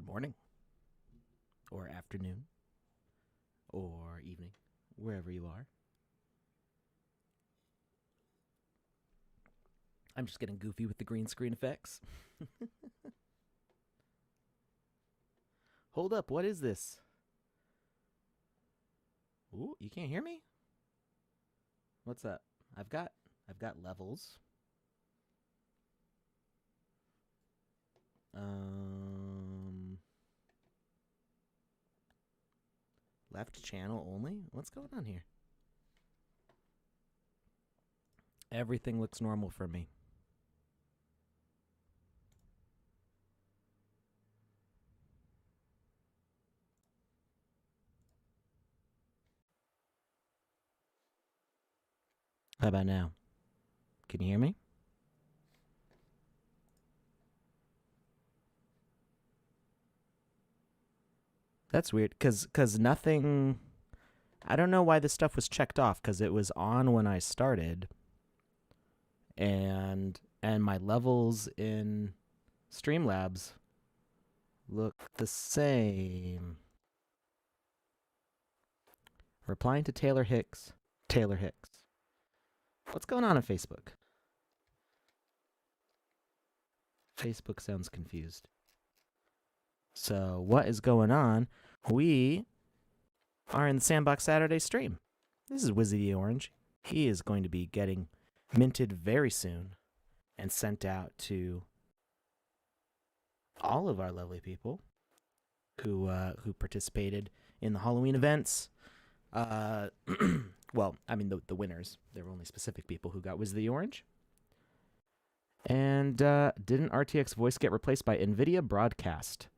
morning, or afternoon, or evening, wherever you are. I'm just getting goofy with the green screen effects. Hold up, what is this? Ooh, you can't hear me? What's up? I've got levels. Left channel only? What's going on here? Everything looks normal for me. How about now? Can you hear me? That's weird, cause nothing. I don't know why this stuff was checked off, cause it was on when I started, and my levels in Streamlabs look the same. Replying to Taylor Hicks. Taylor Hicks. What's going on Facebook? Facebook sounds confused. So what is going on? We are in the Sandbox Saturday stream. This is Wizzy the Orange. He is going to be getting minted very soon and sent out to all of our lovely people who participated in the Halloween events. Well, I mean the winners. There were only specific people who got Wizzy the Orange. And didn't RTX voice get replaced by NVIDIA Broadcast?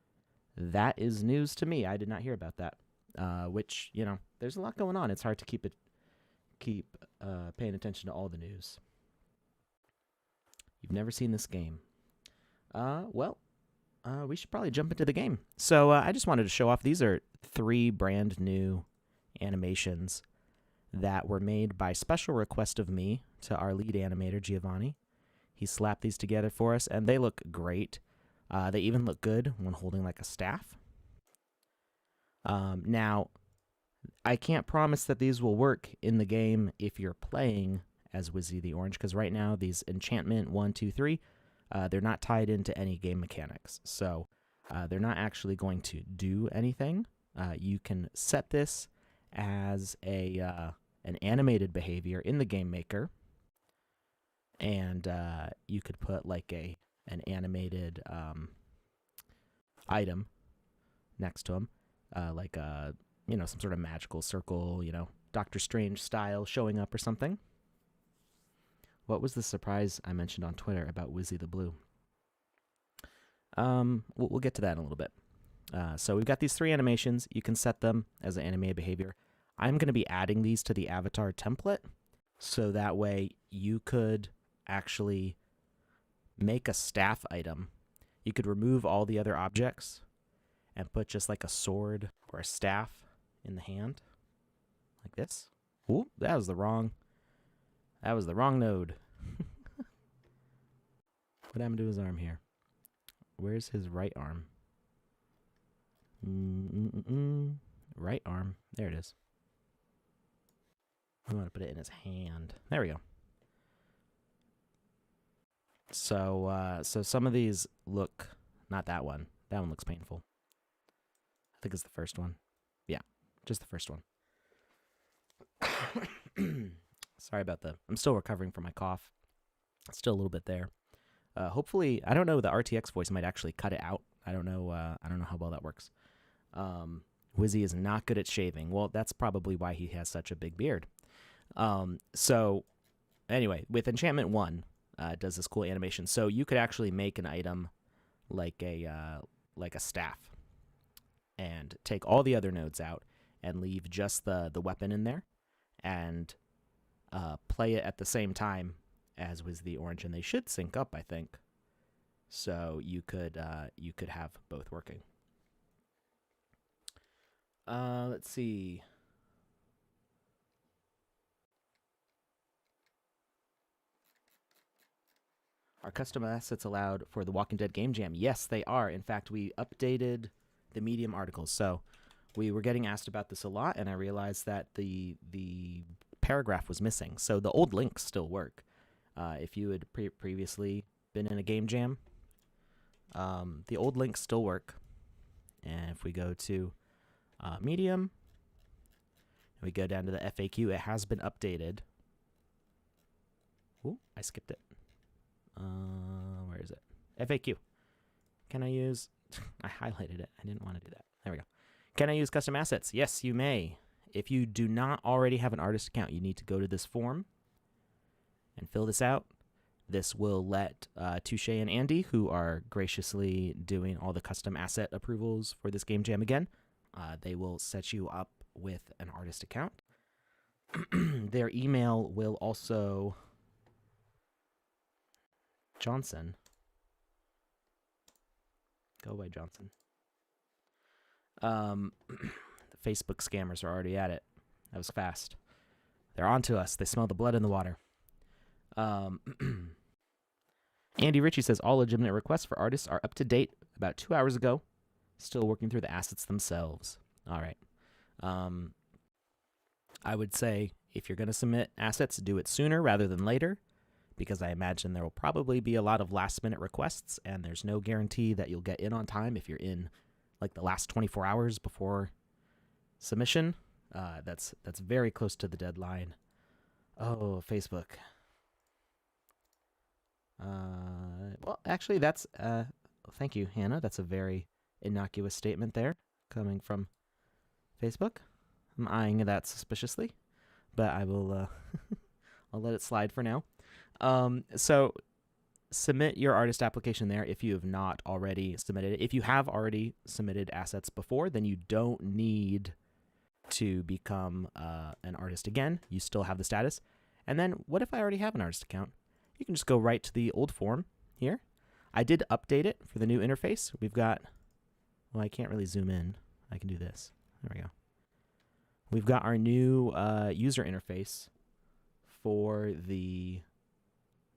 That is news to me. I did not hear about that. Which, you know, there's a lot going on. It's hard to keep paying attention to all the news. You've never seen this game. We should probably jump into the game. So I just wanted to show off. These are 3 brand new animations that were made by special request of me to our lead animator, Giovanni. He slapped these together for us, and they look great. They even look good when holding like a staff. Now, I can't promise that these will work in the game if you're playing as Wizzy the Orange, because right now these enchantment 1, 2, 3, they're not tied into any game mechanics. So they're not actually going to do anything. You can set this as an animated behavior in the game maker, and you could put like an animated item next to them, like some sort of magical circle, Doctor Strange style showing up or something. What was the surprise I mentioned on Twitter about Wizzy the Blue? We'll get to that in a little bit. So we've got these 3 animations. You can set them as an animated behavior. I'm going to be adding these to the avatar template, so that way you could actually make a staff item. You could remove all the other objects and put just like a sword or a staff in the hand, like this. Ooh, that was the wrong node. What happened to his arm here? Where's his right arm? Right arm. There it is. I want to put it in his hand. There we go. So some of these look, not that one. That one looks painful. I think it's the first one. Yeah, just the first one. Sorry about I'm still recovering from my cough. Still a little bit there. Hopefully, I don't know, the RTX voice might actually cut it out. I don't know how well that works. Wizzy is not good at shaving. Well, that's probably why he has such a big beard. So anyway, with Enchantment 1, does this cool animation. So you could actually make an item like a staff and take all the other nodes out and leave just the weapon in there and play it at the same time as Wizzy the Orange, and they should sync up, I think. So you could have both working. Let's see. Are custom assets allowed for the Walking Dead Game Jam? Yes, they are. In fact, we updated the Medium articles. So we were getting asked about this a lot, and I realized that the paragraph was missing. So the old links still work. If you had previously been in a game jam, the old links still work. And if we go to Medium, and we go down to the FAQ, it has been updated. Ooh, I skipped it. Where is it? FAQ. Can I use... I highlighted it. I didn't want to do that. There we go. Can I use custom assets? Yes, you may. If you do not already have an artist account, you need to go to this form and fill this out. This will let Touche and Andy, who are graciously doing all the custom asset approvals for this game jam again, they will set you up with an artist account. Their email will also... Johnson. Go away, Johnson. The Facebook scammers are already at it. That was fast. They're on to us. They smell the blood in the water. Andy Ritchie says all legitimate requests for artists are up to date about 2 hours ago. Still working through the assets themselves. All right. I would say if you're going to submit assets, do it sooner rather than later, because I imagine there will probably be a lot of last-minute requests, and there's no guarantee that you'll get in on time if you're in like the last 24 hours before submission. That's very close to the deadline. Oh, Facebook. Well, actually, that's thank you, Hannah. That's a very innocuous statement there coming from Facebook. I'm eyeing that suspiciously, but I will I'll let it slide for now. So submit your artist application there if you have not already submitted it. If you have already submitted assets before, then you don't need to become an artist again. You still have the status. And then what if I already have an artist account? You can just go right to the old form here. I did update it for the new interface. We've got, well, I can't really zoom in. I can do this. There we go. We've got our new user interface for the,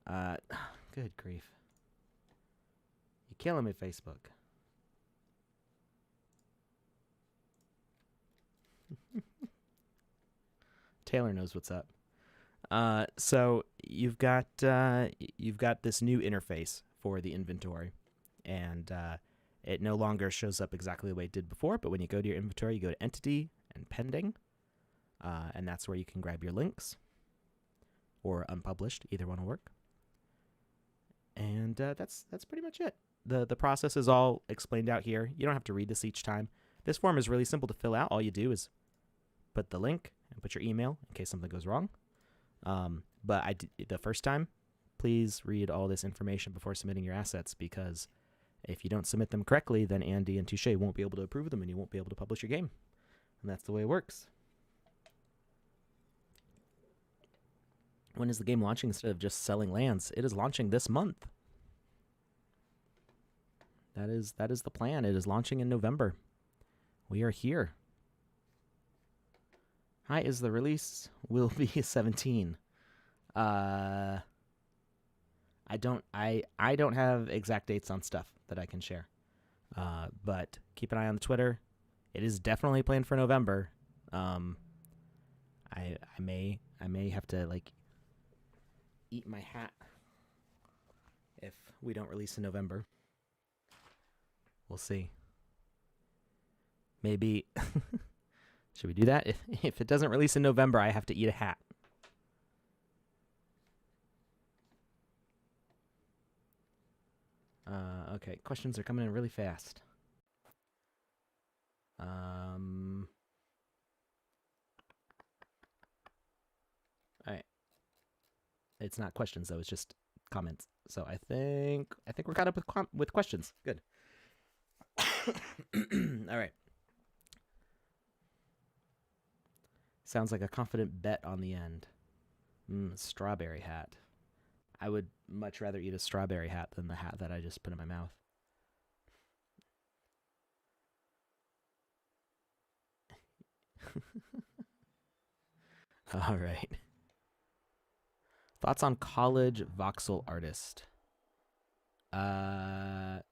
good grief. You're killing me, Facebook. Taylor knows what's up. So you've got this new interface for the inventory, and it no longer shows up exactly the way it did before. But when you go to your inventory, you go to Entity and Pending, and that's where you can grab your links or unpublished. Either one will work. And that's pretty much it. The process is all explained out here. You don't have to read this each time. This form is really simple to fill out. All you do is put the link and put your email in case something goes wrong. But the first time, please read all this information before submitting your assets, because if you don't submit them correctly, then Andy and Touche won't be able to approve them and you won't be able to publish your game. And that's the way it works. When is the game launching instead of just selling lands? It is launching this month. That is the plan. It is launching in November. We are here. Hi, is the release will be 17. I don't have exact dates on stuff that I can share. But keep an eye on the Twitter. It is definitely planned for November. I may have to like eat my hat if we don't release in November. We'll see. Maybe should we do that? If it doesn't release in November, I have to eat a hat. Okay, questions are coming in really fast. All right. It's not questions though; it's just comments. So I think we're caught up with questions. Good. All right. Sounds like a confident bet on the end. Strawberry hat. I would much rather eat a strawberry hat than the hat that I just put in my mouth. All right. Thoughts on college voxel artist? The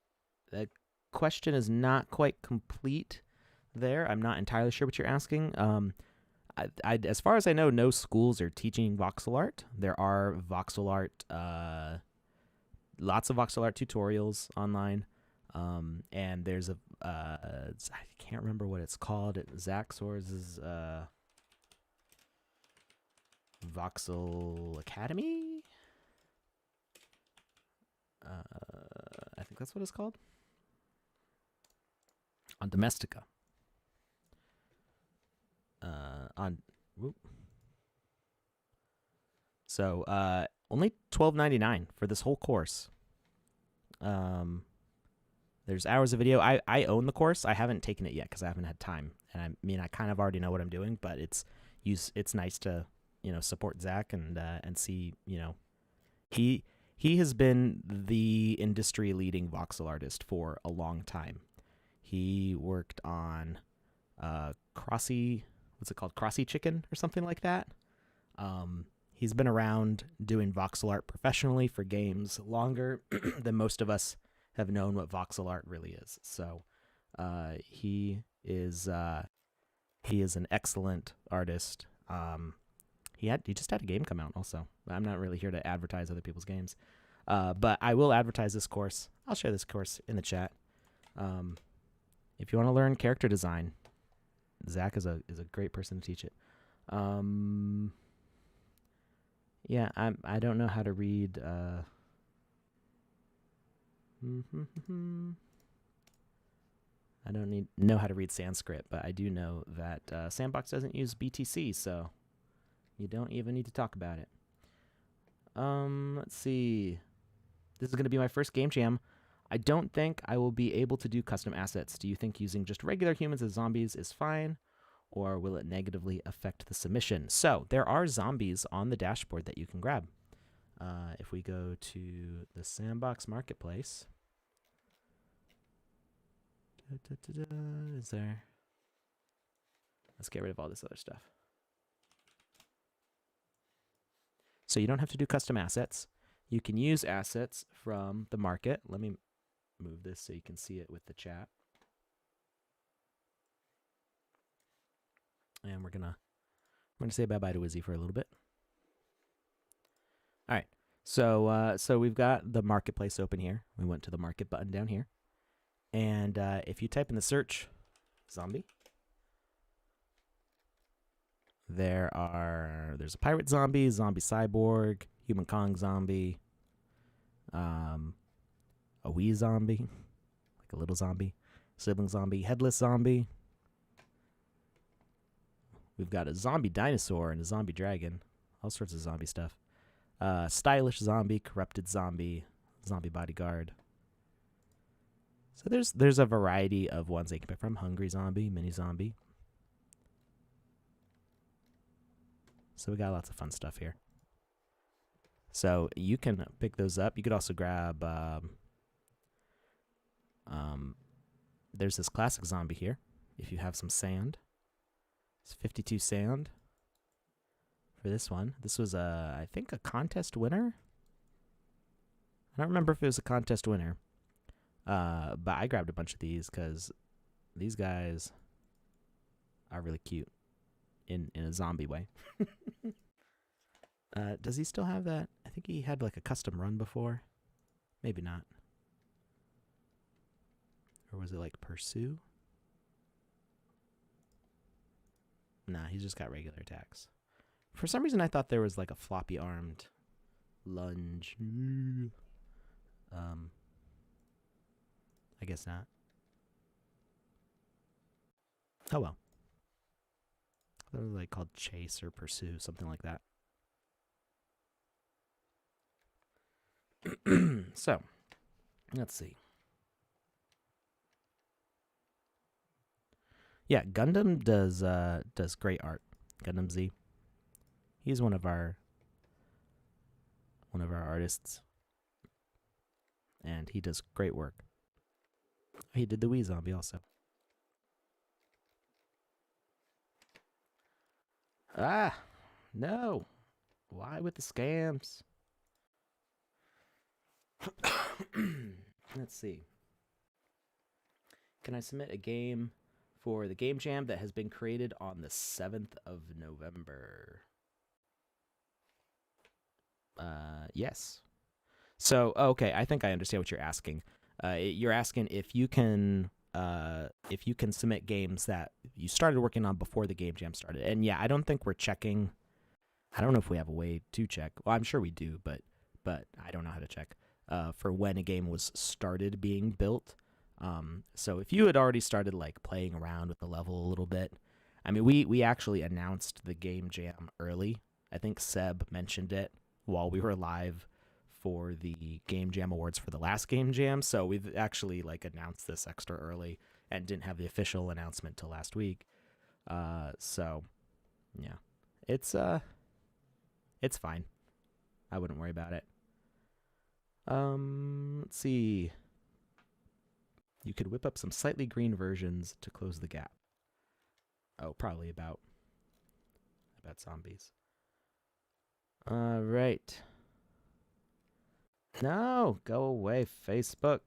question is not quite complete there. I'm not entirely sure what you're asking. As far as I know, no schools are teaching voxel art. There are voxel art, lots of voxel art tutorials online. And there's I can't remember what it's called. Zach Soares' Voxel Academy? I think that's what it's called. On Domestika. So only $12.99 for this whole course. There's hours of video. I own the course. I haven't taken it yet because I haven't had time. And I mean, I kind of already know what I'm doing, but it's nice to, support Zach and see, he has been the industry leading voxel artist for a long time. He worked on Crossy Chicken or something like that. He's been around doing voxel art professionally for games longer than most of us have known what voxel art really is. So he is an excellent artist. He just had a game come out also. I'm not really here to advertise other people's games, but I will advertise this course. I'll share this course in the chat. If you want to learn character design, Zach is a great person to teach it. Yeah, I don't know how to read. I don't know how to read Sanskrit, but I do know that Sandbox doesn't use BTC, so you don't even need to talk about it. Let's see. This is going to be my first game jam. I don't think I will be able to do custom assets. Do you think using just regular humans as zombies is fine, or will it negatively affect the submission? So there are zombies on the dashboard that you can grab. If we go to the Sandbox Marketplace, is there? Let's get rid of all this other stuff. So you don't have to do custom assets. You can use assets from the market. Let me move this so you can see it with the chat. And we're gonna say bye-bye to Izzy for a little bit. All right. So we've got the marketplace open here. We went to the market button down here. And if you type in the search zombie, there's a pirate zombie, zombie cyborg, human Kong zombie, a wee zombie, like a little zombie, sibling zombie, headless zombie. We've got a zombie dinosaur and a zombie dragon, all sorts of zombie stuff. Stylish zombie, corrupted zombie, zombie bodyguard. So there's a variety of ones they can pick from. Hungry zombie, mini zombie. So we got lots of fun stuff here. So you can pick those up. You could also grab, there's this classic zombie here. If you have some sand, it's 52 sand for this one. This was I think a contest winner. I don't remember if it was a contest winner. But I grabbed a bunch of these because these guys are really cute in a zombie way. Does he still have that? I think he had like a custom run before. Maybe not. Or was it like Pursue? Nah, he's just got regular attacks. For some reason, I thought there was like a floppy armed lunge. I guess not. Oh well. They were like called Chase or Pursue, something like that. So, let's see. Yeah, Gundam does great art. Gundam Z. He's one of our artists, and he does great work. He did the Wii Zombie also. Ah, no. Why with the scams? Let's see. Can I submit a game for the game jam that has been created on the 7th of November? Yes. So, okay, I think I understand what you're asking. You're asking if you can submit games that you started working on before the game jam started. And yeah, I don't think we're checking. I don't know if we have a way to check. Well, I'm sure we do, but I don't know how to check for when a game was started being built. So if you had already started like playing around with the level a little bit, I mean, we actually announced the game jam early. I think Seb mentioned it while we were live for the game jam awards for the last game jam. So we've actually like announced this extra early and didn't have the official announcement till last week. So yeah, it's fine. I wouldn't worry about it. Let's see. You could whip up some slightly green versions to close the gap. Oh, probably about zombies. All right. No, go away, Facebook.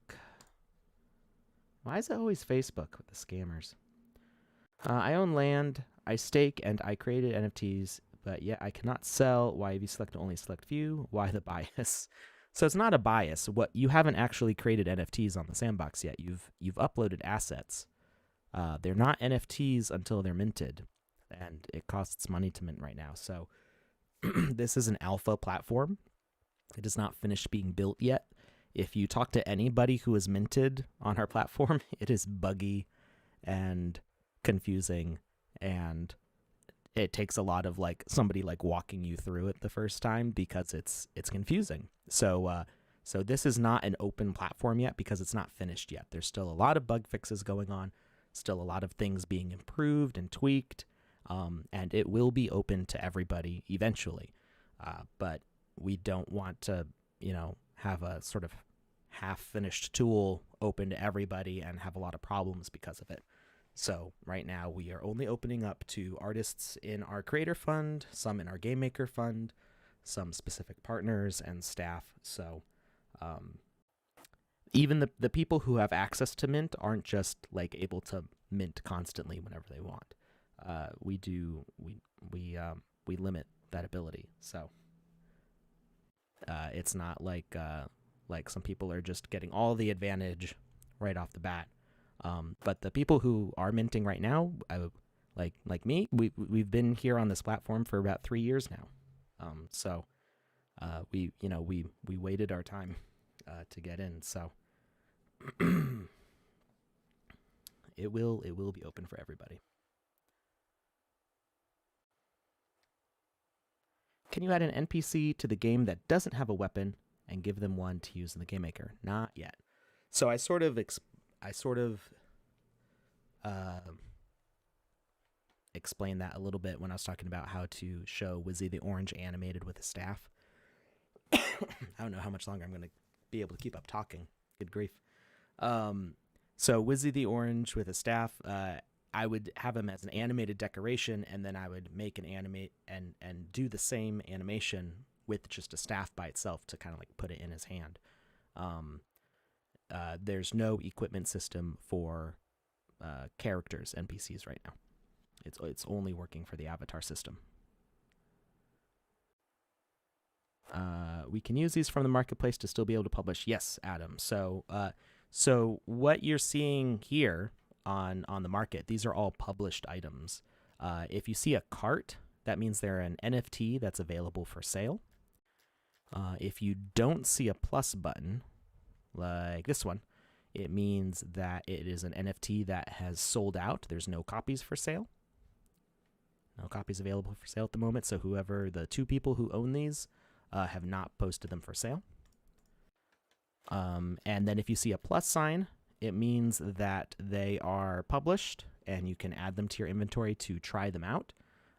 Why is it always Facebook with the scammers? I own land, I stake, and I created NFTs, but yet I cannot sell. Why have you selected only select few? Why the bias? So it's not a bias. What you haven't actually created NFTs on the Sandbox yet. You've uploaded assets. They're not NFTs until they're minted, and it costs money to mint right now. So this is an alpha platform. It is not finished being built yet. If you talk to anybody who is minted on our platform, it is buggy and confusing, and it takes a lot of like somebody like walking you through it the first time because it's confusing. So this is not an open platform yet because it's not finished yet. There's still a lot of bug fixes going on, still a lot of things being improved and tweaked, and it will be open to everybody eventually. But we don't want to, have a sort of half-finished tool open to everybody and have a lot of problems because of it. So right now we are only opening up to artists in our creator fund, some in our game maker fund, some specific partners and staff. So even the people who have access to mint aren't just like able to mint constantly whenever they want. We limit that ability. So it's not like some people are just getting all the advantage right off the bat. But the people who are minting right now, like me, we've been here on this platform for about 3 years now. So we waited our time to get in. So it will be open for everybody. Can you add an NPC to the game that doesn't have a weapon and give them one to use in the game maker? Not yet. So I sort of explained that a little bit when I was talking about how to show Wizzy the Orange animated with a staff. I don't know how much longer I'm going to be able to keep up talking. Good grief. So Wizzy the Orange with a staff, I would have him as an animated decoration, and then I would make an animate and do the same animation with just a staff by itself to kind of like put it in his hand. There's no equipment system for characters, NPCs right now. It's only working for the avatar system. We can use these from the marketplace to still be able to publish. Yes, Adam. So what you're seeing here on the market, these are all published items. If you see a cart, that means they're an NFT that's available for sale. If you don't see a plus button, like this one, it means that it is an NFT that has sold out. There's no copies for sale. No copies available for sale at the moment. So whoever, the two people who own these, have not posted them for sale. And then if you see a plus sign, it means that they are published and you can add them to your inventory to try them out.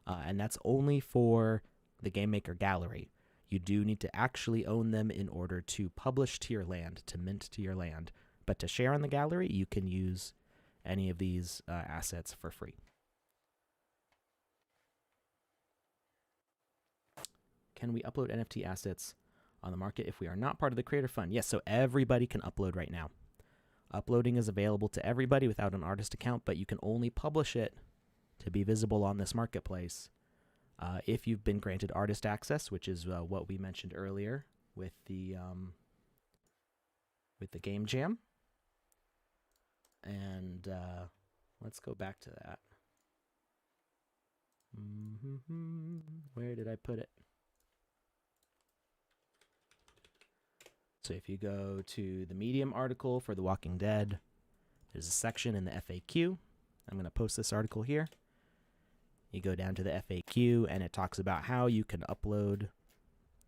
And that's only for the Game Maker gallery. You do need to actually own them in order to publish to your land, to mint to your land. But to share on the gallery, you can use any of these assets for free. Can we upload NFT assets on the market if we are not part of the creator fund? Yes, so everybody can upload right now. Uploading is available to everybody without an artist account, but you can only publish it to be visible on this marketplace if you've been granted artist access, which is what we mentioned earlier with the game jam. And let's go back to that. Where did I put it? So if you go to the Medium article for The Walking Dead, there's a section in the FAQ. I'm going to post this article here. You go down to the FAQ, and it talks about how you can upload,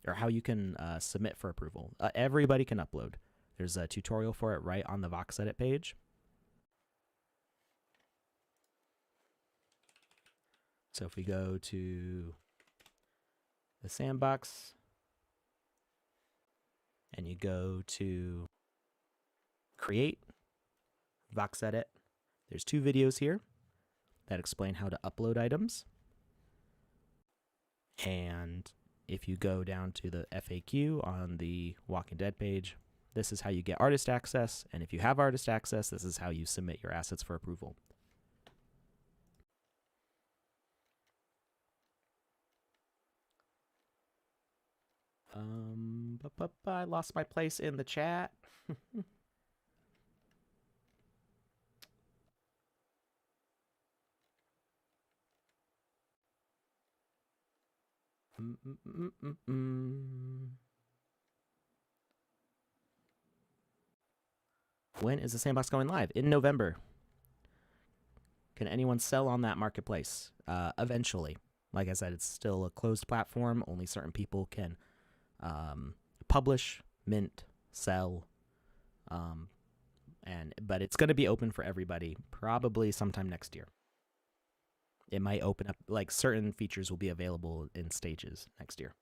or how you can submit for approval. Everybody can upload. There's a tutorial for it right on the Vox Edit page. So if we go to the Sandbox, and you go to Create, Vox Edit, there's 2 videos here that explain how to upload items. And if you go down to the FAQ on the Walking Dead page, this is how you get artist access. And if you have artist access, this is how you submit your assets for approval. I lost my place in the chat. When is the Sandbox going live? In November. Can anyone sell on that marketplace? Eventually. Like I said, it's still a closed platform. Only certain people can publish, mint, sell, but it's going to be open for everybody probably sometime next year. It might open up, like certain features will be available in stages next year.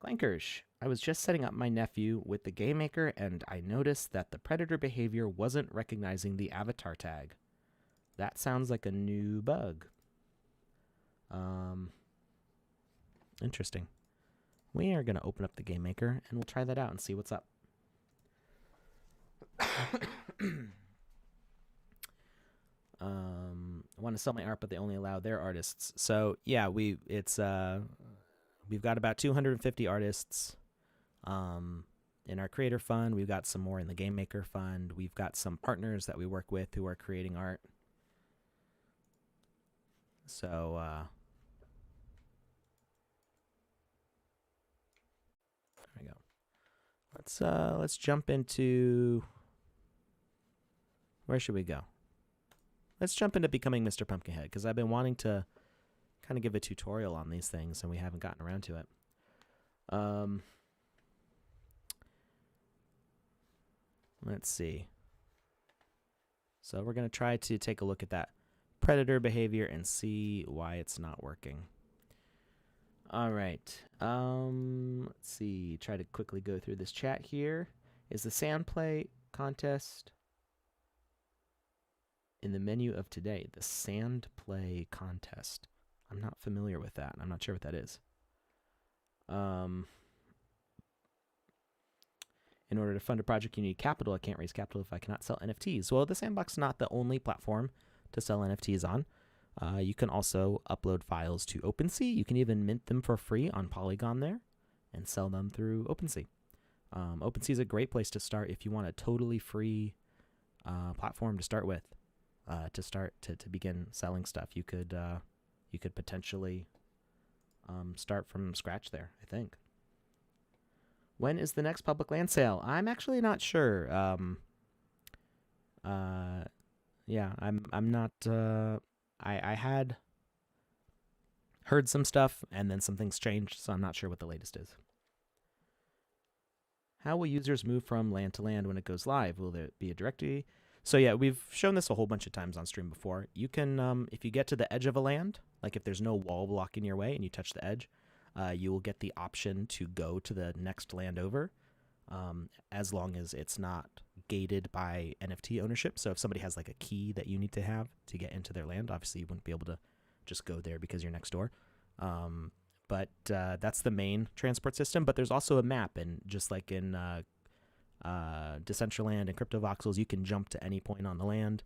Glankers, I was just setting up my nephew with the Game Maker, and I noticed that the predator behavior wasn't recognizing the avatar tag. That sounds like a new bug. Interesting. We are going to open up the Game Maker, and we'll try that out and see what's up. I want to sell my art, but they only allow their artists. So yeah, we've got about 250 artists in our creator fund. We've got some more in the Game Maker fund. We've got some partners that we work with who are creating art. So there we go. Let's jump into, where should we go? Let's jump into becoming Mr. Pumpkinhead, because I've been wanting to kind of give a tutorial on these things, and we haven't gotten around to it. Let's see. So we're going to try to take a look at that predator behavior and see why it's not working. All right. Let's see. Try to quickly go through this chat here. Is the sand play contest in the menu of today? The sand play contest. I'm not familiar with that. I'm not sure what that is. In order to fund a project, you need capital. I can't raise capital if I cannot sell NFTs. Well, the Sandbox is not the only platform to sell NFTs on. You can also upload files to OpenSea. You can even mint them for free on Polygon there and sell them through OpenSea. OpenSea is a great place to start if you want a totally free platform to start with. To begin selling stuff, you could potentially start from scratch there, I think. When is the next public land sale? I'm actually not sure. Yeah, I'm not. I had heard some stuff, and then some things changed, so I'm not sure what the latest is. How will users move from land to land when it goes live? Will there be a directory? So yeah, we've shown this a whole bunch of times on stream before. You can, if you get to the edge of a land, like if there's no wall blocking your way and you touch the edge, you will get the option to go to the next land over, as long as it's not gated by NFT ownership. So if somebody has like a key that you need to have to get into their land, obviously you wouldn't be able to just go there because you're next door. But that's the main transport system. But there's also a map, and just like in Decentraland and Crypto Voxels, you can jump to any point on the land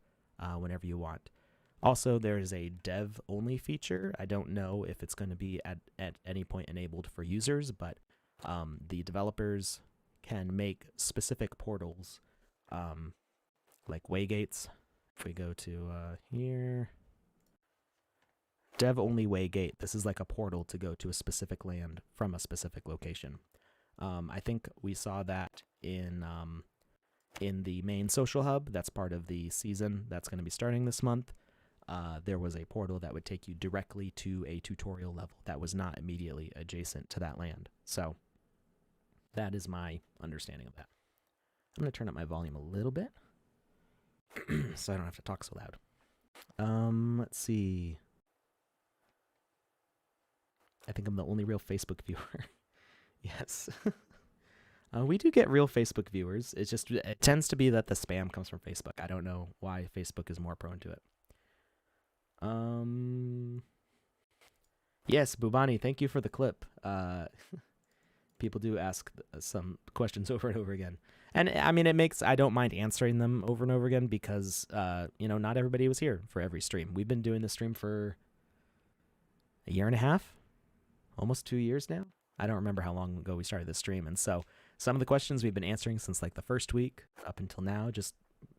whenever you want. Also, there is a dev-only feature. I don't know if it's going to be at any point enabled for users, but the developers can make specific portals, like waygates. If we go to here, dev-only waygate. This is like a portal to go to a specific land from a specific location. I think we saw that in the main social hub. That's part of the season that's going to be starting this month. There was a portal that would take you directly to a tutorial level that was not immediately adjacent to that land. So that is my understanding of that. I'm going to turn up my volume a little bit so I don't have to talk so loud. Let's see. I think I'm the only real Facebook viewer. Yes. We do get real Facebook viewers. It tends to be that the spam comes from Facebook. I don't know why Facebook is more prone to it. Yes, Bubani, thank you for the clip. People do ask some questions over and over again. And I mean, I don't mind answering them over and over again because, not everybody was here for every stream. We've been doing this stream for a year and a half, almost 2 years now. I don't remember how long ago we started this stream. And so some of the questions we've been answering since like the first week up until now, just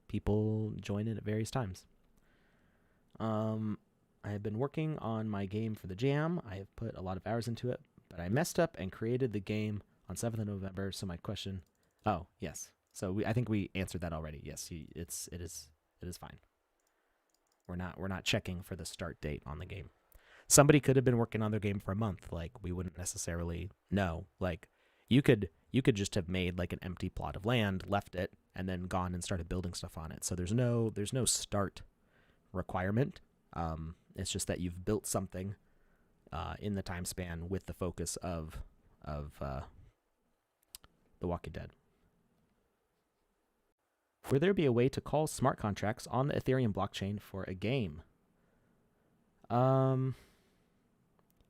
people join in at various times. I have been working on my game for the jam. I have put a lot of hours into it, but I messed up and created the game on 7th of November. So my question, oh yes. So I think we answered that already. Yes, it is fine. We're not checking for the start date on the game. Somebody could have been working on their game for a month. Like we wouldn't necessarily know. Like you could just have made like an empty plot of land, left it, and then gone and started building stuff on it. So there's no start requirement. It's just that you've built something in the time span with the focus of The Walking Dead. Will there be a way to call smart contracts on the Ethereum blockchain for a game?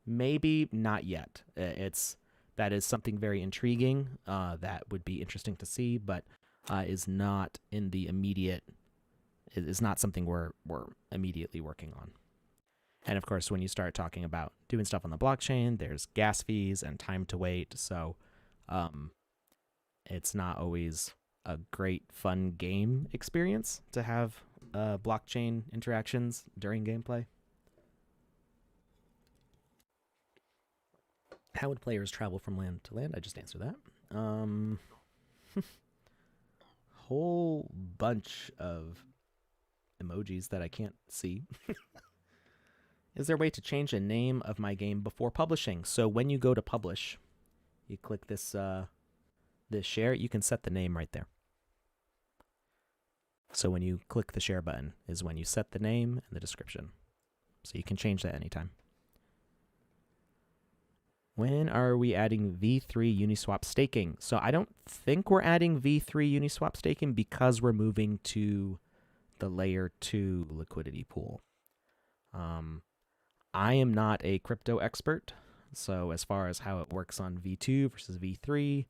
Maybe not yet. That is something very intriguing that would be interesting to see, but is not in the immediate. It is not something we're immediately working on. And of course, when you start talking about doing stuff on the blockchain, there's gas fees and time to wait. So it's not always a great, fun game experience to have blockchain interactions during gameplay. How would players travel from land to land? I just answered that. Whole bunch of emojis that I can't see. Is there a way to change the name of my game before publishing? So when you go to publish, you click this share, you can set the name right there. So when you click the share button is when you set the name and the description. So you can change that anytime. When are we adding V3 Uniswap staking? So I don't think we're adding V3 Uniswap staking because we're moving to the layer 2 liquidity pool. I am not a crypto expert, so as far as how it works on V2 versus V3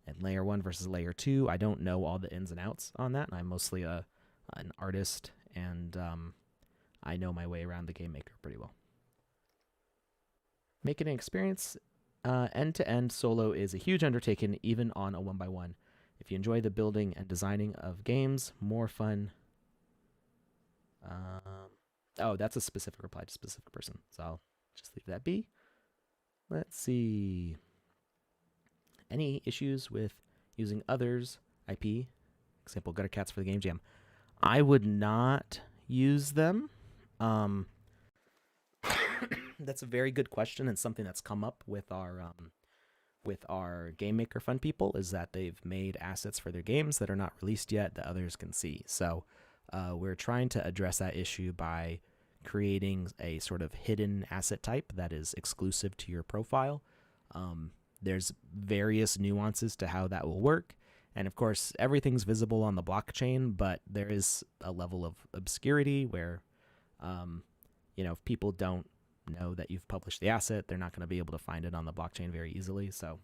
and layer 1 versus layer 2, I don't know all the ins and outs on that. I'm mostly an artist, and I know my way around the game maker pretty well. Making an experience end-to-end solo is a huge undertaking, even on a 1x1. If you enjoy the building and designing of games, more fun. Oh, that's a specific reply to a specific person, so I'll just leave that be. Let's see. Any issues with using others' IP? Example, Gutter Cats for the Game Jam. I would not use them. That's a very good question, and something that's come up with our Game Maker Fund people is that they've made assets for their games that are not released yet that others can see. So we're trying to address that issue by creating a sort of hidden asset type that is exclusive to your profile. There's various nuances to how that will work. And of course, everything's visible on the blockchain, but there is a level of obscurity where, if people don't know that you've published the asset, they're not going to be able to find it on the blockchain very easily. So,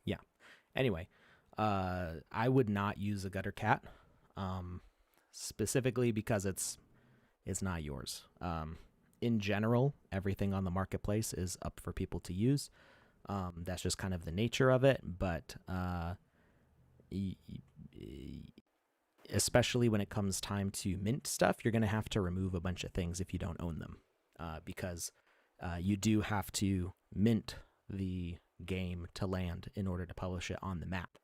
yeah. Anyway, I would not use a gutter cat, specifically because it's not yours. In general, everything on the marketplace is up for people to use. That's just kind of the nature of it. But especially when it comes time to mint stuff, you're going to have to remove a bunch of things if you don't own them, because you do have to mint the game to land in order to publish it on the map.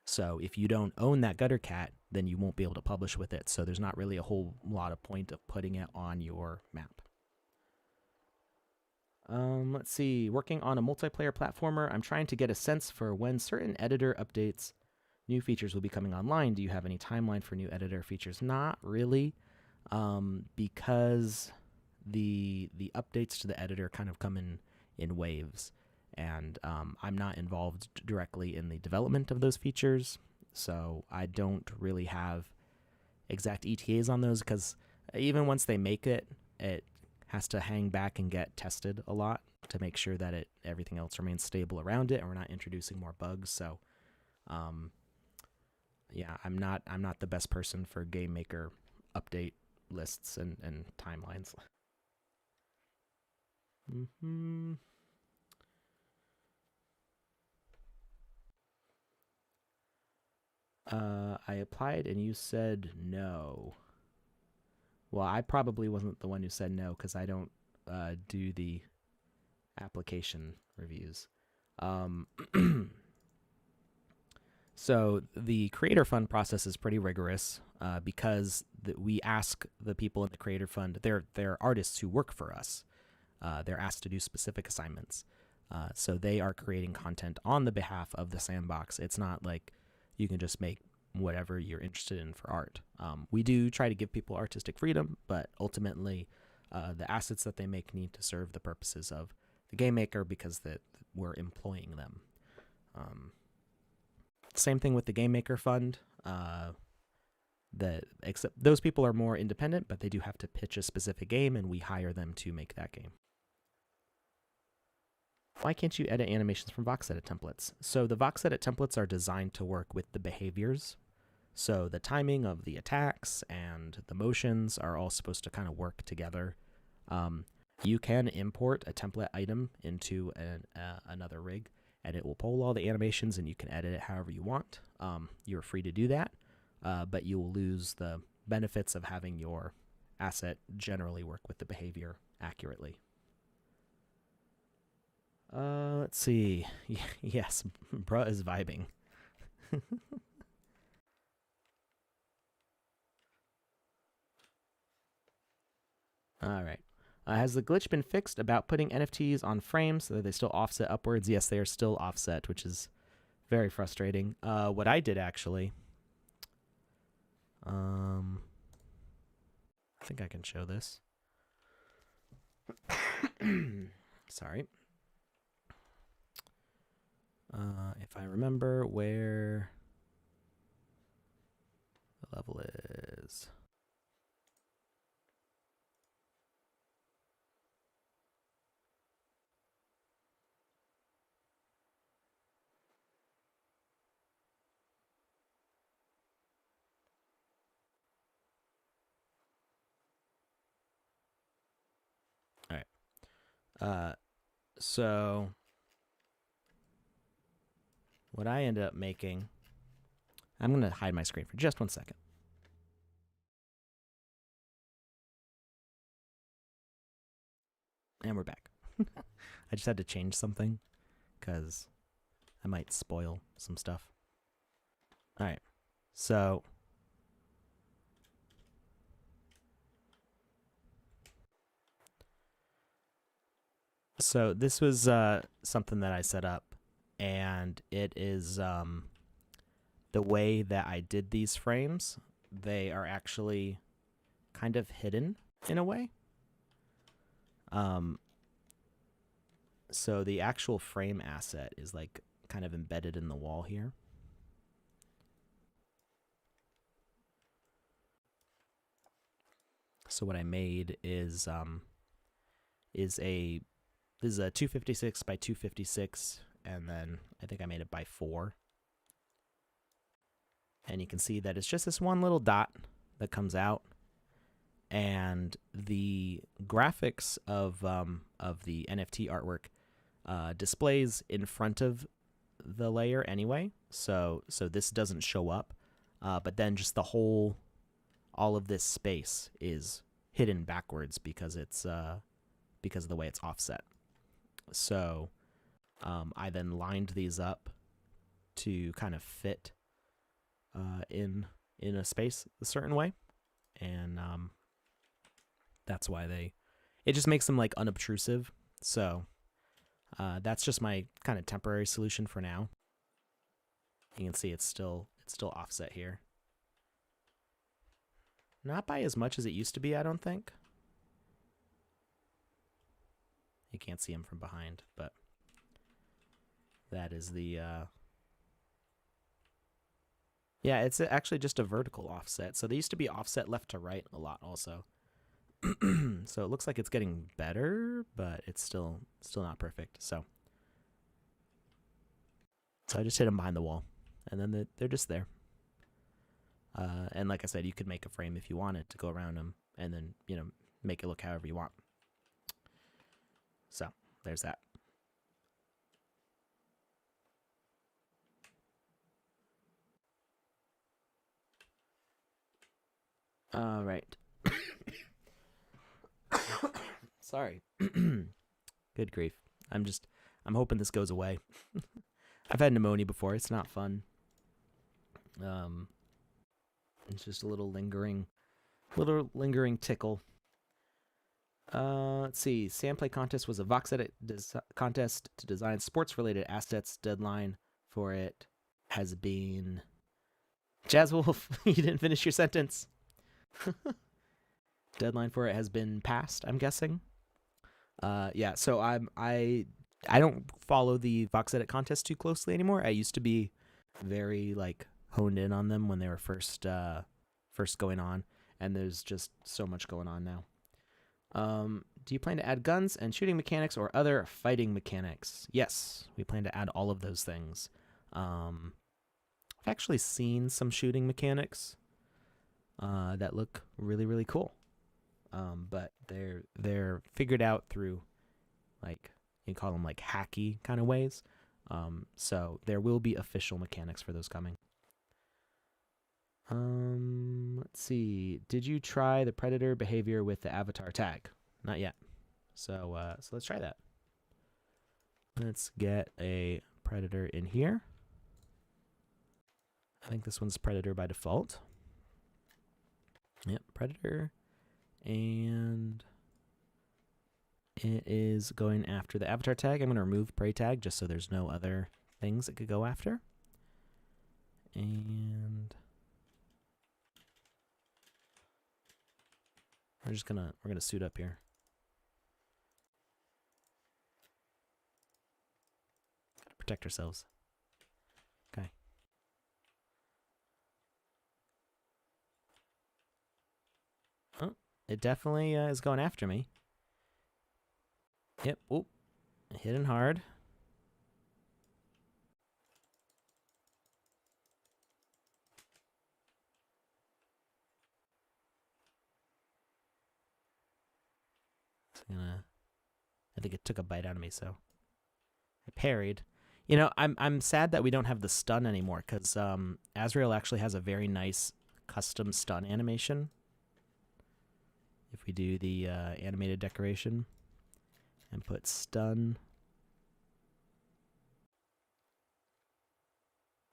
So if you don't own that gutter cat, then you won't be able to publish with it. So there's not really a whole lot of point of putting it on your map. Let's see. Working on a multiplayer platformer, I'm trying to get a sense for when certain editor updates, new features will be coming online. Do you have any timeline for new editor features? Not really, because the updates to the editor kind of come in waves, and I'm not involved directly in the development of those features, so I don't really have exact ETAs on those, because even once they make it, it has to hang back and get tested a lot to make sure that everything else remains stable around it and we're not introducing more bugs. So yeah, I'm not the best person for game maker update lists and timelines. I applied and you said no. Well, I probably wasn't the one who said no, because I don't do the application reviews. So the creator fund process is pretty rigorous, because we ask the people in the creator fund, they're artists who work for us. They're asked to do specific assignments. So they are creating content on the behalf of the Sandbox. It's not like you can just make whatever you're interested in for art. We do try to give people artistic freedom, but ultimately the assets that they make need to serve the purposes of the game maker, because we're employing them. Same thing with the Game Maker Fund. Except those people are more independent, but they do have to pitch a specific game, and we hire them to make that game. Why can't you edit animations from vox edit templates? So the vox edit templates are designed to work with the behaviors. So the timing of the attacks and the motions are all supposed to kind of work together. You can import a template item into another rig, and it will pull all the animations, and you can edit it however you want. You're free to do that, but you will lose the benefits of having your asset generally work with the behavior accurately. Let's see. Yes, bruh is vibing. All right. Has the glitch been fixed about putting NFTs on frames so that they still offset upwards? Yes, they are still offset, which is very frustrating. What I did actually, I think I can show this. Sorry. If I remember where the level is. All right. So what I ended up making, I'm going to hide my screen for just 1 second. And we're back. I just had to change something because I might spoil some stuff. All right. So this was something that I set up, and it is the way that I did these frames. They are actually kind of hidden in a way. So the actual frame asset is like kind of embedded in the wall here. So what I made is a 256 by 256, and then I think I made it by 4. And you can see that it's just this one little dot that comes out. And the graphics of the NFT artwork displays in front of the layer anyway. So this doesn't show up. But then just all of this space is hidden backwards because it's because of the way it's offset. So I then lined these up to kind of fit in a space a certain way, and that's why it just makes them like unobtrusive. So that's just my kind of temporary solution for now. You can see it's still offset here. Not by as much as it used to be, I don't think. You can't see him from behind, but that is the yeah, it's actually just a vertical offset. So they used to be offset left to right a lot also. So it looks like it's getting better, but it's still not perfect. So I just hit them behind the wall, and then they're just there. And like I said, you could make a frame if you wanted to go around them, and then make it look however you want. So there's that. All right. Sorry. Good grief. I'm hoping this goes away. I've had pneumonia before. It's not fun. It's just a little lingering tickle. Let's see. Sand play contest was a vox edit contest to design sports-related assets. Deadline for it has been... Jazzwolf, you didn't finish your sentence. Deadline for it has been passed, I'm guessing. Yeah, so I don't follow the vox edit contest too closely anymore. I used to be very honed in on them when they were first going on, and there's just so much going on now. Do you plan to add guns and shooting mechanics or other fighting mechanics? Yes, we plan to add all of those things. I've actually seen some shooting mechanics that look really, really cool. But they're figured out through you call them hacky kind of ways. So there will be official mechanics for those coming. Let's see. Did you try the predator behavior with the avatar tag? Not yet. So let's try that. Let's get a predator in here. I think this one's predator by default. Yep, predator. And it is going after the avatar tag. I'm going to remove prey tag just so there's no other things it could go after. And we're gonna suit up here. Gotta protect ourselves. Okay. Oh, it definitely is going after me. Yep. Oop. Hitting hard. I think it took a bite out of me, so I parried. I'm sad that we don't have the stun anymore, because Azrael actually has a very nice custom stun animation. If we do the animated decoration and put stun.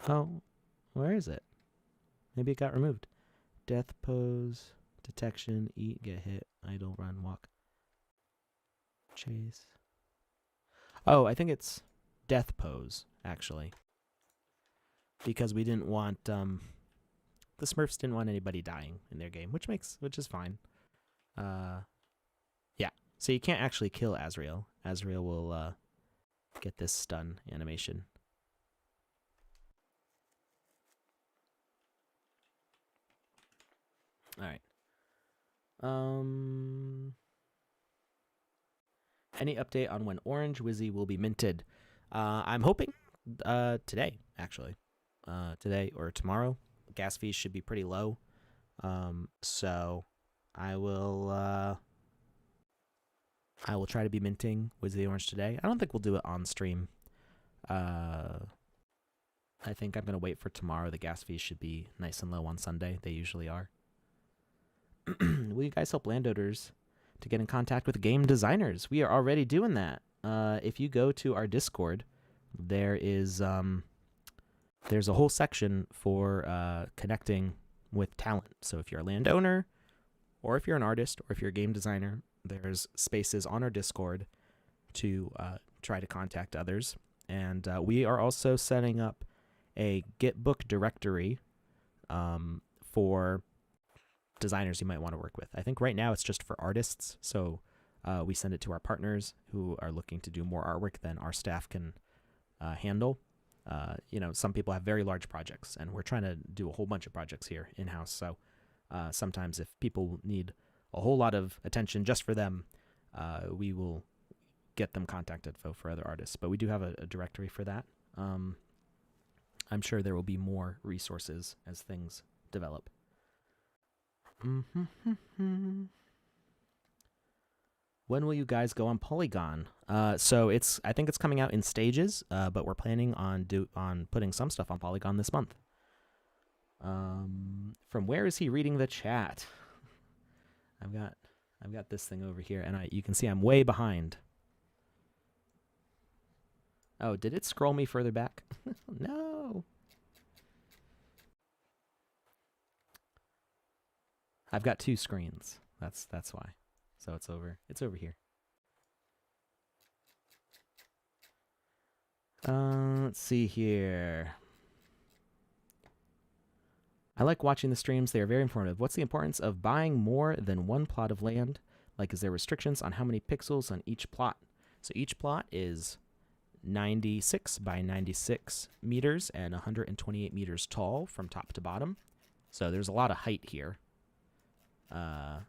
Oh, where is it? Maybe it got removed. Death pose, detection, eat, get hit, idle, run, walk. Chase. Oh, I think it's death pose, actually. Because we didn't want the Smurfs didn't want anybody dying in their game, which is fine. Yeah. So you can't actually kill Azrael. Azrael will get this stun animation. All right. Any update on when Orange Wizzy will be minted? I'm hoping today, actually. Today or tomorrow. gas fees should be pretty low. So I will try to be minting Wizard of the Orange today. I don't think we'll do it on stream. I think I'm going to wait for tomorrow. The gas fees should be nice and low on Sunday. They usually are. Will you guys help landowners to get in contact with game designers? We are already doing that. If you go to our Discord, there is there's a whole section for connecting with talent. So if you're a landowner, or if you're an artist, or if you're a game designer, there's spaces on our Discord to try to contact others. And we are also setting up a Gitbook directory for designers you might want to work with. I think right now it's just for artists, so we send it to our partners who are looking to do more artwork than our staff can handle. Some people have very large projects, and we're trying to do a whole bunch of projects here in-house, so sometimes if people need a whole lot of attention just for them, we will get them contact info for other artists. But we do have a directory for that. I'm sure there will be more resources as things develop. When will you guys go on Polygon? So I think it's coming out in stages, but we're planning on putting some stuff on Polygon this month. From where is he reading the chat? I've got this thing over here, and you can see I'm way behind. Oh, did it scroll me further back? No. I've got two screens. That's why. So it's over here. Let's see here. I like watching the streams. They are very informative. What's the importance of buying more than one plot of land? Like, is there restrictions on how many pixels on each plot? So each plot is 96 by 96 meters and 128 meters tall from top to bottom. So there's a lot of height here. I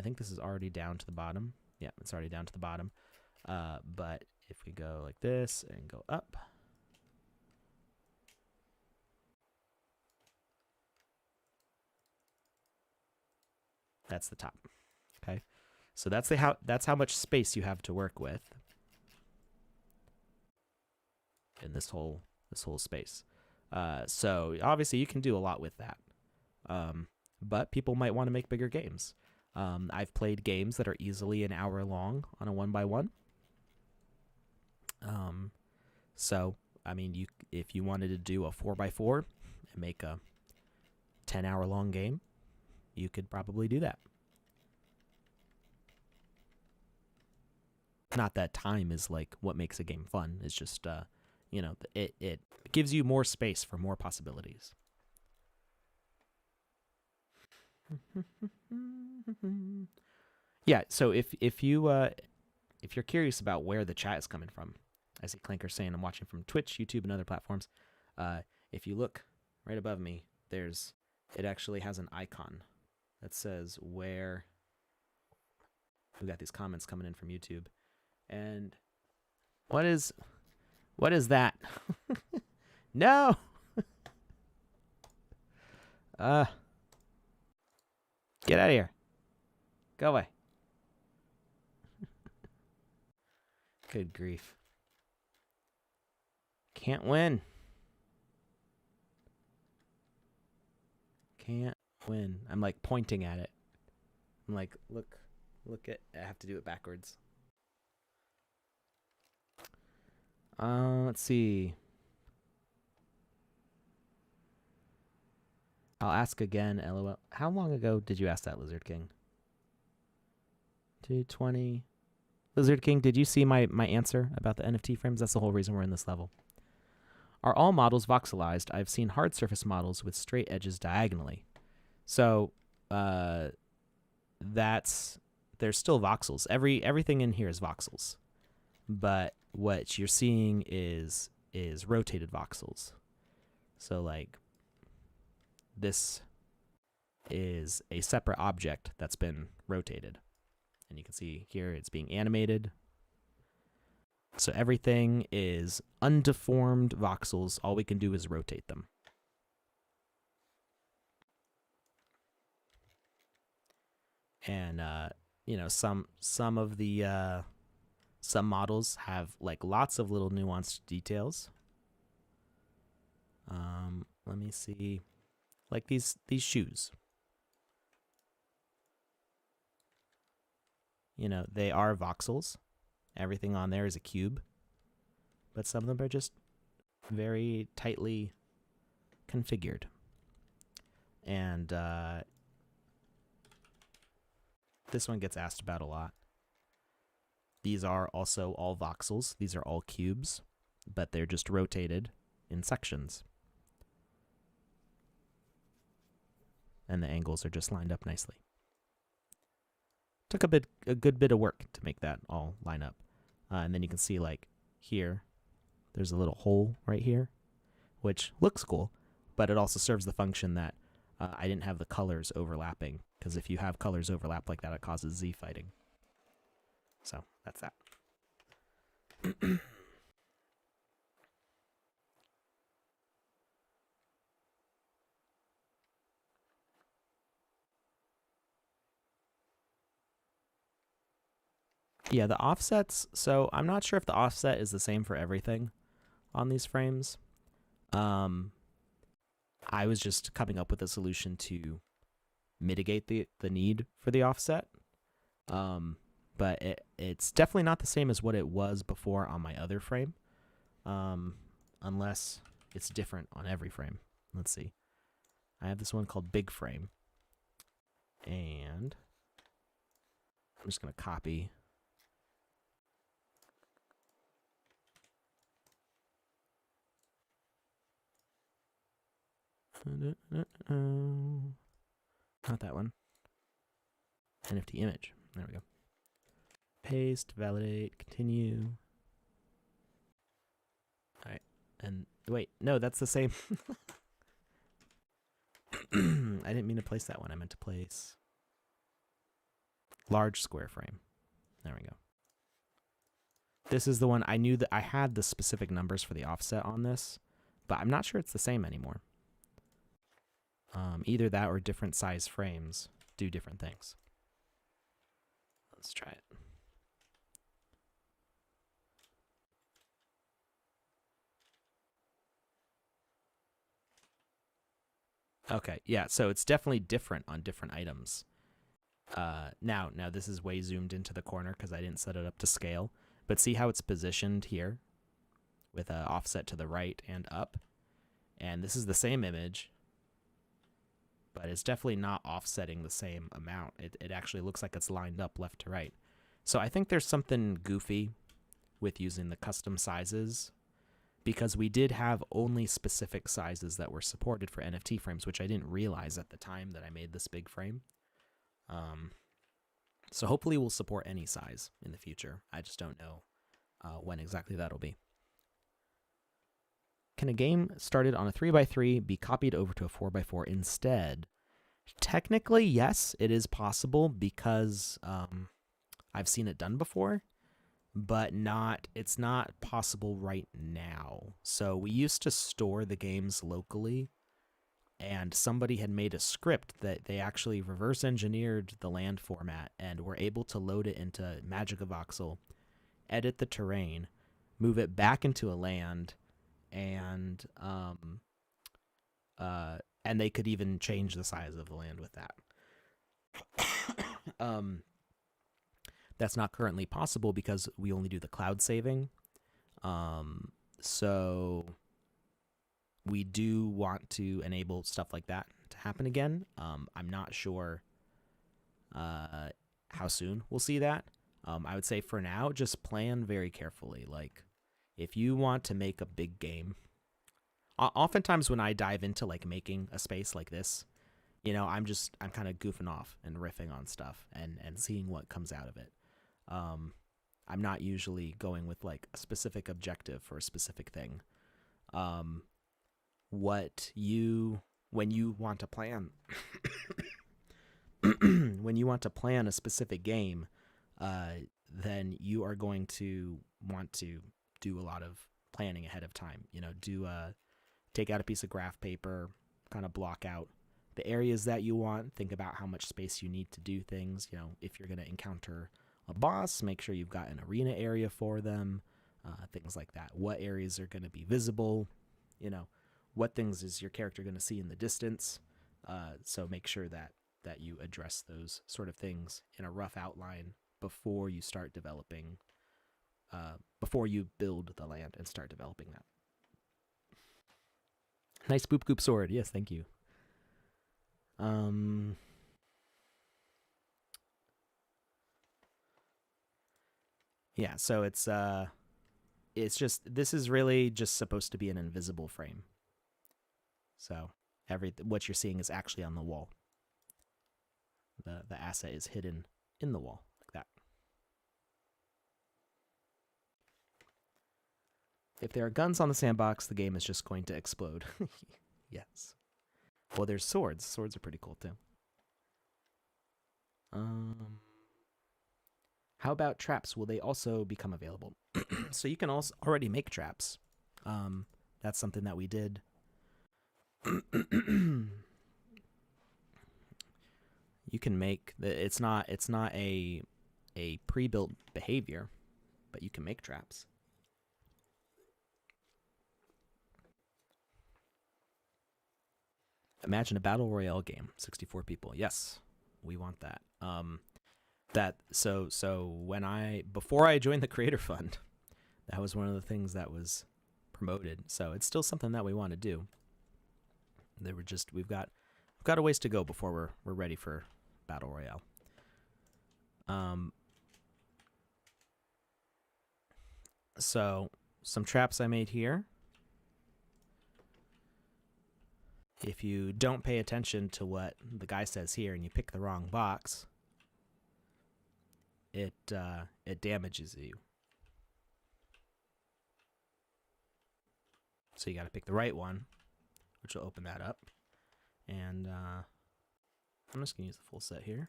think this is already down to the bottom. Yeah, it's already down to the bottom. But if we go like this and go up, that's the top. Okay, so that's how much space you have to work with in this whole space. So obviously you can do a lot with that. But people might want to make bigger games. I've played games that are easily an hour long on a 1x1. So I mean, if you wanted to do a 4x4 and make a 10-hour long game, you could probably do that. Not that time is like what makes a game fun. It's just it gives you more space for more possibilities. Yeah, so if you're curious about where the chat is coming from, I see Clanker saying I'm watching from Twitch, YouTube, and other platforms. If you look right above me, it actually has an icon that says where. We got these comments coming in from YouTube, and what is that? No. Get out of here. Go away. Good grief. Can't win. Can't win. I'm like pointing at it. I'm like, look at, I have to do it backwards. Let's see. I'll ask again, LOL. How long ago did you ask that, Lizard King? 220. Lizard King, did you see my answer about the NFT frames? That's the whole reason we're in this level. Are all models voxelized? I've seen hard surface models with straight edges diagonally. So there's still voxels. Everything in here is voxels. But what you're seeing is rotated voxels. So like this is a separate object that's been rotated. And you can see here it's being animated. So everything is undeformed voxels. All we can do is rotate them. And some of the some models have like lots of little nuanced details. Let me see, like these shoes. They are voxels. Everything on there is a cube, but some of them are just very tightly configured. And this one gets asked about a lot. These are also all voxels. These are all cubes, but they're just rotated in sections. And the angles are just lined up nicely. Took a good bit of work to make that all line up. And then you can see like here, there's a little hole right here, which looks cool, but it also serves the function that I didn't have the colors overlapping, because if you have colors overlap like that, it causes Z fighting. So that's that. Yeah, the offsets. So I'm not sure if the offset is the same for everything on these frames. I was just coming up with a solution to mitigate the need for the offset. But it's definitely not the same as what it was before on my other frame, unless it's different on every frame. Let's see. I have this one called Big Frame, and I'm just going to copy. Not that one. NFT image. There we go. Paste, validate, continue. All right. And wait, no, that's the same. I didn't mean to place that one. I meant to place large square frame. There we go. This is the one. I knew that I had the specific numbers for the offset on this, but I'm not sure it's the same anymore. Either that or different size frames do different things. Let's try it. Okay, yeah, so it's definitely different on different items. Now this is way zoomed into the corner because I didn't set it up to scale, but see how it's positioned here with an offset to the right and up? And this is the same image, but it's definitely not offsetting the same amount. It actually looks like it's lined up left to right. So I think there's something goofy with using the custom sizes, because we did have only specific sizes that were supported for NFT frames, which I didn't realize at the time that I made this big frame. So hopefully we'll support any size in the future. I just don't know when exactly that'll be. Can a game started on a 3x3 be copied over to a 4x4 instead? Technically, yes, it is possible, because I've seen it done before, but it's not possible right now. So we used to store the games locally, and somebody had made a script that they actually reverse engineered the land format and were able to load it into Magic Voxel, edit the terrain, move it back into a land, and they could even change the size of the land with that. That's not currently possible because we only do the cloud saving. So we do want to enable stuff like that to happen again. I'm not sure how soon we'll see that. I would say for now, just plan very carefully. Like, if you want to make a big game, oftentimes when I dive into like making a space like this, I'm kind of goofing off and riffing on stuff and seeing what comes out of it. I'm not usually going with like a specific objective for a specific thing. When you want to plan when you want to plan a specific game, then you are going to want to do a lot of planning ahead of time. Take out a piece of graph paper, kind of block out the areas that you want. Think about how much space you need to do things. You know, if you're going to encounter a boss, make sure you've got an arena area for them, things like that. What areas are going to be visible? You know, what things is your character going to see in the distance? So make sure that you address those sort of things in a rough outline before you start developing, before you build the land and start developing that. Nice boop goop sword. Yes, thank you. Yeah, so it's just, this is really just supposed to be an invisible frame. So what you're seeing is actually on the wall. The asset is hidden in the wall like that. If there are guns on the sandbox, the game is just going to explode. Yes. Well, there's swords. Swords are pretty cool too. How about traps? Will they also become available? So you can also already make traps. That's something that we did. You can make it's not a pre-built behavior, but you can make traps. Imagine a battle royale game, 64 people. Yes, we want that. Before I joined the Creator Fund, that was one of the things that was promoted. So it's still something that we want to do. We've got a ways to go before we're ready for battle royale. So some traps I made here. If you don't pay attention to what the guy says here and you pick the wrong box, it damages you. So you got to pick the right one, which will open that up. And I'm just going to use the full set here.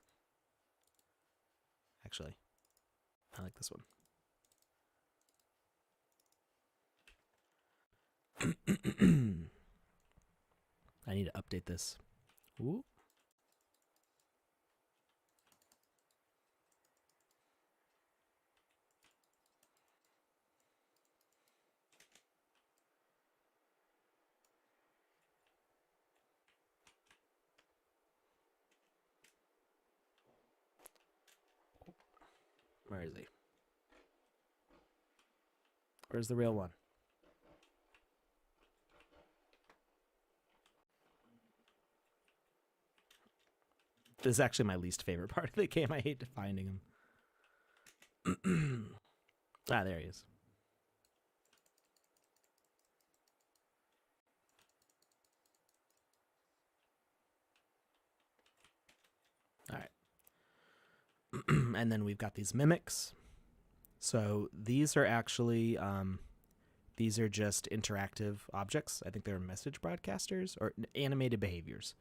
Actually, I like this one. I need to update this. Ooh. Where is he? Where's the real one? This is actually my least favorite part of the game. I hate finding him. Ah, there he is. All right. And then we've got these mimics. So these are actually, these are just interactive objects. I think they're message broadcasters or animated behaviors.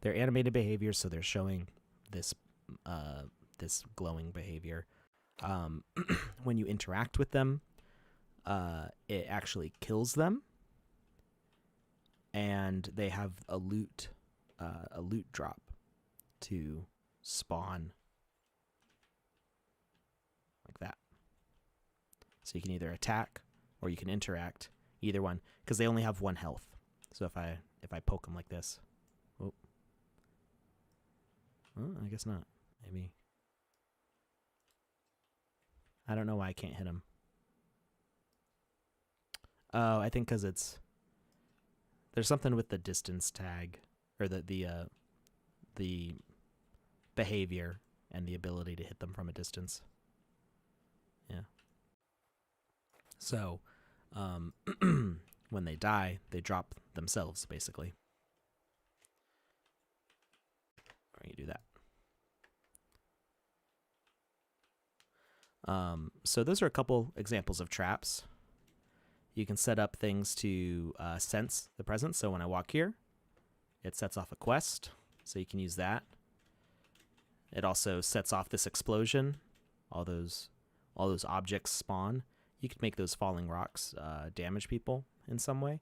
They're animated behaviors, so they're showing this this glowing behavior. When you interact with them, it actually kills them, and they have a loot drop to spawn like that. So you can either attack or you can interact, either one, because they only have 1 health. So if I poke them like this, oh, well, I guess not. Maybe. I don't know why I can't hit him. Oh, I think because there's something with the distance tag, or the behavior and the ability to hit them from a distance. Yeah. So, when they die, they drop themselves, basically. Or you do that. So those are a couple examples of traps. You can set up things to sense the presence. So when I walk here, it sets off a quest. So you can use that. It also sets off this explosion. All those objects spawn. You could make those falling rocks damage people in some way.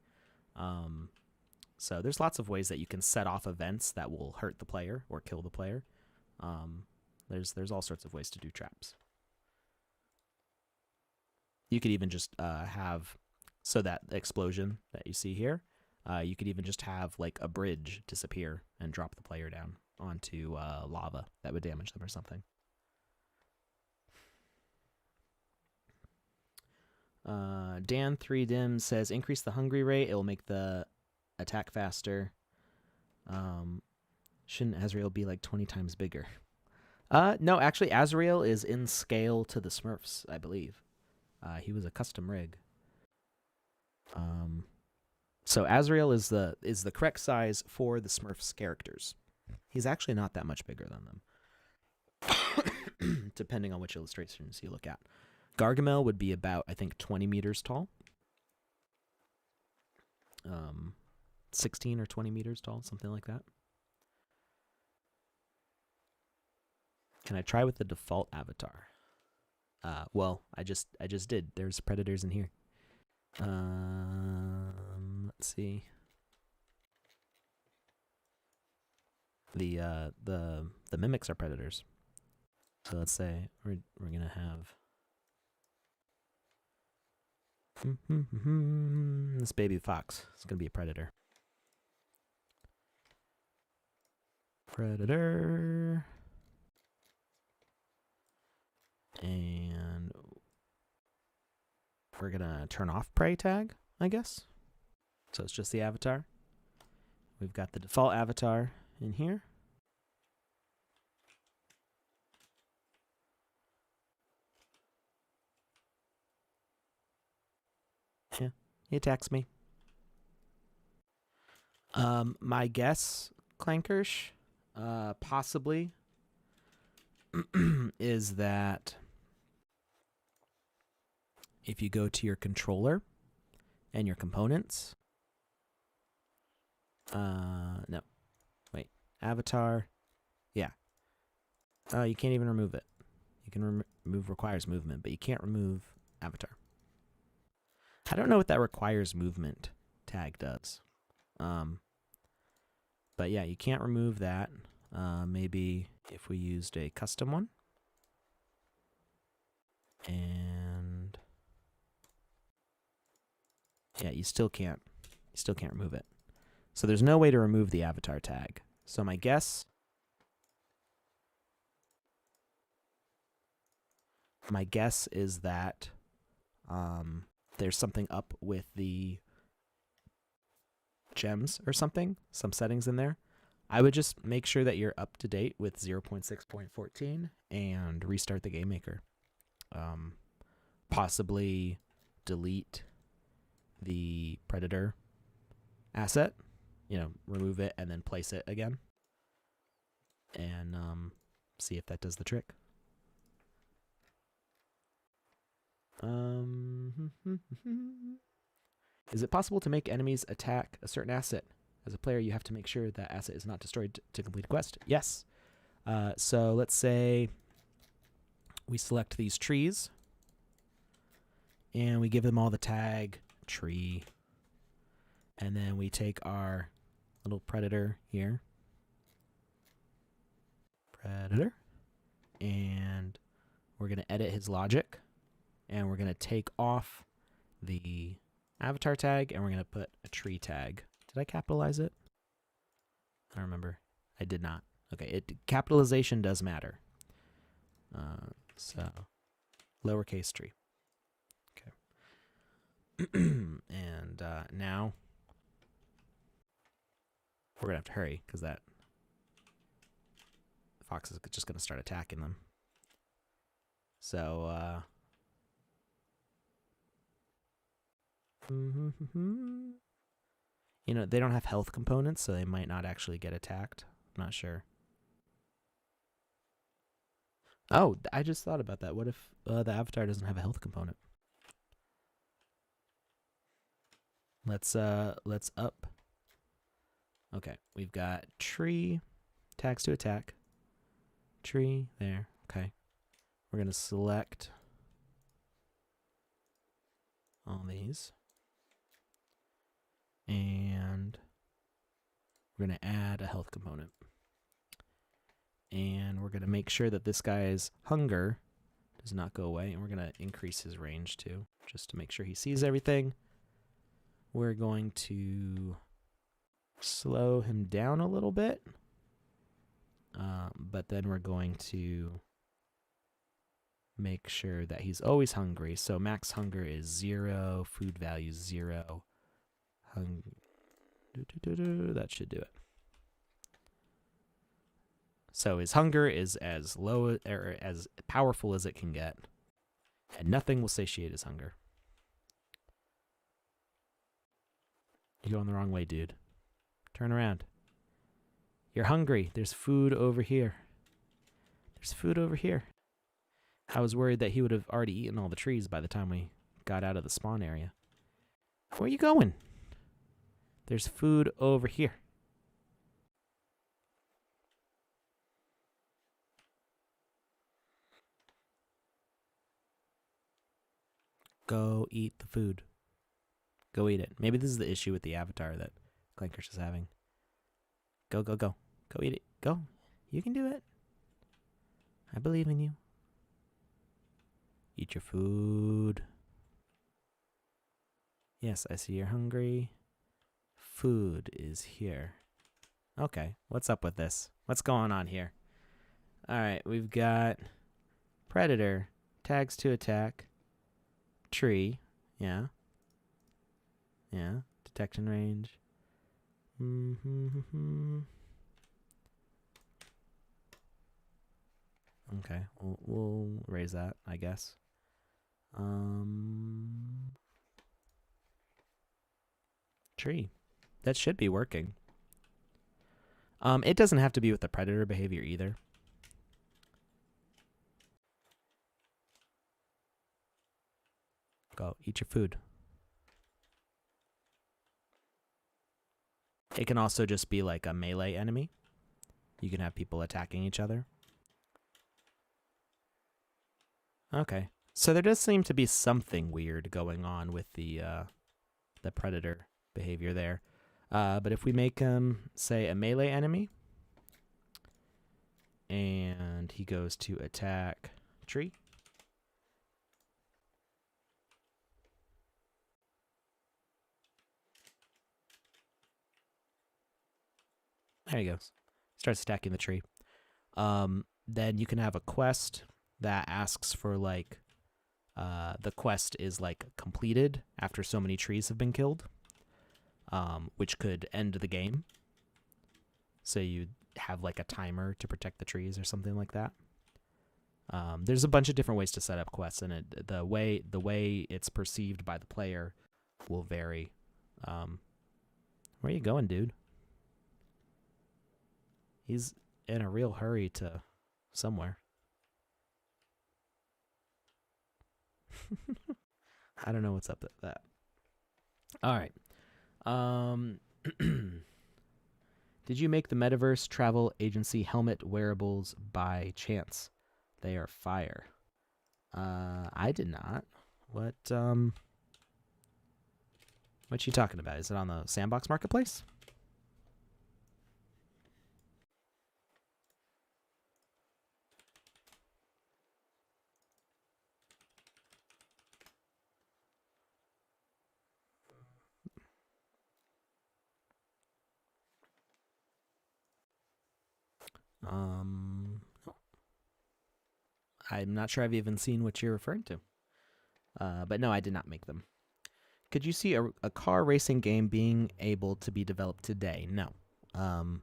So there's lots of ways that you can set off events that will hurt the player or kill the player. There's all sorts of ways to do traps. You could even just have, so that explosion that you see here, you could even just have like a bridge disappear and drop the player down onto lava that would damage them or something. Dan3dim says increase the hungry rate. It will make the attack faster. Shouldn't Azrael be like 20 times bigger? No, actually Azrael is in scale to the Smurfs, I believe. He was a custom rig. So Azrael is the correct size for the Smurfs characters. He's actually not that much bigger than them, depending on which illustrations you look at. Gargamel would be about, I think, 20 meters tall. 16 or 20 meters tall, something like that. Can I try with the default avatar? Well, I just did. There's predators in here. Let's see. The mimics are predators. So let's say we're gonna have this baby fox. It's gonna be a predator. Predator. And we're gonna turn off prey tag, I guess. So it's just the avatar. We've got the default avatar in here. Yeah, he attacks me. My guess, Clankersh, possibly, is that if you go to your controller and your components, no, wait, avatar, yeah. You can't even remove it. You can remove requires movement, but you can't remove avatar. I don't know what that requires movement tag does. But yeah, you can't remove that. Maybe if we used a custom one. And yeah, you still can't remove it. So there's no way to remove the avatar tag. So my guess is that there's something up with the gems or something, some settings in there. I would just make sure that you're up to date with 0.6.14 and restart the game maker. Possibly delete the predator asset, remove it and then place it again, and see if that does the trick. Is it possible to make enemies attack a certain asset? As a player, you have to make sure that asset is not destroyed to complete a quest. Yes. So let's say we select these trees and we give them all the tag tree. And then we take our little predator here. Predator. And we're going to edit his logic. And we're going to take off the avatar tag and we're going to put a tree tag. Did I capitalize it? I don't remember. I did not. Okay, capitalization does matter. So, lowercase tree. Okay. And now we're going to have to hurry because that fox is just going to start attacking them. So, they don't have health components, so they might not actually get attacked. I'm not sure. Oh, I just thought about that. What if the avatar doesn't have a health component? Let's up. Okay, we've got tree, tags to attack. Tree, there, okay. We're gonna select all these. And We're going to add a health component. And we're going to make sure that this guy's hunger does not go away. And we're going to increase his range too, just to make sure he sees everything. We're going to slow him down a little bit. But then we're going to make sure that he's always hungry. So max hunger is 0, food value 0. That should do it. So his hunger is as low or as powerful as it can get, and nothing will satiate his hunger. You're going the wrong way, dude. Turn around. You're hungry. There's food over here. There's food over here. I was worried that he would have already eaten all the trees by the time we got out of the spawn area. Where are you going? There's food over here. Go eat the food. Go eat it. Maybe this is the issue with the avatar that Clankers is having. Go, go, go. Go eat it. Go. You can do it. I believe in you. Eat your food. Yes, I see you're hungry. Food is here. Okay, what's up with this? What's going on here? Alright, we've got Predator. Tags to attack. Tree. Yeah. Yeah. Detection range. Okay, we'll raise that, I guess. Tree. That should be working. It doesn't have to be with the predator behavior either. Go eat your food. It can also just be like a melee enemy. You can have people attacking each other. Okay. So there does seem to be something weird going on with the predator behavior there. But if we make him, say, a melee enemy, and he goes to attack tree. There he goes. Starts attacking the tree. Then you can have a quest that asks for, like, the quest is, like, completed after so many trees have been killed, which could end the game. So you have, like, a timer to protect the trees or something like that. There's a bunch of different ways to set up quests, and the way it's perceived by the player will vary. Where are you going, dude? He's in a real hurry to somewhere. I don't know what's up with that. All right. Did you make the metaverse travel agency helmet wearables by chance? They are fire. I did not. What you talking about? Is it on the Sandbox marketplace? I'm not sure I've even seen what you're referring to. But no, I did not make them. Could you see a car racing game being able to be developed today? No. I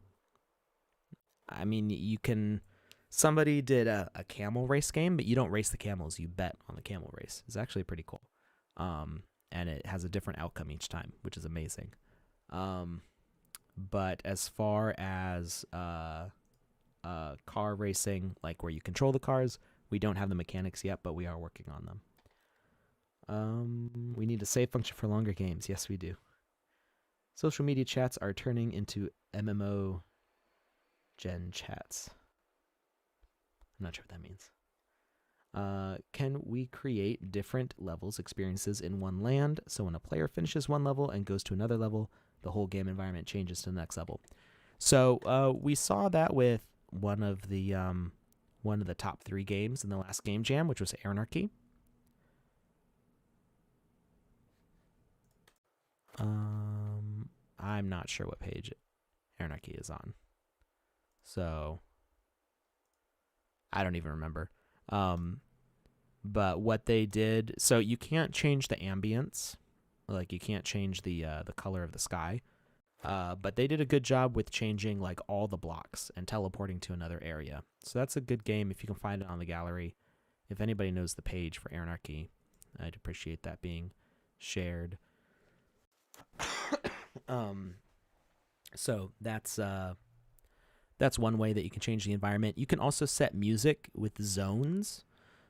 mean, you can... Somebody did a camel race game, but you don't race the camels. You bet on the camel race. It's actually pretty cool. And it has a different outcome each time, which is amazing. But as far as car racing, like where you control the cars, we don't have the mechanics yet, but we are working on them. We need a save function for longer games. Yes, we do. Social media chats are turning into MMO gen chats. I'm not sure what that means. Can we create different levels, experiences in one land, so when a player finishes one level and goes to another level, the whole game environment changes to the next level? So we saw that with one of the top 3 games in the last game jam, which was Anarchy. I'm not sure what page Anarchy is on, so I don't even remember. But what they did, so you can't change the ambience, like you can't change the color of the sky. But they did a good job with changing like all the blocks and teleporting to another area. So that's a good game if you can find it on the gallery. If anybody knows the page for Anarchy, I'd appreciate that being shared. So that's one way that you can change the environment. You can also set music with zones.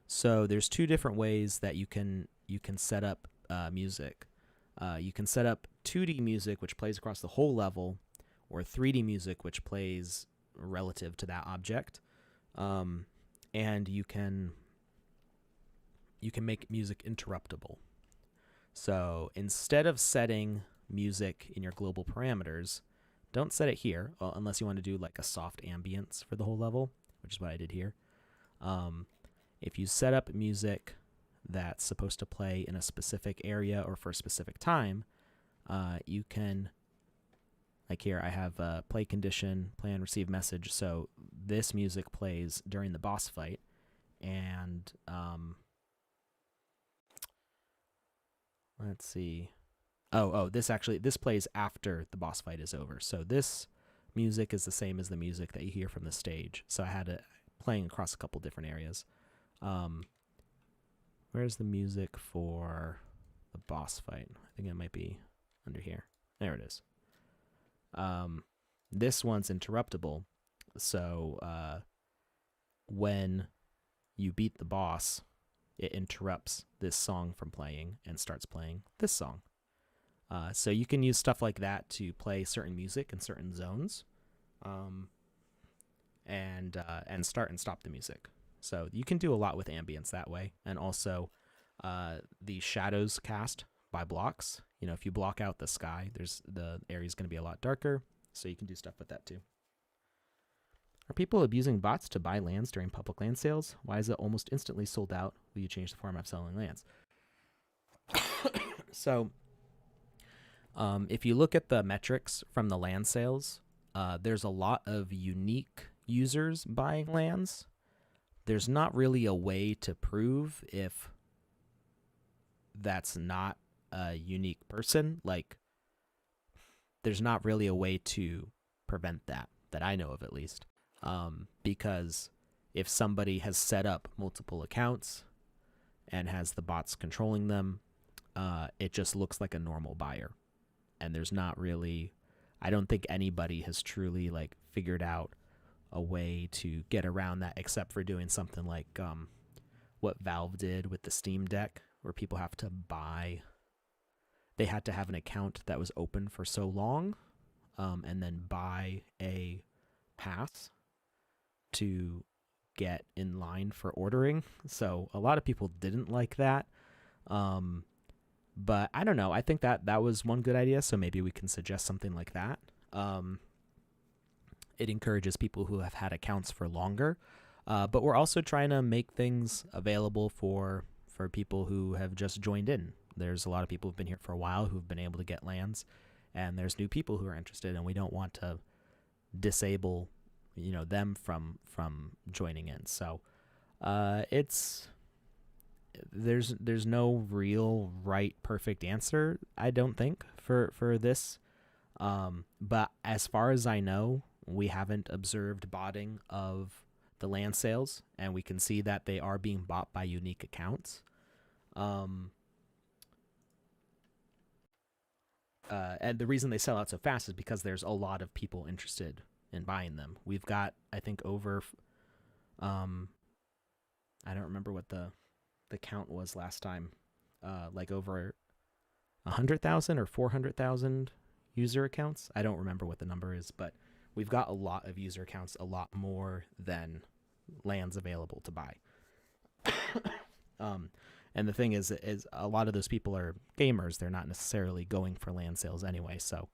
So there's 2 different ways that you can set up music. You can set up 2D music, which plays across the whole level, or 3D music, which plays relative to that object. And you can make music interruptible. So instead of setting music in your global parameters, don't set it here, unless you want to do like a soft ambience for the whole level, which is what I did here. If you set up music that's supposed to play in a specific area or for a specific time, you can, like here I have play condition, play and receive message. So this music plays during the boss fight, and let's see. This plays after the boss fight is over. So this music is the same as the music that you hear from the stage. So I had it playing across a couple different areas. Where's the music for the boss fight? I think it might be under here. There it is. This one's interruptible. So when you beat the boss, it interrupts this song from playing and starts playing this song. So you can use stuff like that to play certain music in certain zones, and start and stop the music. So you can do a lot with ambience that way. And also the shadows cast by blocks. If you block out the sky, the area's going to be a lot darker. So you can do stuff with that too. Are people abusing bots to buy lands during public land sales? Why is it almost instantly sold out? Will you change the format of selling lands? So if you look at the metrics from the land sales, there's a lot of unique users buying lands. There's not really a way to prove if that's not a unique person. Like, there's not really a way to prevent that I know of, at least. Because if somebody has set up multiple accounts and has the bots controlling them, it just looks like a normal buyer. And there's not really, I don't think anybody has truly like figured out a way to get around that, except for doing something like what Valve did with the Steam Deck, where people have to buy, they had to have an account that was open for so long, and then buy a pass to get in line for ordering. So a lot of people didn't like that. But I don't know. I think that was one good idea. So maybe we can suggest something like that. It encourages people who have had accounts for longer. But we're also trying to make things available for people who have just joined in. There's a lot of people who've been here for a while who've been able to get lands, and there's new people who are interested, and we don't want to disable, them from joining in. So there's no real right perfect answer, I don't think, for this. But as far as I know, we haven't observed botting of the land sales, and we can see that they are being bought by unique accounts. And the reason they sell out so fast is because there's a lot of people interested in buying them. We've got, I think, over, I don't remember what the count was last time, like over 100,000 or 400,000 user accounts. I don't remember what the number is, but we've got a lot of user accounts, a lot more than lands available to buy. And the thing is a lot of those people are gamers. They're not necessarily going for land sales anyway. So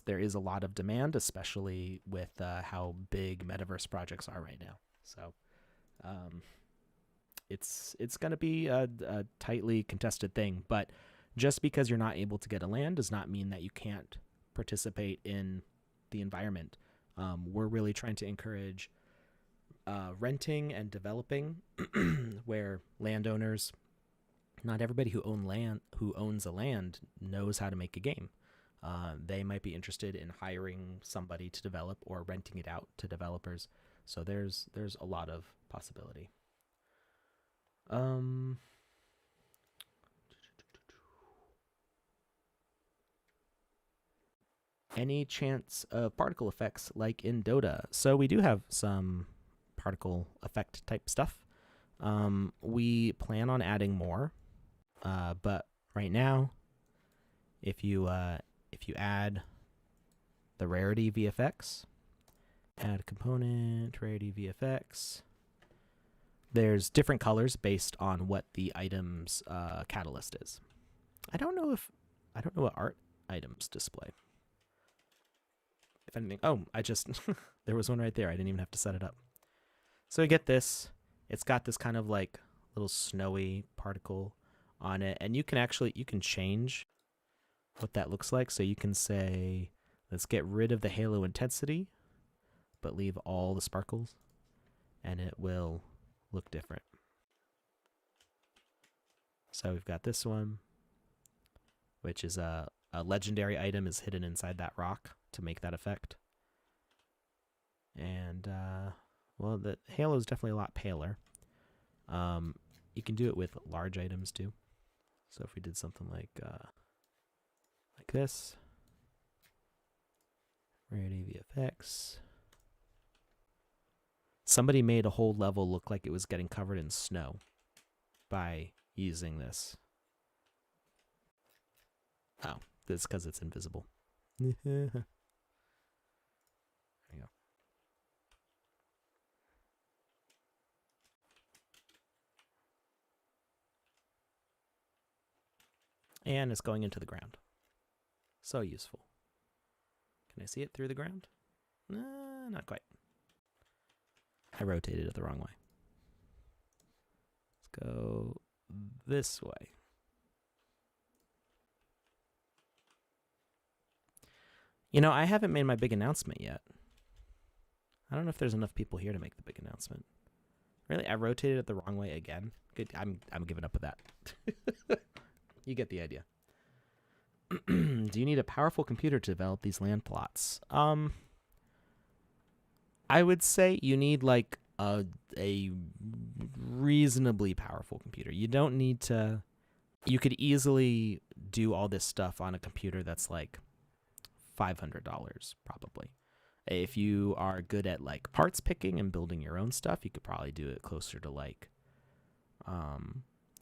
there is a lot of demand, especially with how big metaverse projects are right now. So it's going to be a tightly contested thing. But just because you're not able to get a land does not mean that you can't participate in the environment. We're really trying to encourage renting and developing, where landowners, not everybody who owns a land knows how to make a game. They might be interested in hiring somebody to develop or renting it out to developers. So there's a lot of possibility. Any chance of particle effects like in Dota? So we do have some particle effect type stuff. We plan on adding more, but right now, if you add the rarity VFX, add component rarity VFX, there's different colors based on what the item's catalyst is. I don't know what art items display. If anything, there was one right there. I didn't even have to set it up. So we get this. It's got this kind of like little snowy particle on it, and you can change what that looks like. So you can say, let's get rid of the halo intensity, but leave all the sparkles, and it will look different. So we've got this one, which is a legendary item is hidden inside that rock to make that effect. And well, the halo is definitely a lot paler. You can do it with large items too. So if we did something like this, rarity VFX. Somebody made a whole level look like it was getting covered in snow by using this. Oh, this is because it's invisible. There you go. And it's going into the ground. So useful. Can I see it through the ground? Not quite. I rotated it the wrong way. Let's go this way. You know, I haven't made my big announcement yet. I don't know if there's enough people here to make the big announcement. Really? I rotated it the wrong way again? Good. I'm giving up with that. You get the idea. Do you need a powerful computer to develop these land plots? I would say you need like a reasonably powerful computer. You don't need to. You could easily do all this stuff on a computer that's like $500 probably. If you are good at like parts picking and building your own stuff, you could probably do it closer to like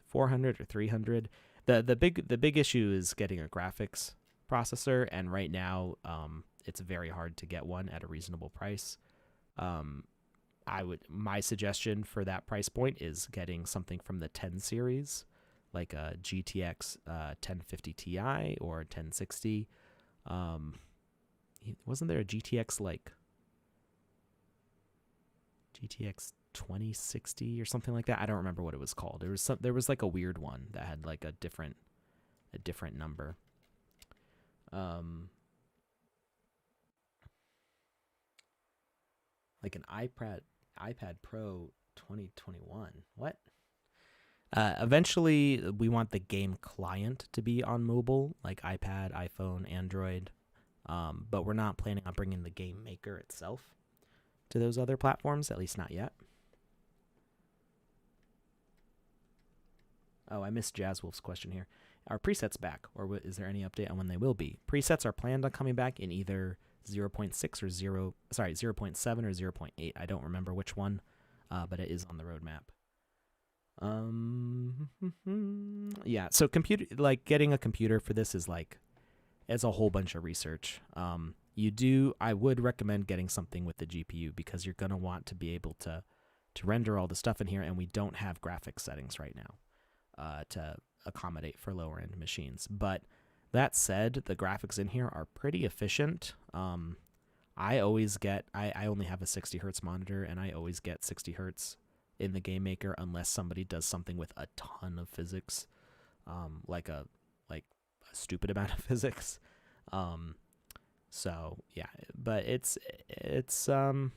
400 or 300. The big issue is getting a graphics processor, and right now it's very hard to get one at a reasonable price. My suggestion for that price point is getting something from the 10 series, like a GTX 1050 Ti or 1060. Wasn't there a GTX like GTX 2060 or something like that? I don't remember what it was called. There was like a weird one that had like a different number. Like an iPad Pro 2021. What? Eventually, we want the game client to be on mobile, like iPad, iPhone, Android. But we're not planning on bringing the game maker itself to those other platforms, at least not yet. Oh, I missed Jazzwolf's question here. Are presets back, or is there any update on when they will be? Presets are planned on coming back in either 0.6 or 0.7 or 0.8. I don't remember which one, but it is on the roadmap. Yeah, so getting a computer for this is like, it's a whole bunch of research. I would recommend getting something with the GPU because you're going to want to be able to render all the stuff in here, and we don't have graphics settings right now to accommodate for lower end machines. But That said, the graphics in here are pretty efficient. I always get, I only have a 60 hertz monitor, and I always get 60 hertz in the Game Maker unless somebody does something with a ton of physics, like a stupid amount of physics. So yeah, but it's I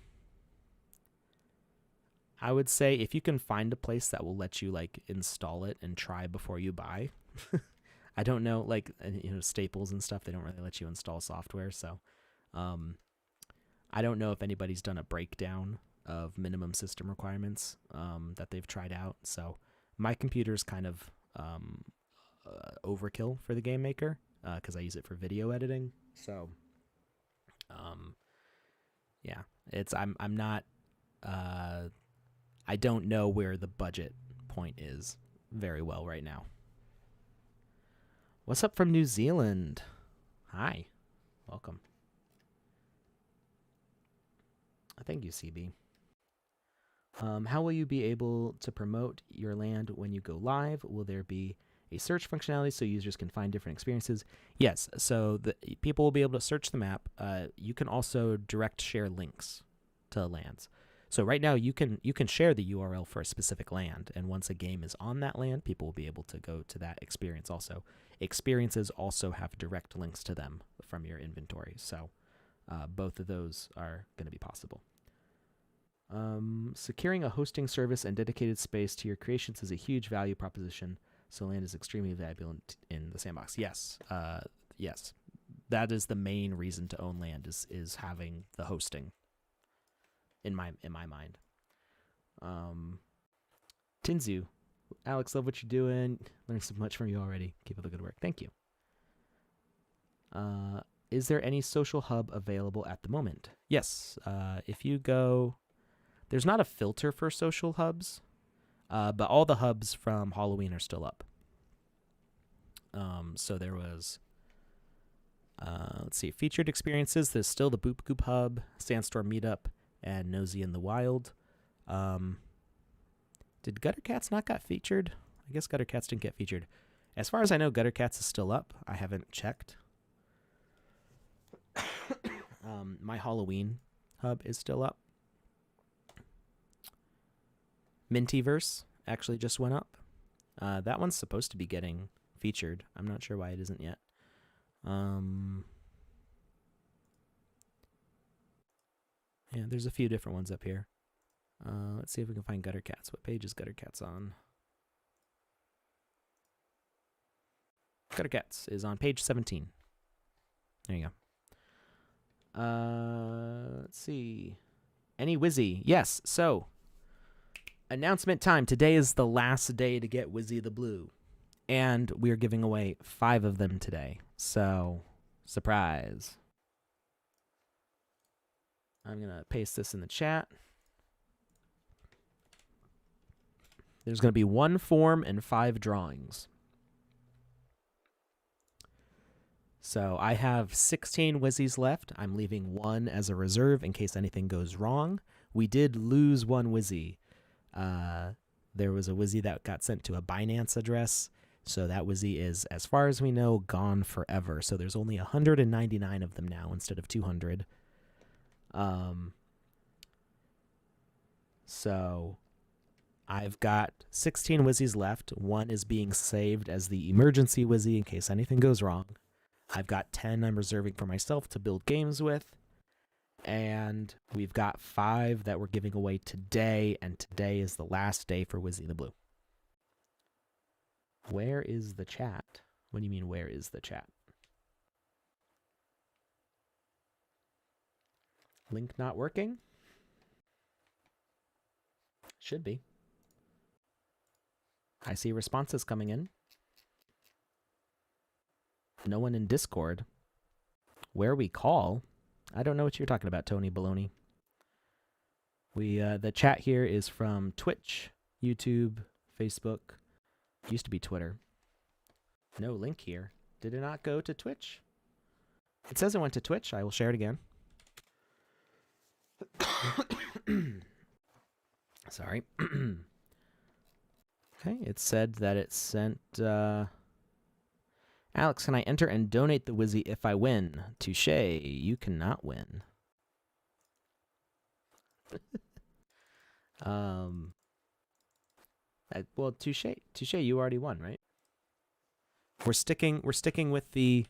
would say if you can find a place that will let you like install it and try before you buy. I don't know, like, Staples and stuff, they don't really let you install software, so I don't know if anybody's done a breakdown of minimum system requirements that they've tried out. So my computer's kind of overkill for the Game Maker because I use it for video editing. So yeah, I'm not I don't know where the budget point is very well right now. What's up from New Zealand? Hi, welcome. Thank you, CB. How will you be able to promote your land when you go live? Will there be a search functionality so users can find different experiences? Yes, so people will be able to search the map. You can also direct share links to lands. So right now you can share the URL for a specific land, and once a game is on that land, people will be able to go to that experience also. Experiences also have direct links to them from your inventory, so both of those are going to be possible. Securing a hosting service and dedicated space to your creations is a huge value proposition, so land is extremely valuable in the Sandbox. Yes, yes, that is the main reason to own land is having the hosting. In my mind. Tinzu, Alex, love what you're doing. Learned so much from you already. Keep up the good work. Thank you. Is there any social hub available at the moment? Yes. If you go, there's not a filter for social hubs, but all the hubs from Halloween are still up. So there was, let's see, featured experiences. There's still the Boop Goop Hub, Sandstorm Meetup, and Nosy in the Wild. Did Gutter Cats not got featured? I guess Gutter Cats didn't get featured. As far as I know, Gutter Cats is still up. I haven't checked. My Halloween hub is still up. Mintyverse actually just went up. That one's supposed to be getting featured. I'm not sure why it isn't yet. Yeah, there's a few different ones up here. Let's see if we can find Gutter Cats. What page is Gutter Cats on? Gutter Cats is on page 17. There you go. Let's see. Any Wizzy? Yes. So, announcement time. Today is the last day to get Wizzy the Blue. And we are giving away 5 of them today. So, surprise. I'm going to paste this in the chat. There's going to be 1 form and 5 drawings. So I have 16 Wizzies left. I'm leaving 1 as a reserve in case anything goes wrong. We did lose 1 Wizzy. There was a Wizzy that got sent to a Binance address. So that Wizzy is, as far as we know, gone forever. So there's only 199 of them now instead of 200. So I've got 16 Wizzies left. 1 is being saved as the emergency Wizzy in case anything goes wrong. I've got 10 I'm reserving for myself to build games with. And we've got 5 that we're giving away today, and today is the last day for Wizzy the Blue. Where is the chat? What do you mean, where is the chat? Link not working? Should be. I see responses coming in. No one in Discord. Where we call? I don't know what you're talking about, Tony Baloney. The chat here is from Twitch, YouTube, Facebook. Used to be Twitter. No link here. Did it not go to Twitch? It says it went to Twitch. I will share it again. Sorry. Okay, it said that it sent... Alex, can I enter and donate the Wizzy if I win? Touche, you cannot win. Well, touche, you already won, right? We're sticking with the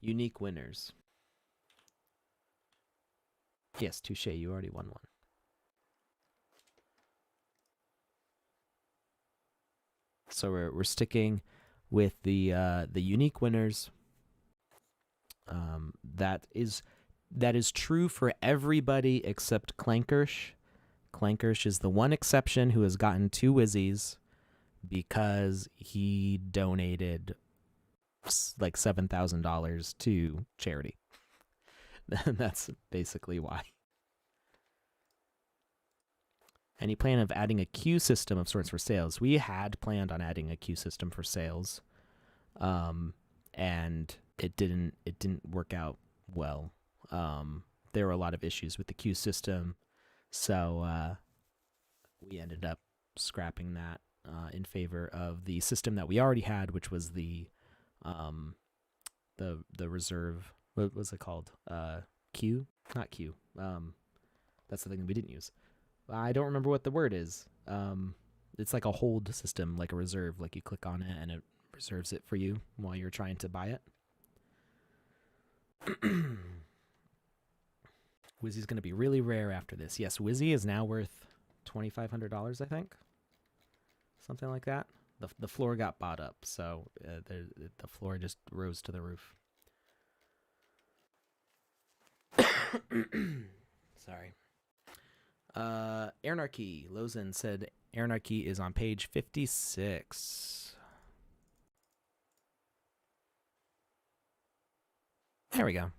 unique winners. Yes, touche, you already won one. So we're sticking with the unique winners. That is true for everybody except Clankersh. Clankersh is the one exception who has gotten 2 Wizzies because he donated like $7,000 to charity. That's basically why. Any plan of adding a queue system of sorts for sales? We had planned on adding a queue system for sales, and it didn't work out well. There were a lot of issues with the queue system, so we ended up scrapping that in favor of the system that we already had, which was the reserve. What was it called? Queue? Not queue. That's the thing that we didn't use. I don't remember what the word is. It's like a hold system, like a reserve. Like you click on it and it reserves it for you while you're trying to buy it. Wizzy's going to be really rare after this. Yes, Wizzy is now worth $2,500, I think. Something like that. The floor got bought up, so the floor just rose to the roof. Sorry. Anarchy. Lozen said Anarchy is on page 56. There we go.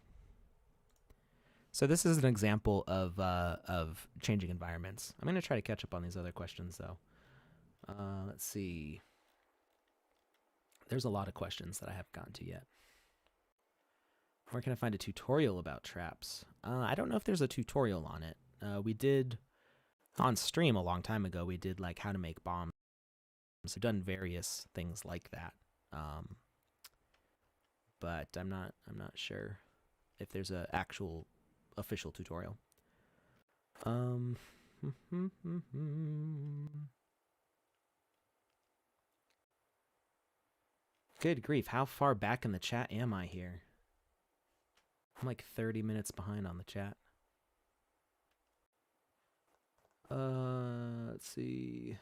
So this is an example of changing environments. I'm going to try to catch up on these other questions, though. Let's see. There's a lot of questions that I haven't gotten to yet. Where can I find a tutorial about traps? I don't know if there's a tutorial on it. We did on stream a long time ago. We did like how to make bombs. We've done various things like that. But I'm not sure if there's an actual official tutorial. Good grief, how far back in the chat am I here? I'm like 30 minutes behind on the chat. Let's see.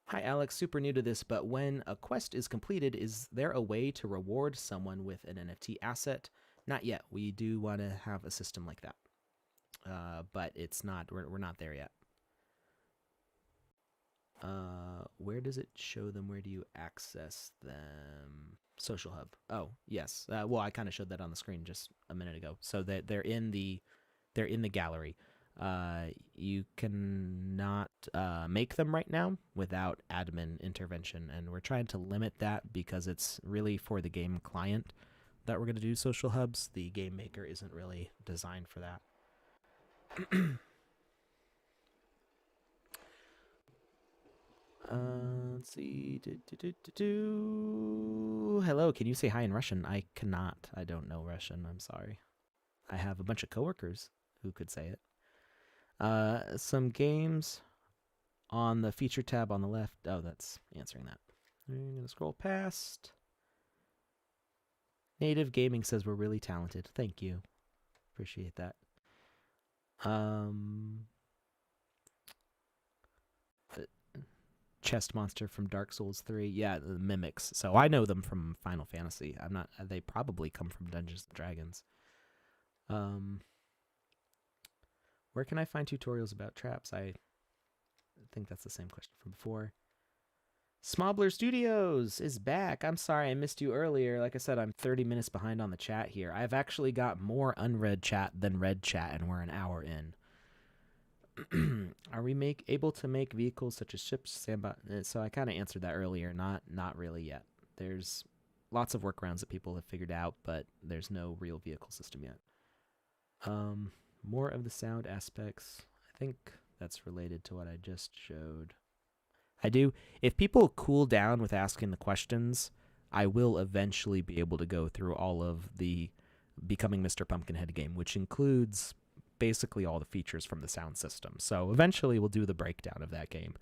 Hi Alex, super new to this, but when a quest is completed, is there a way to reward someone with an NFT asset? Not yet. We do want to have a system like that. But it's not, we're not there yet. Where does it show them? Where do you access them? Social Hub. Oh, yes. Well, I kind of showed that on the screen just a minute ago. So that they're in the gallery. You cannot make them right now without admin intervention, and we're trying to limit that because it's really for the game client that we're going to do social hubs. The game maker isn't really designed for that. Let's see. Hello, can you say hi in Russian? I cannot. I don't know Russian. I'm sorry. I have a bunch of coworkers who could say it. Some games on the feature tab on the left. Oh, that's answering that. I'm going to scroll past. Native Gaming says we're really talented. Thank you. Appreciate that. Chest monster from Dark Souls 3. Yeah, the mimics. So I know them from Final Fantasy. I'm not. They probably come from Dungeons and Dragons. Where can I find tutorials about traps? I think that's the same question from before. Smobbler Studios is back. I'm sorry I missed you earlier. Like I said, I'm 30 minutes behind on the chat here. I've actually got more unread chat than read chat, and we're an hour in. Are we able to make vehicles such as ships, Sandbox? So I kind of answered that earlier. Not really yet. There's lots of workarounds that people have figured out, but there's no real vehicle system yet. More of the sound aspects. I think that's related to what I just showed. I do. If people cool down with asking the questions, I will eventually be able to go through all of the Becoming Mr. Pumpkinhead game, which includes basically all the features from the sound system. So eventually we'll do the breakdown of that game.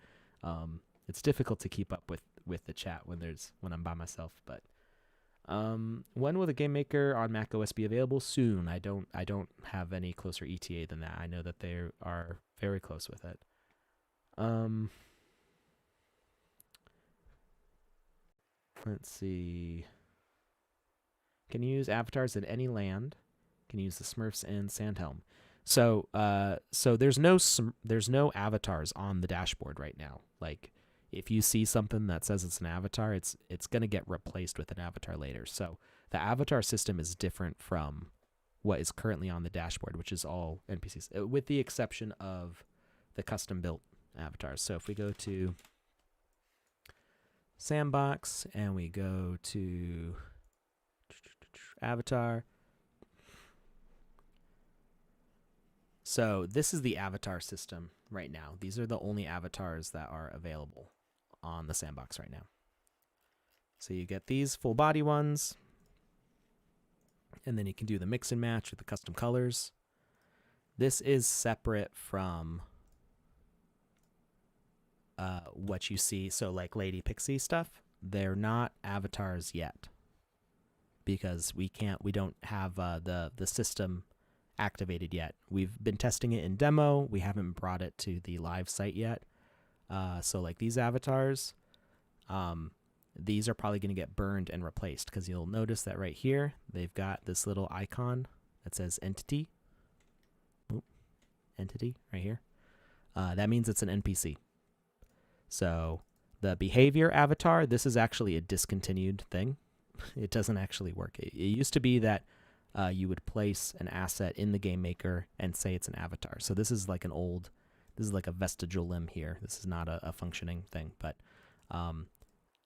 It's difficult to keep up with the chat when I'm by myself, but when will the game maker on Mac OS be available? Soon. I don't have any closer ETA than that. I know that they are very close with it. Let's see. Can use avatars in any land. Can use the Smurfs and Sandhelm. So there's no avatars on the dashboard right now. Like, if you see something that says it's an avatar, it's gonna get replaced with an avatar later. So the avatar system is different from what is currently on the dashboard, which is all NPCs, with the exception of the custom built avatars. So if we go to Sandbox and we go to avatar. So this is the avatar system right now. These are the only avatars that are available on the Sandbox right now. So you get these full body ones, and then you can do the mix and match with the custom colors. This is separate from what you see. So like Lady Pixie stuff, they're not avatars yet because we don't have the system activated yet. We've been testing it in demo. We haven't brought it to the live site yet. So like these avatars, these are probably going to get burned and replaced because you'll notice that right here, they've got this little icon that says entity. Oop, entity right here. That means it's an NPC. So the behavior avatar, this is actually a discontinued thing. It doesn't actually work. It used to be that you would place an asset in the game maker and say it's an avatar. So this is like this is like a vestigial limb here. This is not a functioning thing, but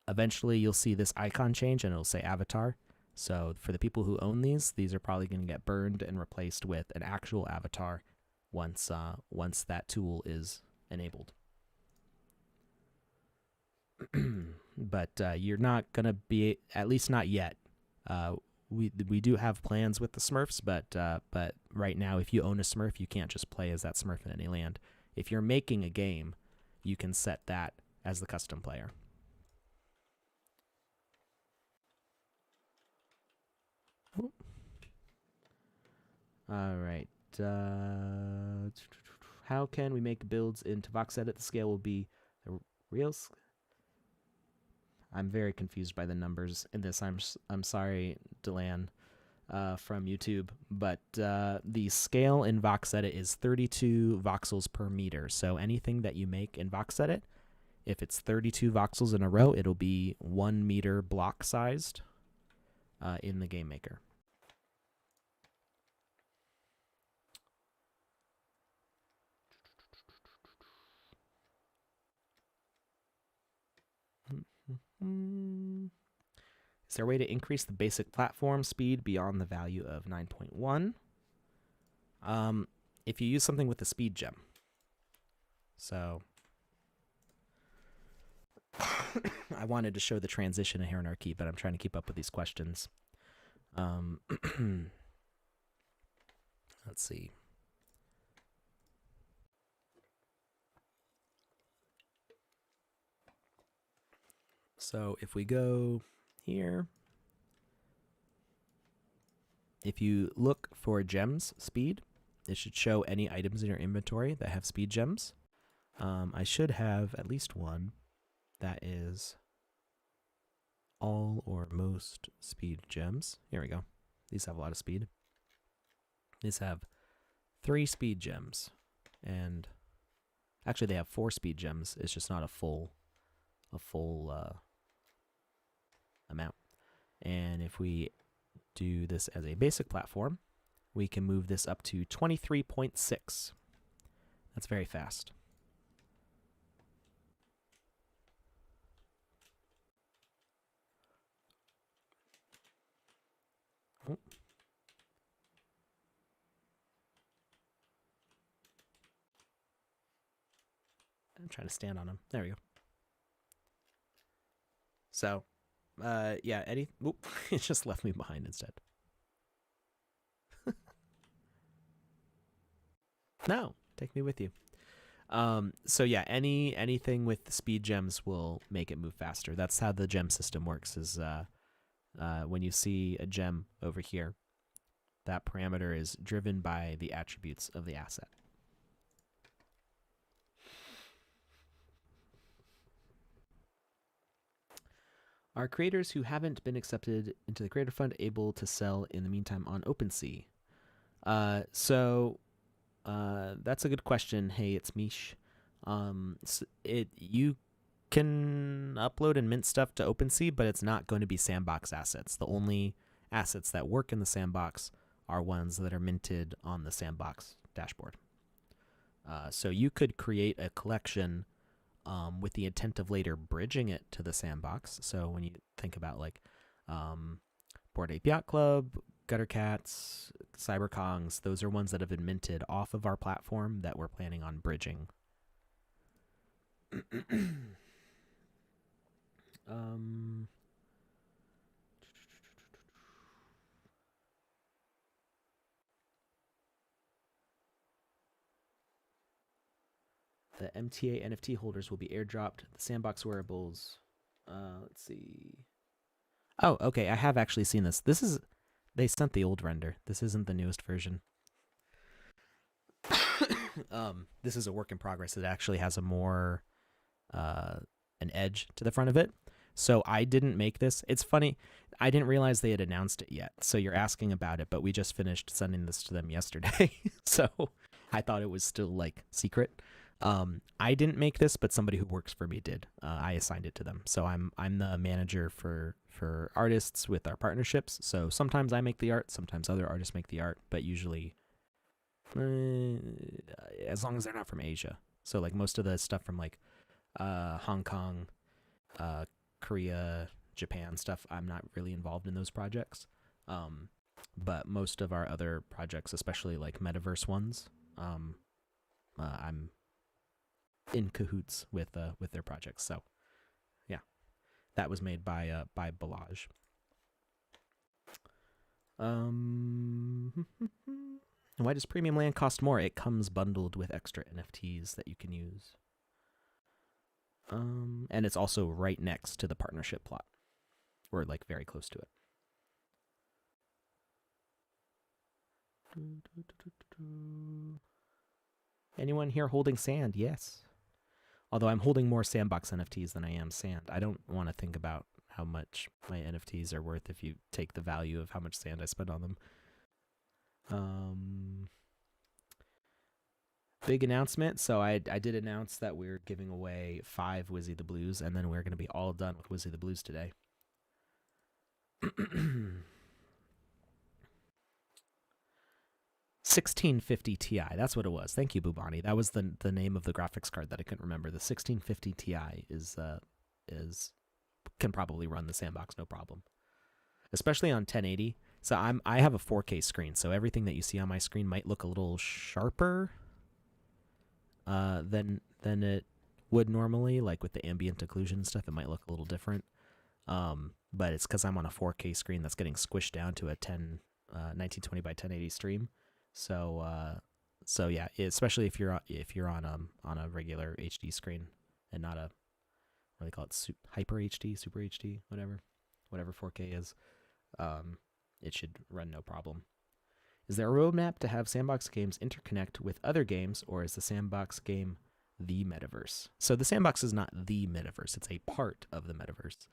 eventually you'll see this icon change and it'll say avatar. So for the people who own these are probably going to get burned and replaced with an actual avatar once that tool is enabled. But you're not going to be, at least not yet. We do have plans with the Smurfs, but right now, if you own a Smurf, you can't just play as that Smurf in any land. If you're making a game, you can set that as the custom player. Oh. All right. How can we make builds into VoxEdit? The scale will be the reals. I'm very confused by the numbers in this. I'm sorry, Delan, from YouTube, but the scale in VoxEdit is 32 voxels per meter. So anything that you make in VoxEdit, if it's 32 voxels in a row, it'll be 1 meter block sized in the game maker. Is there a way to increase the basic platform speed beyond the value of 9.1? If you use something with the speed gem. So I wanted to show the transition in Hierarchy, but I'm trying to keep up with these questions. Let's see. So if we go here, if you look for gems speed, it should show any items in your inventory that have speed gems. I should have at least one that is all or most speed gems. Here we go. These have a lot of speed. These have 3 speed gems, and actually they have 4 speed gems. It's just not a full amount. And if we do this as a basic platform, we can move this up to 23.6. That's very fast. Oh. I'm trying to stand on him. There we go. So, yeah, Oop, it just left me behind instead. No, take me with you. So yeah, anything with speed gems will make it move faster. That's how the gem system works. Is when you see a gem over here, that parameter is driven by the attributes of the asset. Are creators who haven't been accepted into the Creator Fund able to sell in the meantime on OpenSea? That's a good question. Hey, it's Mish. You can upload and mint stuff to OpenSea, but it's not going to be Sandbox assets. The only assets that work in the Sandbox are ones that are minted on the Sandbox dashboard. So you could create a collection with the intent of later bridging it to the Sandbox. So when you think about like Bored Ape Yacht Club, Gutter Cats, Cyberkongs, those are ones that have been minted off of our platform that we're planning on bridging. The MTA NFT holders will be airdropped. The Sandbox wearables. Let's see. Oh, okay. I have actually seen this. They sent the old render. This isn't the newest version. This is a work in progress. It actually has a more an edge to the front of it. So I didn't make this. It's funny. I didn't realize they had announced it yet. So you're asking about it, but we just finished sending this to them yesterday. So I thought it was still like secret. I didn't make this, but somebody who works for me did. I assigned it to them. So I'm the manager for artists with our partnerships. So sometimes I make the art, sometimes other artists make the art, but usually as long as they're not from Asia. So like most of the stuff from like Hong Kong, Korea, Japan stuff, I'm not really involved in those projects. But most of our other projects, especially like metaverse ones, I'm in cahoots with their projects. So yeah, that was made by Balaj. Why does premium land cost more? It comes bundled with extra NFTs that you can use. And it's also right next to the partnership plot, or like very close to it. Anyone here holding sand? Yes. Although I'm holding more Sandbox NFTs than I am sand. I don't want to think about how much my NFTs are worth if you take the value of how much sand I spend on them. Big announcement. So I did announce that we're giving away 5 Wizzy the Blues, and then we're going to be all done with Wizzy the Blues today. 1650 Ti. That's what it was. Thank you, Bubani. That was the name of the graphics card that I couldn't remember. The 1650 Ti is can probably run the Sandbox no problem, especially on 1080. So I have a 4K screen, so everything that you see on my screen might look a little sharper than it would normally. Like with the ambient occlusion and stuff, it might look a little different. But it's because I'm on a 4K screen that's getting squished down to a 1920 by 1080 stream. So yeah, especially if you're on a regular HD screen and not a, what do they call it, hyper HD, super HD, whatever 4K is, it should run no problem. Is there a roadmap to have Sandbox games interconnect with other games, or is the Sandbox game the metaverse? So the Sandbox is not the metaverse; it's a part of the metaverse.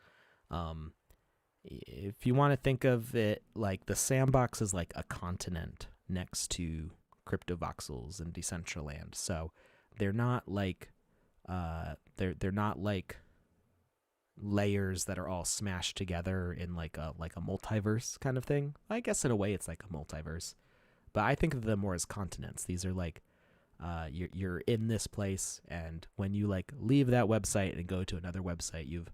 If you want to think of it like the Sandbox is like a continent next to crypto voxels and Decentraland, so they're not like they're not like layers that are all smashed together in like a multiverse kind of thing. I guess in a way it's like a multiverse, but I think of them more as continents. These are like you're in this place, and when you like leave that website and go to another website, you've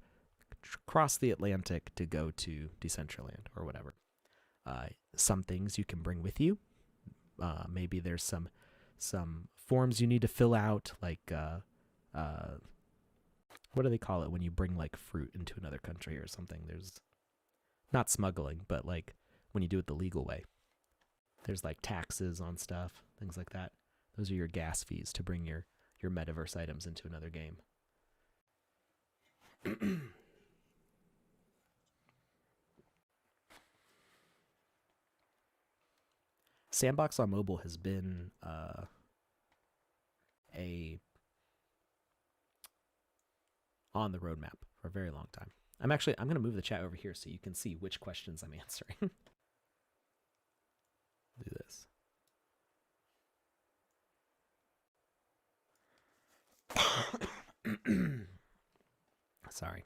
crossed the Atlantic to go to Decentraland or whatever. Some things you can bring with you. Maybe there's some forms you need to fill out, like what do they call it when you bring like fruit into another country or something? There's not smuggling, but like when you do it the legal way. There's like taxes on stuff, things like that. Those are your gas fees to bring your metaverse items into another game. Sandbox on mobile has been a on the roadmap for a very long time. I'm going to move the chat over here so you can see which questions I'm answering. Do this. Sorry.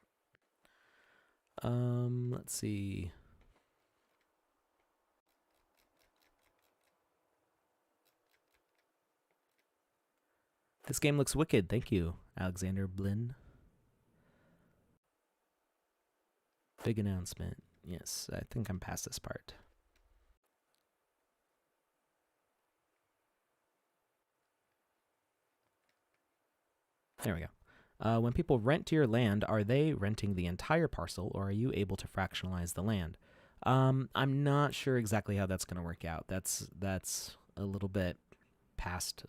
Let's see. This game looks wicked. Thank you, Alexander Blinn. Big announcement. Yes, I think I'm past this part. There we go. When people rent your land, are they renting the entire parcel, or are you able to fractionalize the land? I'm not sure exactly how that's going to work out. That's a little bit past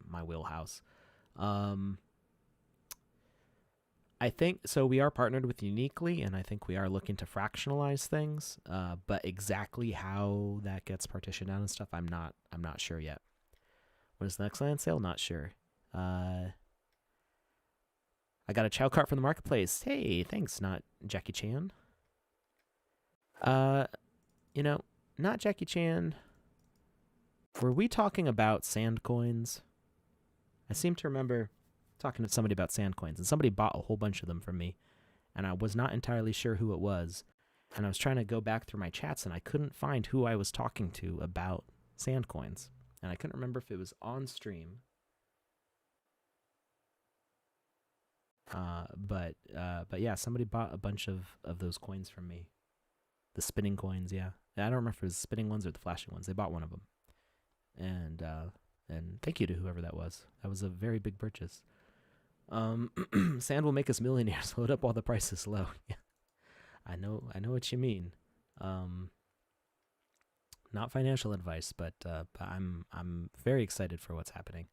my wheelhouse. I think so. We are partnered with Uniquely, and I think we are looking to fractionalize things. But exactly how that gets partitioned out and stuff, I'm not sure yet. When is the next land sale? Not sure. I got a chow cart from the marketplace. Hey, thanks. Not Jackie Chan. Not Jackie Chan. Were we talking about sand coins? I seem to remember talking to somebody about sand coins, and somebody bought a whole bunch of them from me, and I was not entirely sure who it was. And I was trying to go back through my chats, and I couldn't find who I was talking to about sand coins. And I couldn't remember if it was on stream. But yeah, somebody bought a bunch of those coins from me. The spinning coins, yeah. I don't remember if it was the spinning ones or the flashing ones. They bought one of them. And thank you to whoever that was. That was a very big purchase. Sand will make us millionaires. Load up while the price is low. Yeah. I know what you mean. Not financial advice, but I'm very excited for what's happening.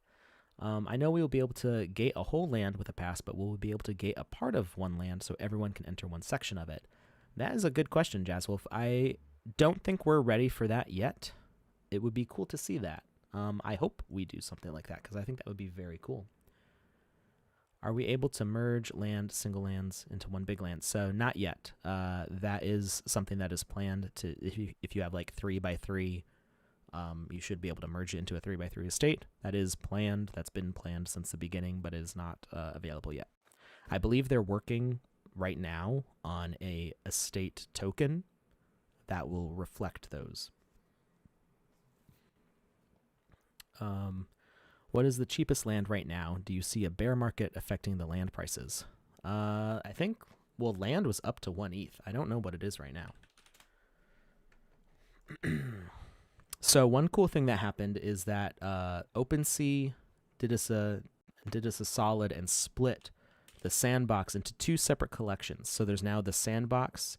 I know we will be able to gate a whole land with a pass, but will we be able to gate a part of one land so everyone can enter one section of it? That is a good question, Jazzwolf. I don't think we're ready for that yet. It would be cool to see that. I hope we do something like that, because I think that would be very cool. Are we able to merge single lands into one big land? So not yet. That is something that is planned to, if you have like 3x3, you should be able to merge it into a 3x3 estate. That is planned. That's been planned since the beginning, but is not available yet. I believe they're working right now on a estate token that will reflect those. What is the cheapest land right now? Do you see a bear market affecting the land prices? I think, land was up to 1 ETH. I don't know what it is right now. So one cool thing that happened is that OpenSea did us a solid and split the Sandbox into 2 separate collections. So there's now the Sandbox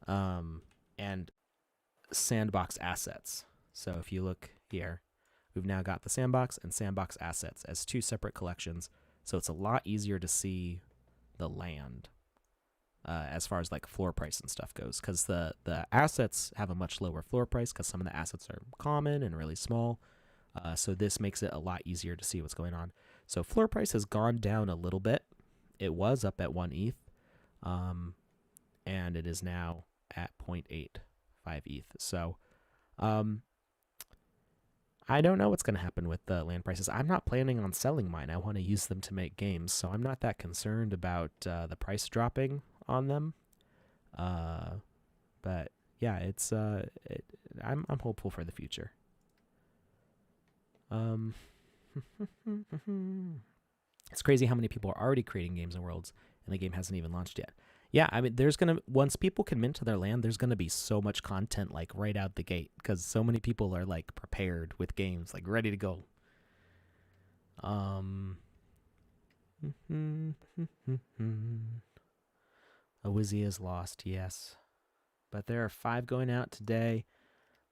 and Sandbox assets. So if you look here, we've now got the Sandbox and Sandbox assets as 2 separate collections. So it's a lot easier to see the land as far as like floor price and stuff goes, because the assets have a much lower floor price because some of the assets are common and really small. So this makes it a lot easier to see what's going on. So floor price has gone down a little bit. It was up at 1 ETH, and it is now at 0.85 ETH. So I don't know what's going to happen with the land prices. I'm not planning on selling mine. I want to use them to make games, so I'm not that concerned about the price dropping on them. But yeah, it's I'm hopeful for the future. It's crazy how many people are already creating games and worlds, and the game hasn't even launched yet. Yeah, I mean, once people can mint to their land, there's gonna be so much content like right out the gate, because so many people are like prepared with games, like ready to go. A Wizzy is lost, yes. But there are 5 going out today.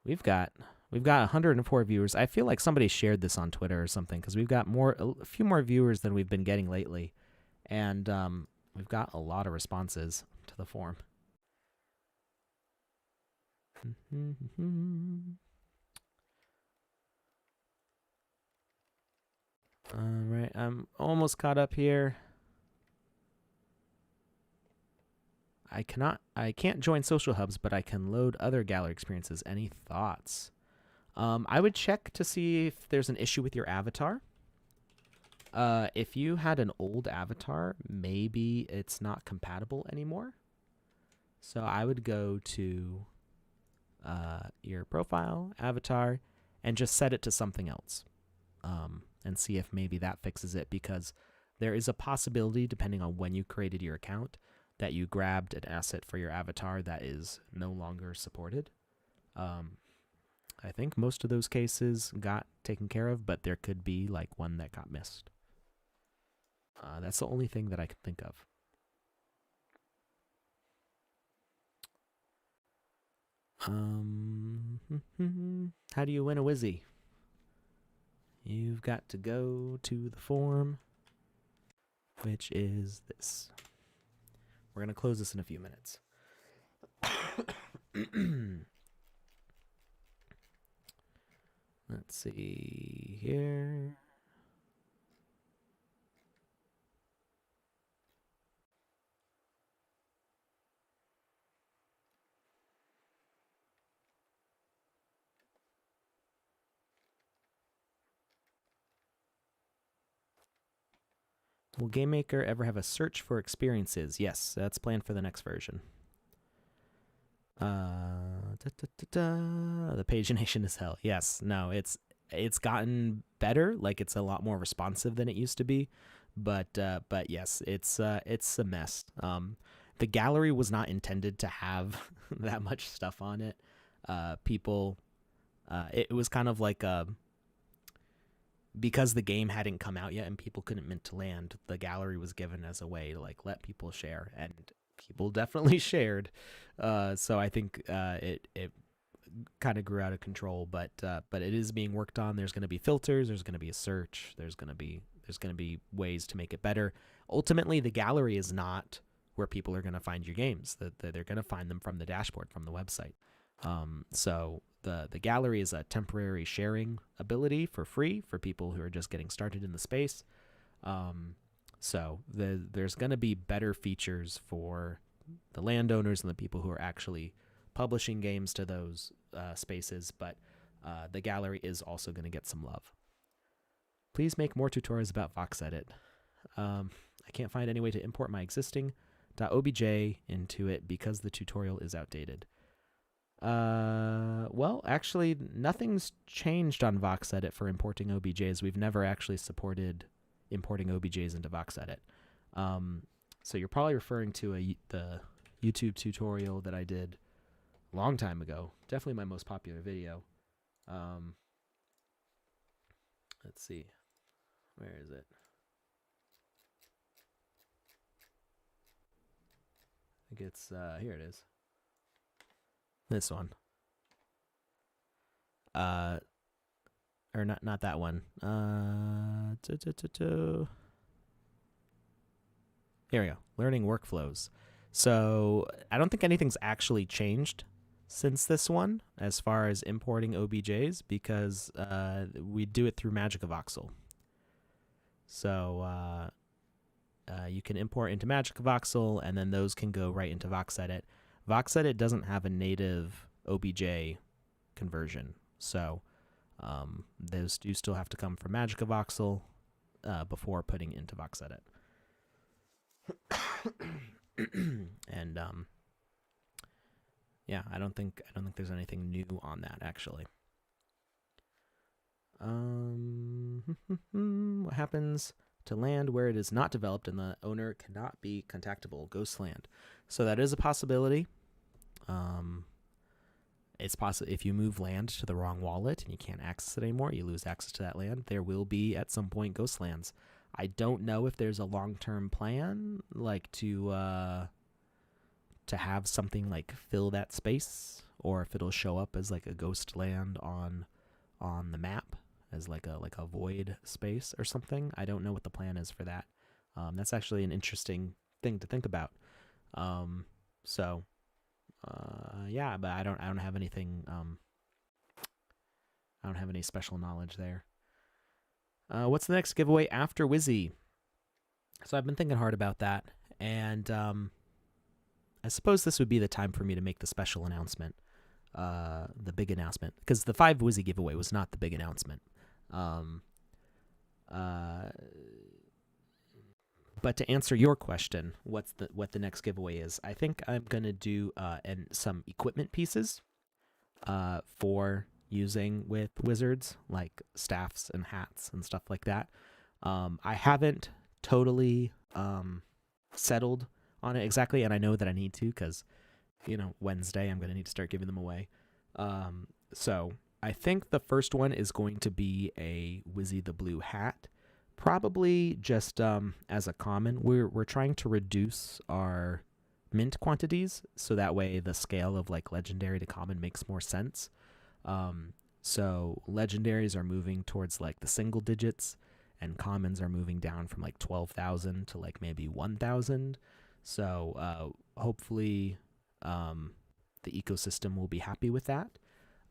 We've got 104 viewers. I feel like somebody shared this on Twitter or something because we've got a few more viewers than we've been getting lately, and we've got a lot of responses to the forum. All right, I'm almost caught up here. I can't join social hubs, but I can load other gallery experiences. Any thoughts? I would check to see if there's an issue with your avatar. If you had an old avatar, maybe it's not compatible anymore. So I would go to your profile, avatar, and just set it to something else. And see if maybe that fixes it, because there is a possibility, depending on when you created your account, that you grabbed an asset for your avatar that is no longer supported. I think most of those cases got taken care of, but there could be like one that got missed. That's the only thing that I can think of. How do you win a Wizzy? You've got to go to the form, which is this. We're going to close this in a few minutes. Let's see here. Will GameMaker ever have a search for experiences? Yes, that's planned for the next version. The pagination is hell. Yes, no, it's gotten better. Like, it's a lot more responsive than it used to be, but yes, it's a mess. The gallery was not intended to have that much stuff on it. It was kind of like because the game hadn't come out yet and people couldn't mint to land, the gallery was given as a way to like let people share, and people definitely shared. So I think it kind of grew out of control, but it is being worked on. There's going to be filters. There's going to be a search. There's going to be ways to make it better. Ultimately, the gallery is not where people are going to find your games. They're going to find them from the dashboard, from the website. So the gallery is a temporary sharing ability for free for people who are just getting started in the space. So there's going to be better features for the landowners and the people who are actually publishing games to those spaces, but the gallery is also going to get some love. Please make more tutorials about VoxEdit. I can't find any way to import my existing .obj into it because the tutorial is outdated. Well, actually, nothing's changed on VoxEdit for importing OBJs. We've never actually supported importing OBJs into VoxEdit. So you're probably referring to the YouTube tutorial that I did a long time ago. Definitely my most popular video. Let's see. Where is it? I think it's, here it is. This one. Or not that one. Here we go. Learning workflows. So I don't think anything's actually changed since this one as far as importing OBJs, because we do it through Magic of Voxel. So you can import into Magic of Voxel, and then those can go right into VoxEdit. VoxEdit doesn't have a native OBJ conversion, so those do still have to come from Magic of Voxel before putting into VoxEdit. And yeah, I don't think there's anything new on that actually. What happens to land where it is not developed and the owner cannot be contactable? Ghost land. So that is a possibility. It's possible if you move land to the wrong wallet and you can't access it anymore, you lose access to that land. There will be at some point ghost lands. I don't know if there's a long-term plan, like to have something like fill that space, or if it'll show up as like a ghost land on the map as like a void space or something. I don't know what the plan is for that. That's actually an interesting thing to think about. So yeah, but I don't have anything. I don't have any special knowledge there. What's the next giveaway after Wizzy? So I've been thinking hard about that, and I suppose this would be the time for me to make the special announcement, the big announcement, because the 5 Wizzy giveaway was not the big announcement. But to answer your question, what the next giveaway is, I think I'm gonna do some equipment pieces for using with wizards, like staffs and hats and stuff like that. I haven't totally settled on it exactly, and I know that I need to, because Wednesday I'm gonna need to start giving them away. So I think the first one is going to be a Wizzy the Blue hat. Probably just as a common. We're trying to reduce our mint quantities, so that way the scale of like legendary to common makes more sense. So legendaries are moving towards like the single digits, and commons are moving down from like 12,000 to like maybe 1,000. So hopefully the ecosystem will be happy with that.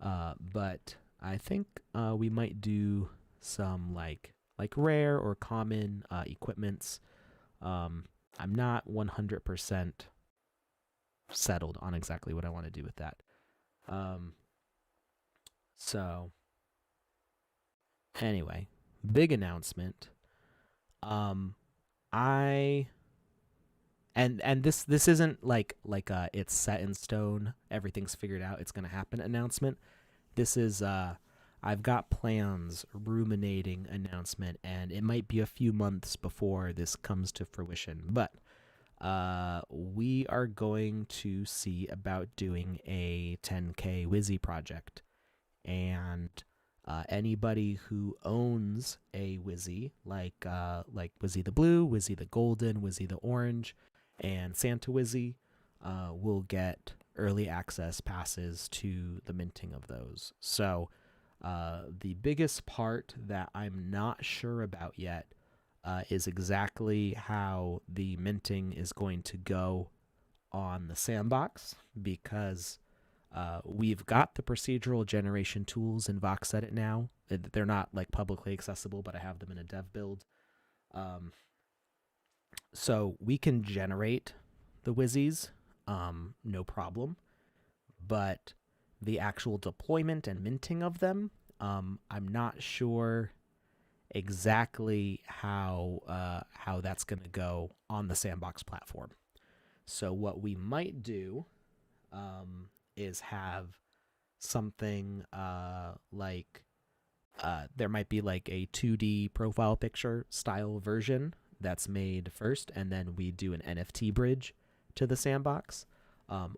But I think we might do some like rare or common equipments. I'm not 100% settled on exactly what I want to do with that. So anyway, big announcement. I and this isn't like it's set in stone, everything's figured out, it's gonna happen announcement. This is I've got plans, ruminating announcement, and it might be a few months before this comes to fruition. But we are going to see about doing a 10K Wizzy project. And anybody who owns a Wizzy, like Wizzy the Blue, Wizzy the Golden, Wizzy the Orange, and Santa Wizzy, will get early access passes to the minting of those. So the biggest part that I'm not sure about yet is exactly how the minting is going to go on the Sandbox, because we've got the procedural generation tools in VoxEdit now. They're not like publicly accessible, but I have them in a dev build. So we can generate the Wizzies, no problem. But the actual deployment and minting of them, I'm not sure exactly how that's going to go on the Sandbox platform. So what we might do is have something like there might be like a 2D profile picture style version that's made first, and then we do an NFT bridge to the Sandbox.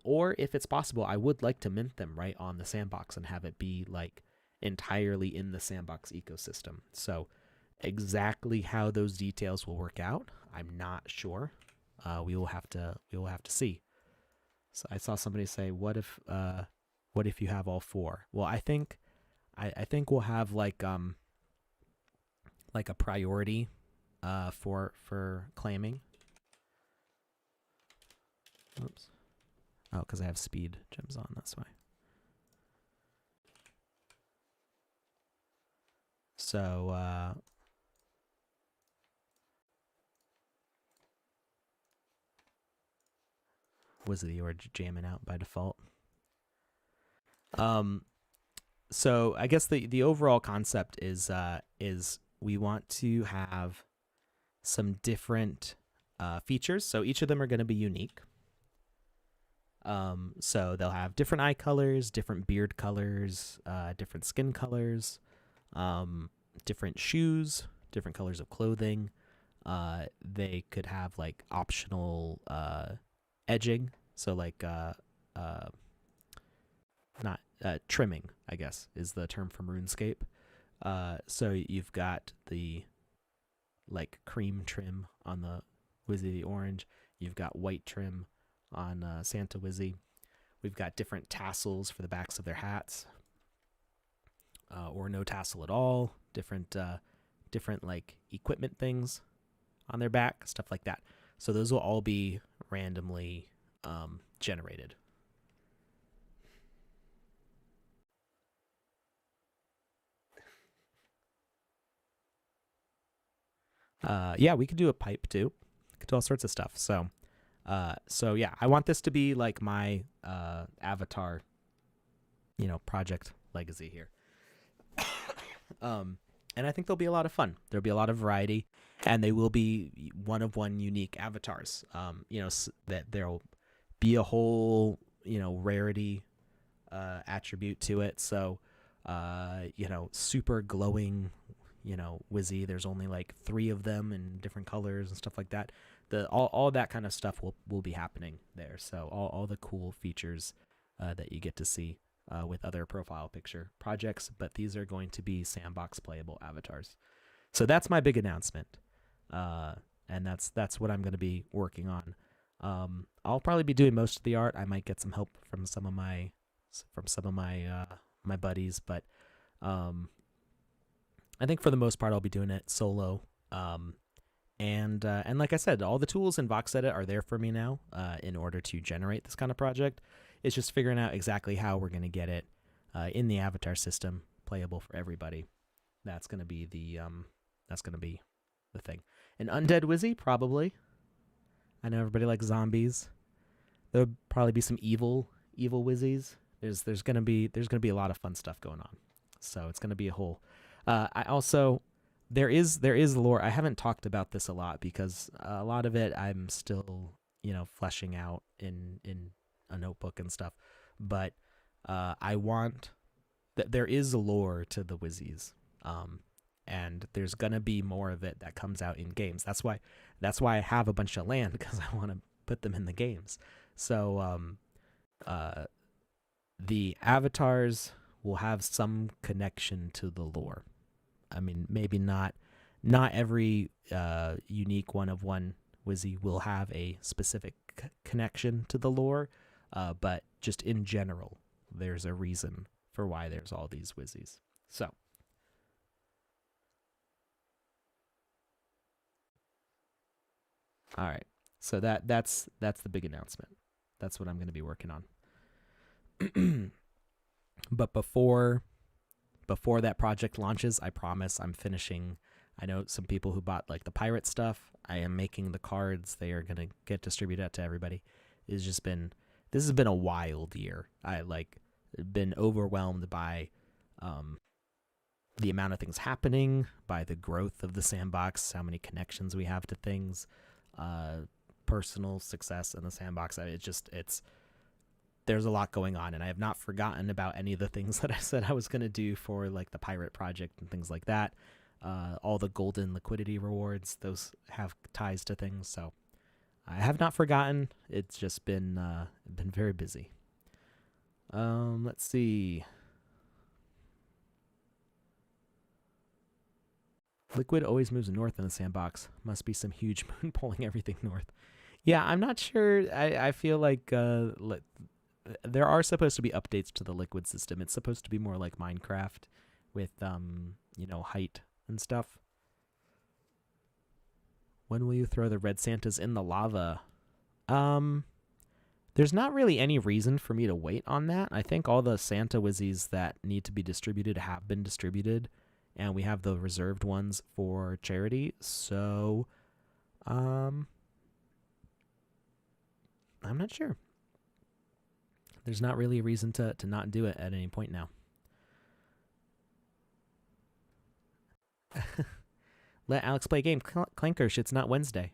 Or if it's possible, I would like to mint them right on the Sandbox and have it be like entirely in the Sandbox ecosystem. So exactly how those details will work out, I'm not sure. We will have to see. So I saw somebody say, what if you have all 4? Well, I think we'll have like a priority for claiming. Oops. Oh, because I have speed gems on, that's why. So Wizzy or jamming out by default. So I guess the overall concept is we want to have some different features. So each of them are going to be unique. So they'll have different eye colors, different beard colors, different skin colors, different shoes, different colors of clothing. They could have like optional edging, so like not trimming, I guess is the term from RuneScape. So you've got the like cream trim on the Wizzy the orange. You've got white trim on Santa Wizzy. We've got different tassels for the backs of their hats, or no tassel at all. Different like equipment things on their back, stuff like that. So those will all be randomly generated. Yeah, we could do a pipe too. We could do all sorts of stuff. So yeah, I want this to be like my avatar, project legacy here. And I think there'll be a lot of fun. There'll be a lot of variety, and they will be one of one unique avatars. That there'll be a whole rarity attribute to it. So super glowing Wizzy. There's only like 3 of them in different colors and stuff like that. All that kind of stuff will be happening there. So all the cool features that you get to see with other profile picture projects, but these are going to be Sandbox playable avatars. So that's my big announcement, and that's what I'm going to be working on. I'll probably be doing most of the art. I might get some help from some of my my buddies, but I think for the most part I'll be doing it solo. And like I said, all the tools in VoxEdit are there for me now in order to generate this kind of project. It's just figuring out exactly how we're going to get it in the avatar system playable for everybody. That's going to be the thing. An undead Wizzy, probably. I know everybody likes zombies. There'll probably be some evil Wizzies. There's gonna be a lot of fun stuff going on. So it's gonna be a whole. I also there is lore. I haven't talked about this a lot because a lot of it I'm still fleshing out in a notebook and stuff. But I want that there is lore to the Wizzies. And there's gonna be more of it that comes out in games. That's why I have a bunch of land, because I want to put them in the games. So the avatars will have some connection to the lore. I mean, maybe not every unique one of one Wizzy will have a specific connection to the lore, but just in general, there's a reason for why there's all these Wizzies. So. All right. So that's the big announcement. That's what I'm going to be working on. But before that project launches, I promise I'm finishing. I know some people who bought like the pirate stuff. I am making the cards. They are going to get distributed out to everybody. This has been a wild year. I been overwhelmed by the amount of things happening, by the growth of the sandbox, how many connections we have to things. Personal success in the sandbox. There's a lot going on, and I have not forgotten about any of the things that I said I was going to do for like the pirate project and things like that. All the golden liquidity rewards, those have ties to things, so I have not forgotten. It's just been very busy. Let's see. Liquid always moves north in the sandbox. Must be some huge moon pulling everything north. Yeah, I'm not sure. I feel like there are supposed to be updates to the liquid system. It's supposed to be more like Minecraft with height and stuff. When will you throw the red Santas in the lava? There's not really any reason for me to wait on that. I think all the Santa Wizzies that need to be distributed have been distributed, and we have the reserved ones for charity. So, I'm not sure. There's not really a reason to not do it at any point now. Let Alex play a game. Clankers, it's not Wednesday.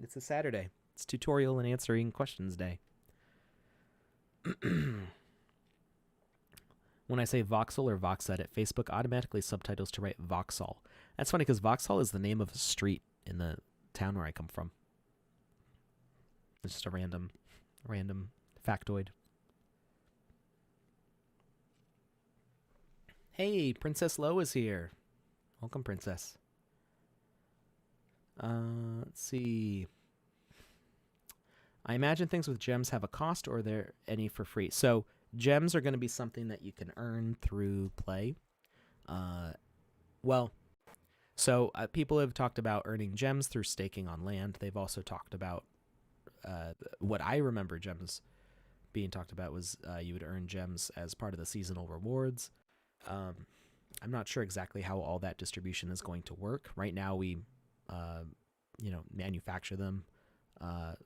It's a Saturday. It's tutorial and answering questions day. When I say voxel or voxEdit, Facebook automatically subtitles to write voxel. That's funny because Vauxhall is the name of a street in the town where I come from. It's just a random factoid. Hey, Princess Lo is here. Welcome, Princess. Let's see. I imagine things with gems have a cost, or are there any for free? So gems are going to be something that you can earn through play. Uh, well, people have talked about earning gems through staking on land. They've also talked about what I remember gems being talked about was you would earn gems as part of the seasonal rewards. Um, I'm not sure exactly how all that distribution is going to work. Right now, we, manufacture them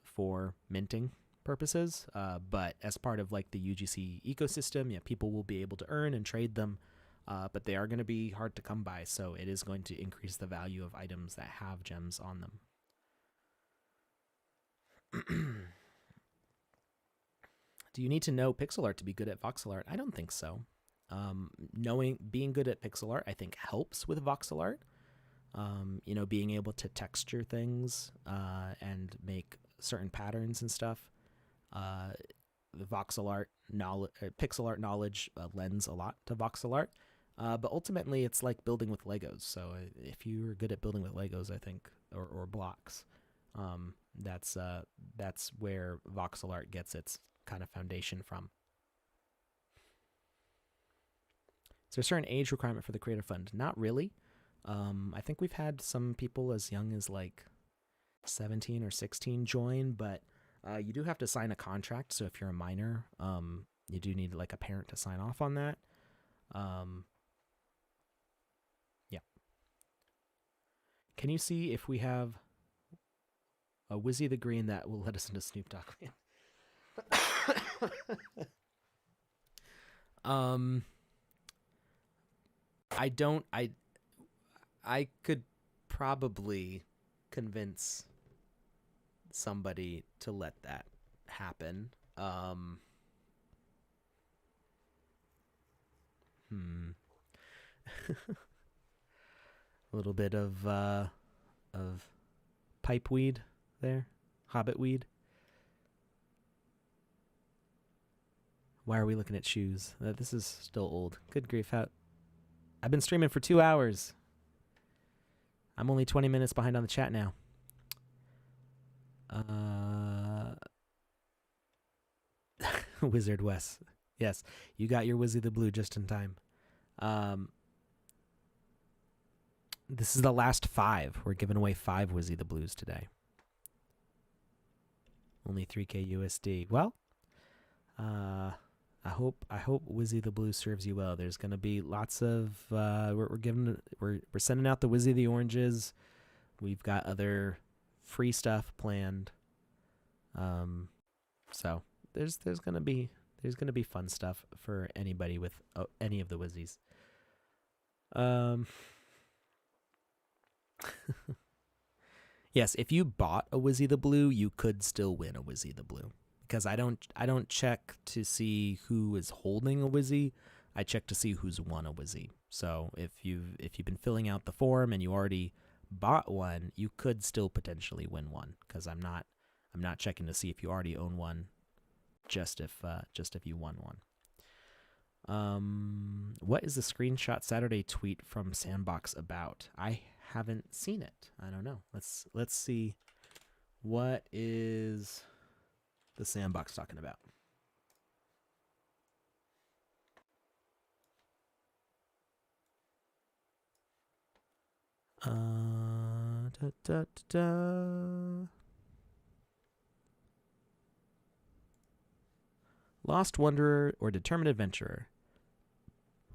for minting purposes. But as part of like the UGC ecosystem, yeah, people will be able to earn and trade them. But they are going to be hard to come by, so it is going to increase the value of items that have gems on them. Do you need to know pixel art to be good at voxel art? I don't think so. Being good at pixel art, I think helps with voxel art. Being able to texture things and make certain patterns and stuff. The voxel art knowledge, pixel art knowledge lends a lot to voxel art. But ultimately, it's like building with Legos. So if you're good at building with Legos, I think, or blocks, that's where voxel art gets its kind of foundation from. Is there a certain age requirement for the Creator Fund? Not really. I think we've had some people as young as like 17 or 16 join, but you do have to sign a contract. So if you're a minor, you do need like a parent to sign off on that. Yeah. Can you see if we have a Wizzy the Green that will let us into Snoop Dogg? I don't. I could probably convince somebody to let that happen. A little bit of pipe weed there, hobbit weed. Why are we looking at shoes? This is still old. Good grief! I've been streaming for 2 hours. I'm only 20 minutes behind on the chat now. Wizard Wes. Yes, you got your Wizzy the Blue just in time. This is the last 5. We're giving away 5 Wizzy the Blues today. Only 3K USD. Well, I hope Wizzy the Blue serves you well. There's gonna be lots of we're sending out the Wizzy the Oranges. We've got other free stuff planned. So there's gonna be fun stuff for anybody with any of the Wizzies. Yes, if you bought a Wizzy the Blue, you could still win a Wizzy the Blue. Because I don't check to see who is holding a Wizzy. I check to see who's won a Wizzy. So if you've been filling out the form and you already bought one, you could still potentially win one. Because I'm not checking to see if you already own one, just if you won one. What is the Screenshot Saturday tweet from Sandbox about? I haven't seen it. I don't know. Let's see. What is the Sandbox talking about? Lost Wanderer or Determined Adventurer.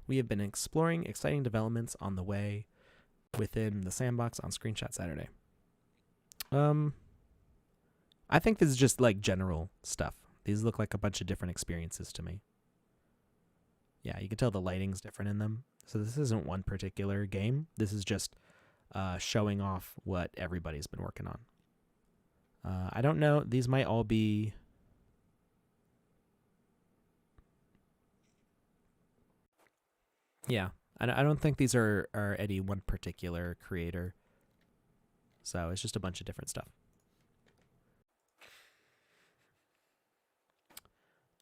We have been exploring exciting developments on the way within the Sandbox on Screenshot Saturday. I think this is just like general stuff. These look like a bunch of different experiences to me. Yeah, you can tell the lighting's different in them. So this isn't one particular game. This is just showing off what everybody's been working on. I don't know. These might all be... Yeah, I don't think these are any one particular creator. So it's just a bunch of different stuff.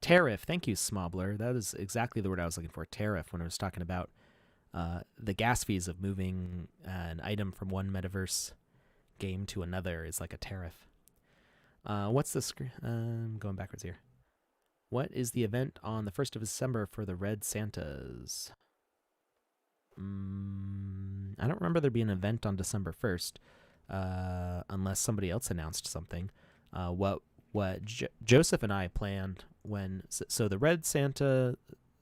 Tariff. Thank you, Smobler. That is exactly the word I was looking for. Tariff, when I was talking about the gas fees of moving an item from one metaverse game to another is like a tariff. What's the screen? I'm going backwards here. What is the event on the 1st of December for the Red Santas? I don't remember there being an event on December 1st, unless somebody else announced something. Joseph and I planned so the Red Santa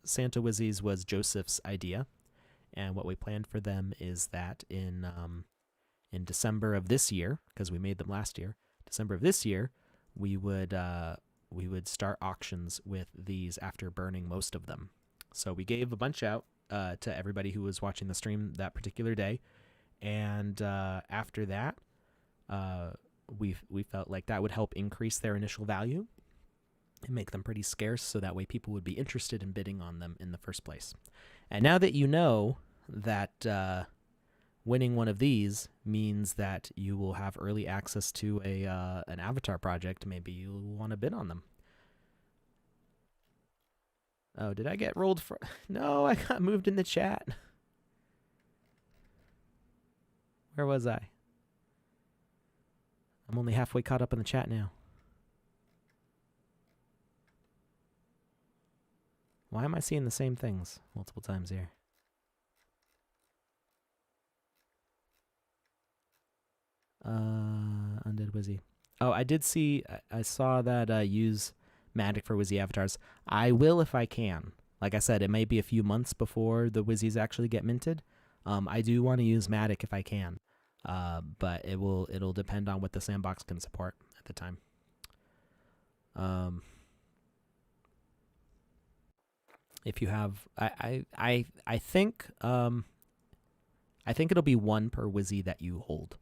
Wizzies was Joseph's idea, and what we planned for them is that in December of this year, because we made them last year, December of this year, we would start auctions with these after burning most of them. So we gave a bunch out to everybody who was watching the stream that particular day, and after that, we felt like that would help increase their initial value and make them pretty scarce, so that way people would be interested in bidding on them in the first place. And now that you know that winning one of these means that you will have early access to an avatar project, maybe you'll want to bid on them. Oh, did I get rolled for? No, I got moved in the chat. Where was I? I'm only halfway caught up in the chat now. Why am I seeing the same things multiple times here? Undead Wizzy. Oh, I did see, I saw that use Magic for Wizzy avatars. I will if I can. Like I said, it may be a few months before the Wizzies actually get minted. I do want to use Matic if I can, but it'll depend on what the Sandbox can support at the time. If you have, I think it'll be one per Wizzy that you hold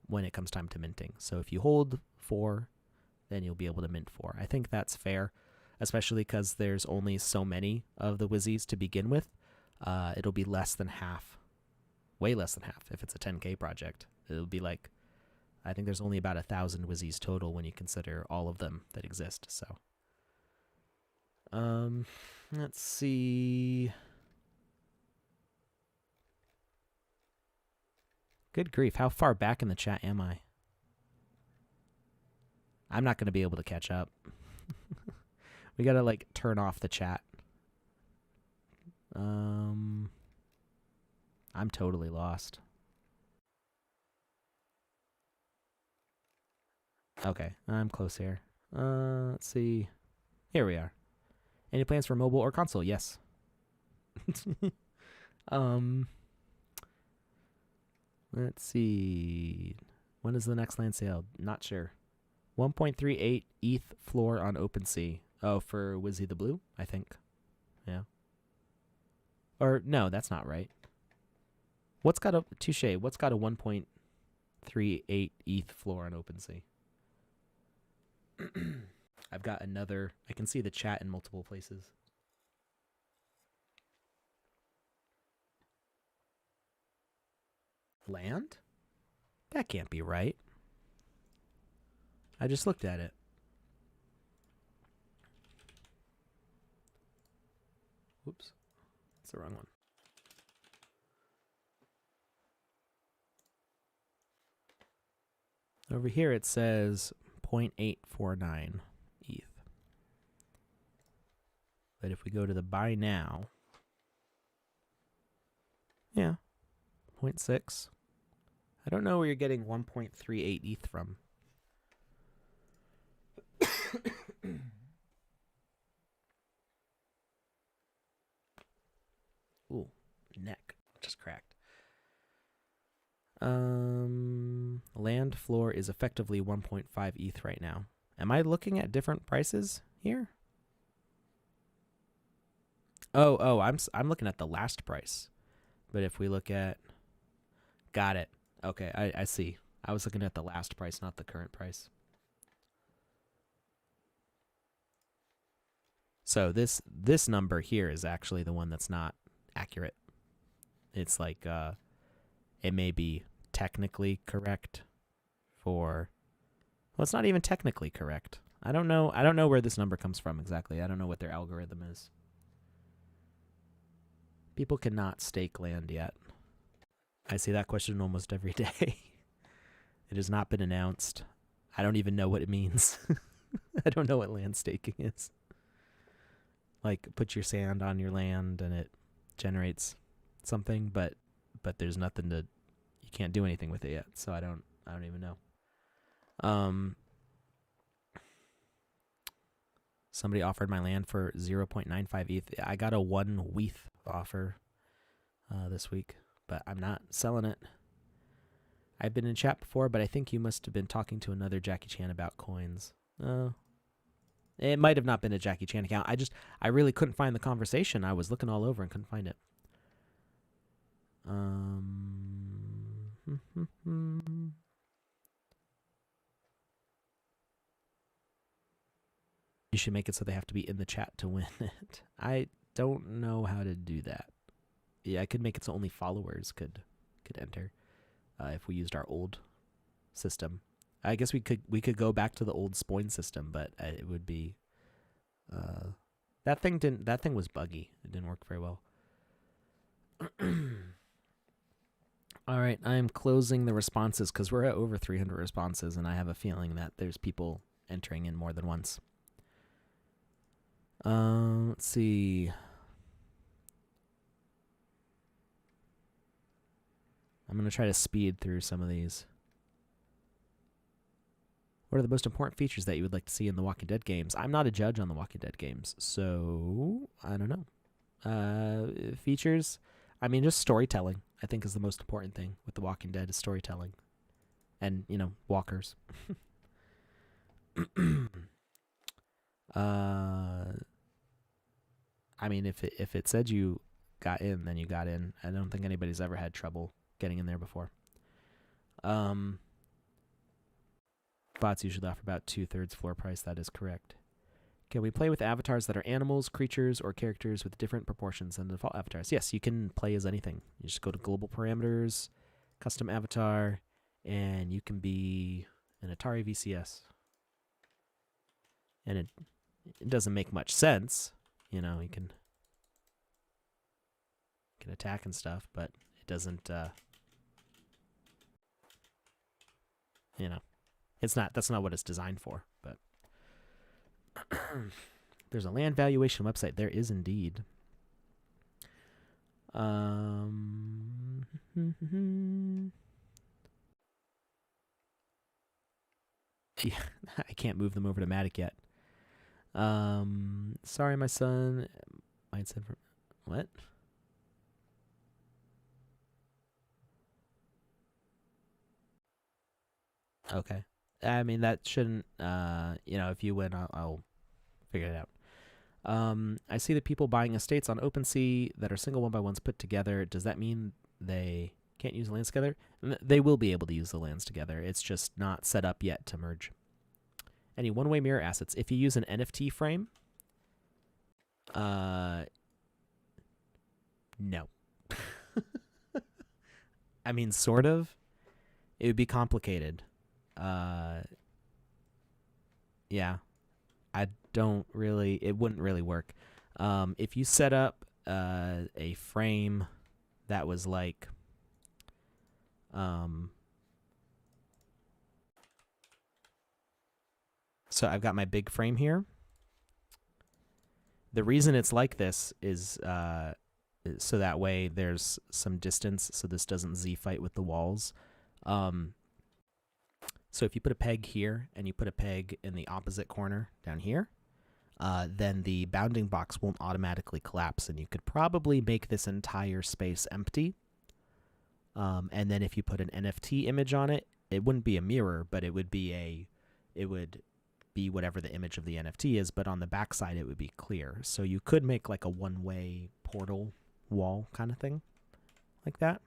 when it comes time to minting. So if you hold 4, then you'll be able to mint 4. I think that's fair, especially because there's only so many of the Wizzies to begin with. It'll be less than half, way less than half if it's a 10K project. It'll be like, I think there's only about 1,000 Wizzies total when you consider all of them that exist. So, let's see. Good grief, how far back in the chat am I? I'm not going to be able to catch up. We got to like turn off the chat. I'm totally lost. Okay, I'm close here. Let's see. Here we are. Any plans for mobile or console? Yes. Let's see. When is the next land sale? Not sure. 1.38 ETH floor on OpenSea. Oh, for Wizzy the Blue, I think. Yeah. Or no, that's not right. What's got a 1.38 ETH floor on OpenSea? I've got another. I can see the chat in multiple places. Land? That can't be right. I just looked at it. Whoops. That's the wrong one. Over here it says 0.849 ETH. But if we go to the buy now, yeah, 0.6. I don't know where you're getting 1.38 ETH from. Ooh, neck just cracked. Land floor is effectively 1.5 ETH right now. Am I looking at different prices here? Oh, I'm looking at the last price. But if we look at, got it. Okay, I see. I was looking at the last price, not the current price. So this number here is actually the one that's not accurate. It's like it may be technically correct for, well, it's not even technically correct. I don't know where this number comes from exactly. I don't know what their algorithm is. People cannot stake land yet. I see that question almost every day. It has not been announced. I don't even know what it means. I don't know what land staking is. Like, put your sand on your land and it generates something, but there's nothing to, you can't do anything with it yet. So I don't even know. Somebody offered my land for 0.95 ETH. I got a 1 WETH offer this week, but I'm not selling it. I've been in chat before, but I think you must have been talking to another Jackie Chan about coins. It might have not been a Jackie Chan account. I really couldn't find the conversation. I was looking all over and couldn't find it. You should make it so they have to be in the chat to win it. I don't know how to do that. Yeah, I could make it so only followers could enter if we used our old system. I guess we could go back to the old Spoin system, but it would be that thing was buggy. It didn't work very well. All right, I'm closing the responses because we're at over 300 responses, and I have a feeling that there's people entering in more than once. Let's see. I'm going to try to speed through some of these. What are the most important features that you would like to see in the Walking Dead games? I'm not a judge on the Walking Dead games, so I don't know. Features? I mean, just storytelling, I think, is the most important thing with the Walking Dead is storytelling. And, you know, walkers. I mean, if it said you got in, then you got in. I don't think anybody's ever had trouble getting in there before. Bots usually offer about 2/3 floor price. That is correct. Can we play with avatars that are animals, creatures, or characters with different proportions than the default avatars? Yes, you can play as anything. You just go to global parameters, custom avatar, and you can be an Atari VCS. And it doesn't make much sense. You know, you can attack and stuff, but it doesn't, you know, that's not what it's designed for, but there's a land valuation website. There is indeed. I can't move them over to Matic yet. Sorry, my son. Might said for what? Okay. I mean, that shouldn't, you know, if you win, I'll figure it out. I see the people buying estates on OpenSea that are single 1x1s put together. Does that mean they can't use the lands together? They will be able to use the lands together. It's just not set up yet to merge. Any one-way mirror assets. If you use an NFT frame, no. I mean, sort of. It would be complicated. Yeah. It wouldn't really work. If you set up a frame that was like so I've got my big frame here. The reason it's like this is so that way there's some distance so this doesn't Z-fight with the walls. So if you put a peg here and you put a peg in the opposite corner down here, then the bounding box won't automatically collapse, and you could probably make this entire space empty. And then if you put an NFT image on it, it wouldn't be a mirror, but it would be whatever the image of the NFT is, but on the backside it would be clear. So you could make like a one-way portal wall kind of thing, like that.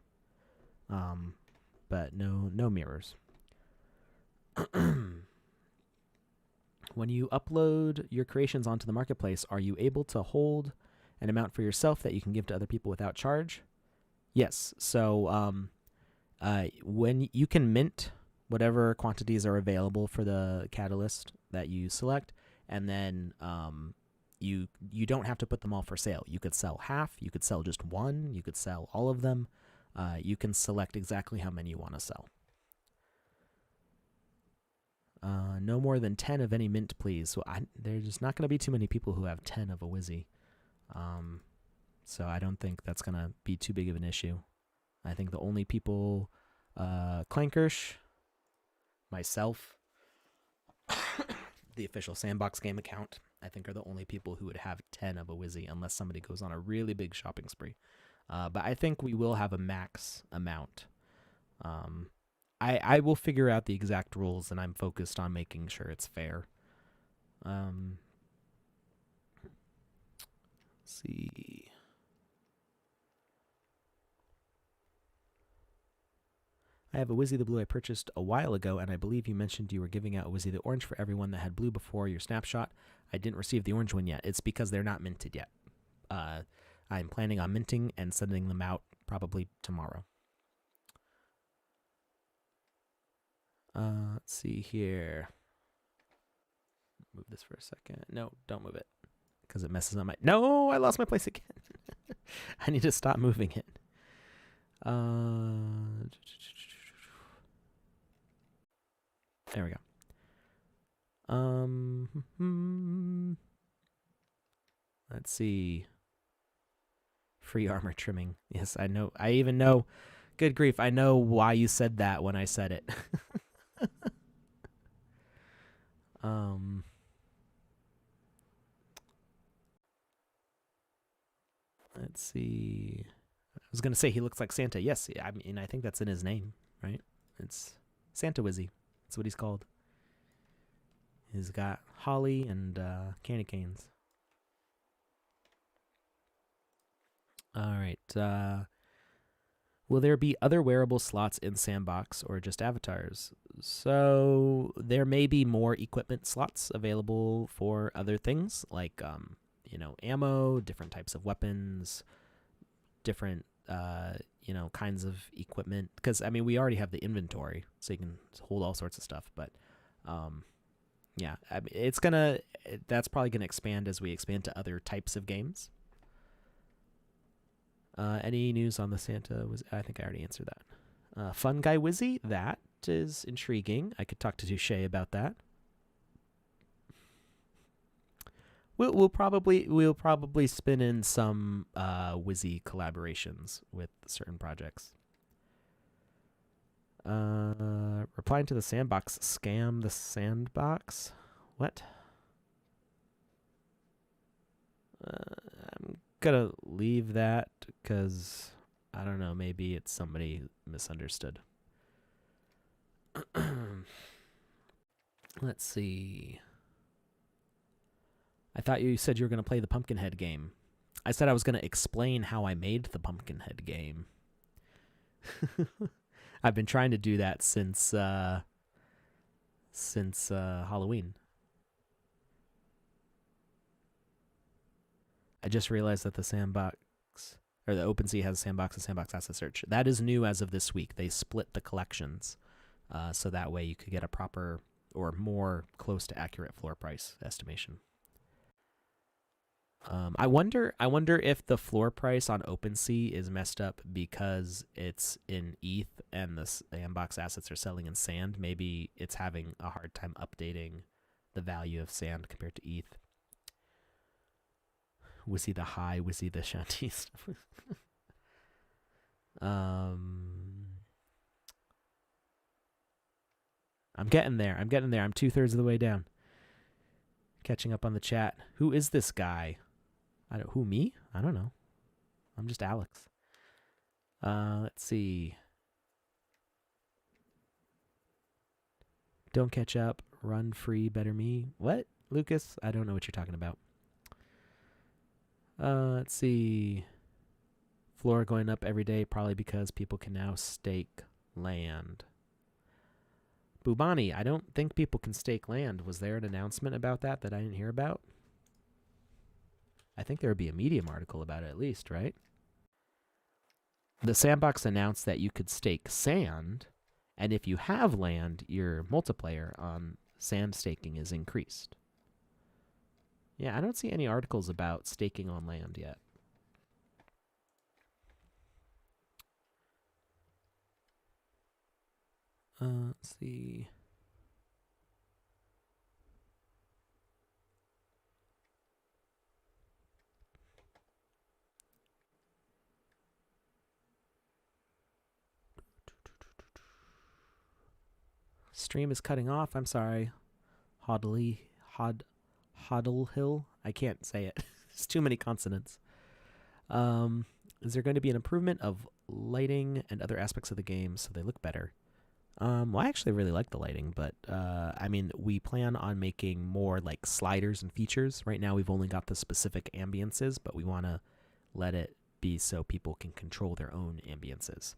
But no mirrors. When you upload your creations onto the marketplace, are you able to hold an amount for yourself that you can give to other people without charge? Yes. So when you can mint whatever quantities are available for the catalyst that you select, and then you don't have to put them all for sale. You could sell half, you could sell just one, you could sell all of them. You can select exactly how many you want to sell. No more than 10 of any mint, please. So there's not going to be too many people who have 10 of a Wizzy. So I don't think that's going to be too big of an issue. I think the only people, Clankersh, myself, the official Sandbox game account, I think are the only people who would have 10 of a Wizzy unless somebody goes on a really big shopping spree. But I think we will have a max amount. I will figure out the exact rules, and I'm focused on making sure it's fair. Let's see. I have a Wizzy the Blue I purchased a while ago, and I believe you mentioned you were giving out a Wizzy the Orange for everyone that had blue before your snapshot. I didn't receive the orange one yet. It's because they're not minted yet. I'm planning on minting and sending them out probably tomorrow. Let's see here. Move this for a second. No, don't move it, because it messes up my... No, I lost my place again. I need to stop moving it. There we go. Let's see. Free armor trimming. Yes, I know. I even know. Good grief. I know why you said that when I said it. Let's see. I was going to say he looks like Santa. Yes, I mean, I think that's in his name, right? It's Santa Wizzy. That's what he's called. He's got holly and candy canes. All right. Will there be other wearable slots in Sandbox or just avatars? So there may be more equipment slots available for other things like, ammo, different types of weapons, different, kinds of equipment. Because, I mean, we already have the inventory, so you can hold all sorts of stuff. But, yeah, I mean, that's probably going to expand as we expand to other types of games. Any news on the Santa? I think I already answered that. Fun Guy Wizzy, that is intriguing. I could talk to Touche about that. We'll probably spin in some Wizzy collaborations with certain projects. Replying to the Sandbox scam. The Sandbox. What? I'm gonna leave that because I don't know, maybe it's somebody misunderstood. Let's see. I thought you said you were going to play the Pumpkinhead game. I said I was going to explain how I made the Pumpkinhead game. I've been trying to do that since Halloween. I just realized that the Sandbox, or the OpenSea has Sandbox and Sandbox Asset Search. That is new as of this week. They split the collections, so that way you could get a proper or more close to accurate floor price estimation. I wonder if the floor price on OpenSea is messed up because it's in ETH and the Sandbox assets are selling in SAND. Maybe it's having a hard time updating the value of SAND compared to ETH. Wizzy the high, Wizzy the shanty stuff. I'm getting there. I'm 2/3 of the way down. Catching up on the chat. Who is this guy? Who, me? I don't know. I'm just Alex. Let's see. Don't catch up. Run free. Better me. What? Lucas? I don't know what you're talking about. Let's see. Floor going up every day, probably because people can now stake land. Bubani, I don't think people can stake land. Was there an announcement about that I didn't hear about? I think there would be a Medium article about it at least, right? The Sandbox announced that you could stake sand, and if you have land, your multiplier on sand staking is increased. Yeah, I don't see any articles about staking on land yet. Let's see. stream is cutting off. I'm sorry. Hoddle Hill. I can't say it. There's too many consonants. Is there going to be an improvement of lighting and other aspects of the game so they look better? Well, I actually really like the lighting, but I mean, we plan on making more like sliders and features. Right now, we've only got the specific ambiances, but we want to let it be so people can control their own ambiances.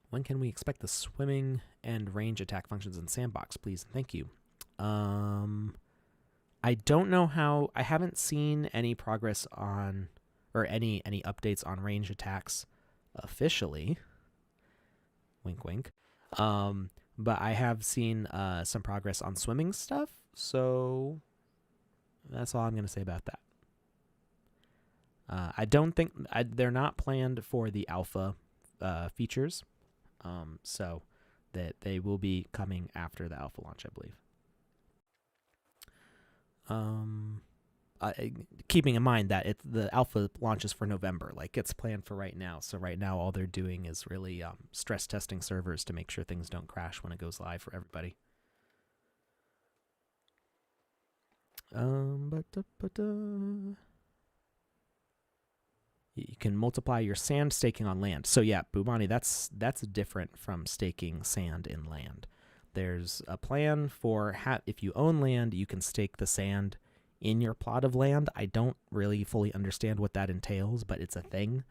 When can we expect the swimming and range attack functions in Sandbox, please? Thank you. I don't know how. I haven't seen any progress on, or any updates on range attacks officially. Wink, wink. But I have seen some progress on swimming stuff. So that's all I'm going to say about that. I don't think they're not planned for the alpha features. So that they will be coming after the alpha launch, I believe. Keeping in mind that the alpha launches for November, like it's planned for right now. So right now, all they're doing is really stress testing servers to make sure things don't crash when it goes live for everybody. You can multiply your sand staking on land. So yeah, Bubani, that's different from staking sand in land. There's a plan for if you own land, you can stake the sand in your plot of land. I don't really fully understand what that entails, but it's a thing.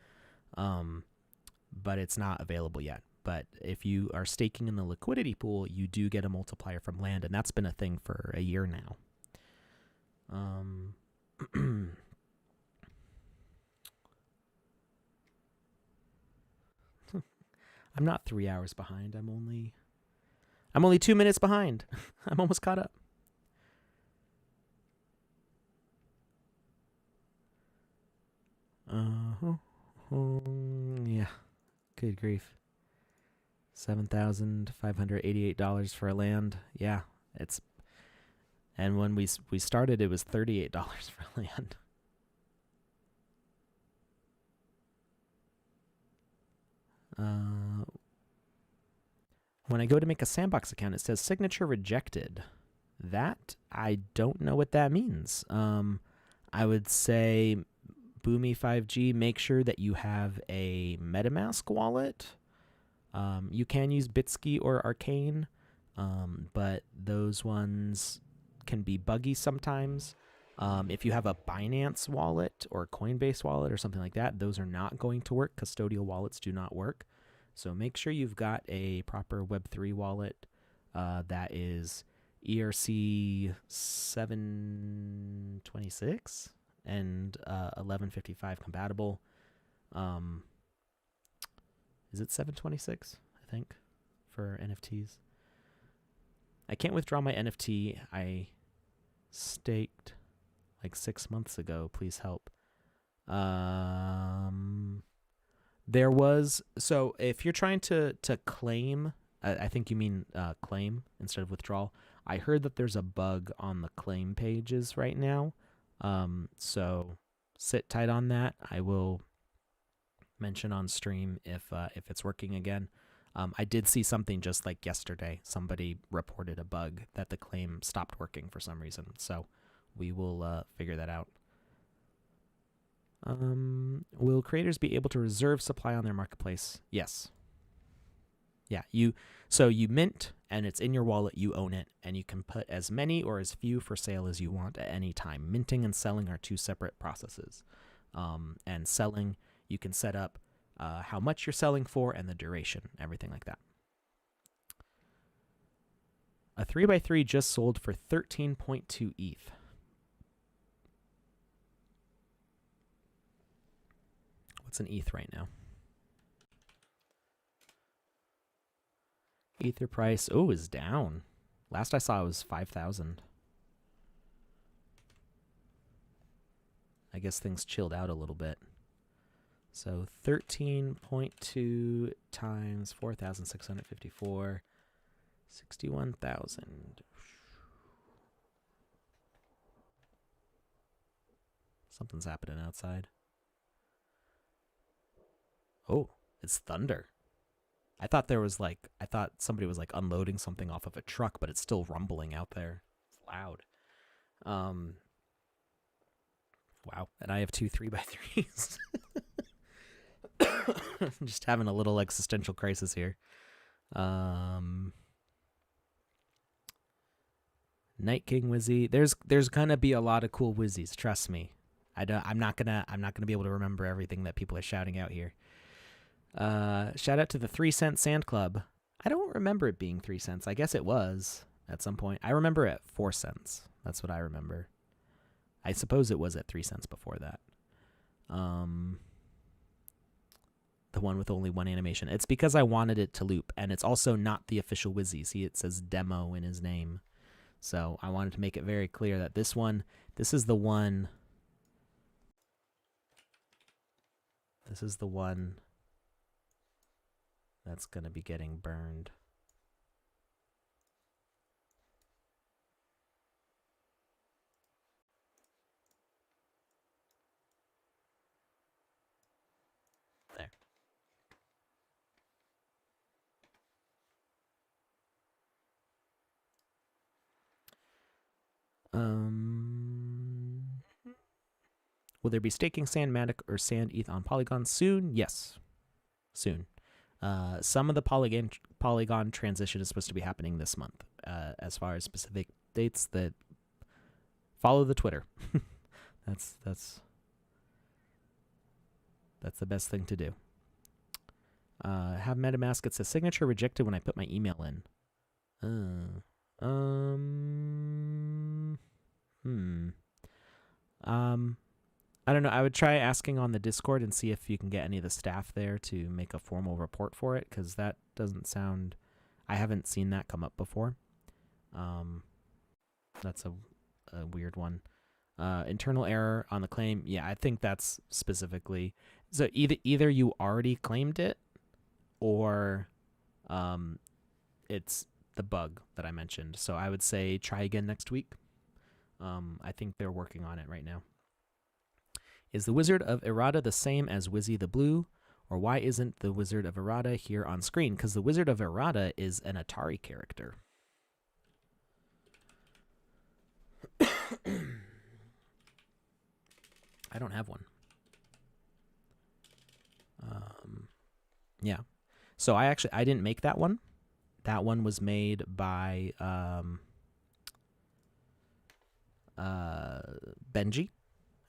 But it's not available yet. But if you are staking in the liquidity pool, you do get a multiplier from land, and that's been a thing for a year now. I'm not 3 hours behind. I'm only 2 minutes behind. I'm almost caught up. Yeah. Good grief. $7,588 for a land. Yeah, it's. And when we started, it was $38 for land. When I go to make a Sandbox account, it says signature rejected. That, I don't know what that means. I would say, Boomy 5G, make sure that you have a MetaMask wallet. You can use Bitsky or Arcane, but those ones can be buggy sometimes. If you have a Binance wallet or Coinbase wallet or something like that, those are not going to work. Custodial wallets do not work. So make sure you've got a proper Web3 wallet that is ERC 726 and 1155 compatible. Is it 726, I think, for NFTs? I can't withdraw my NFT. I staked like 6 months ago. Please help. There was, so if you're trying to claim, I think you mean claim instead of withdrawal. I heard that there's a bug on the claim pages right now. So sit tight on that. I will mention on stream if it's working again. I did see something just like yesterday. Somebody reported a bug that the claim stopped working for some reason. So we will figure that out. Will creators be able to reserve supply on their marketplace? Yes. Yeah, so you mint and it's in your wallet, you own it, and you can put as many or as few for sale as you want at any time. Minting and selling are two separate processes. And selling, you can set up how much you're selling for and the duration, everything like that. A 3x3 just sold for 13.2 ETH. What's an ETH right now? Ether price, is down. Last I saw it was 5,000. I guess things chilled out a little bit. So 13.2 times 4,654, 61,000. Something's happening outside. Oh, it's thunder. I thought somebody was like unloading something off of a truck, but it's still rumbling out there. It's loud. Um, wow. And I have two 3x3s. Just having a little existential crisis here. Night King Wizzy. There's gonna be a lot of cool Wizzies. Trust me. I'm not gonna be able to remember everything that people are shouting out here. Shout out to the 3-cent Sand Club. I don't remember it being 3 cents. I guess it was at some point. I remember it at 4 cents. That's what I remember. I suppose it was at 3 cents before that. The one with only one animation. It's because I wanted it to loop, and it's also not the official Wizzy. See, it says demo in his name. So I wanted to make it very clear that this is the one. This is the one that's going to be getting burned. There. Will there be staking Sand Matic or Sand ETH on Polygon soon? Yes, soon. Some of the Polygon transition is supposed to be happening this month. As far as specific dates, that follow the Twitter. that's the best thing to do. Have MetaMask. It says signature rejected when I put my email in. I don't know. I would try asking on the Discord and see if you can get any of the staff there to make a formal report for it, because that doesn't sound. I haven't seen that come up before. That's a weird one. Internal error on the claim. Yeah, I think that's specifically. So either you already claimed it, or it's the bug that I mentioned. So I would say try again next week. I think they're working on it right now. Is the Wizard of Errata the same as Wizzy the Blue? Or why isn't the Wizard of Errata here on screen? Because the Wizard of Errata is an Atari character. I don't have one. Yeah. So I didn't make that one. That one was made by Benji,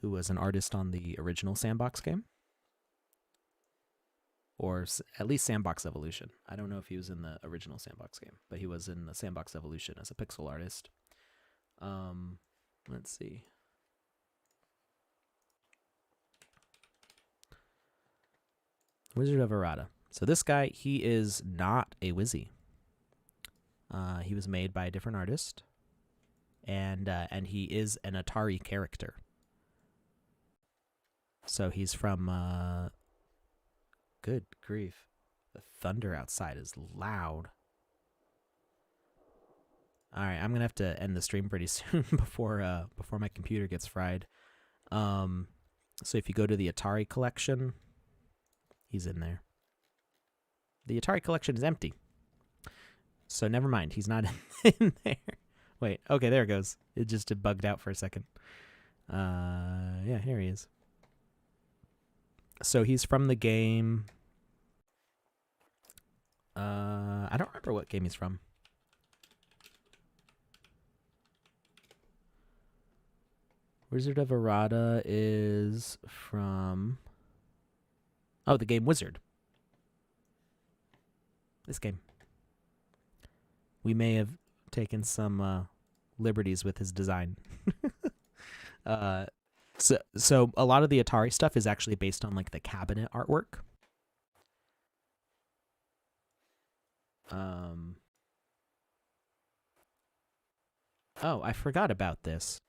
who was an artist on the original Sandbox game. Or at least Sandbox Evolution. I don't know if he was in the original Sandbox game, but he was in the Sandbox Evolution as a pixel artist. Let's see. Wizard of Errata. So this guy, he is not a Wizzy. He was made by a different artist, and he is an Atari character. So he's from. Good grief, the thunder outside is loud. All right, I'm gonna have to end the stream pretty soon before my computer gets fried. So if you go to the Atari collection, he's in there. The Atari collection is empty. So never mind, he's not in there. Wait, okay, there it goes. It just bugged out for a second. Yeah, here he is. So he's from the game. I don't remember what game he's from. Wizard of Errata is from. Oh, the game Wizard. This game. We may have taken some liberties with his design. So a lot of the Atari stuff is actually based on like the cabinet artwork. Oh, I forgot about this.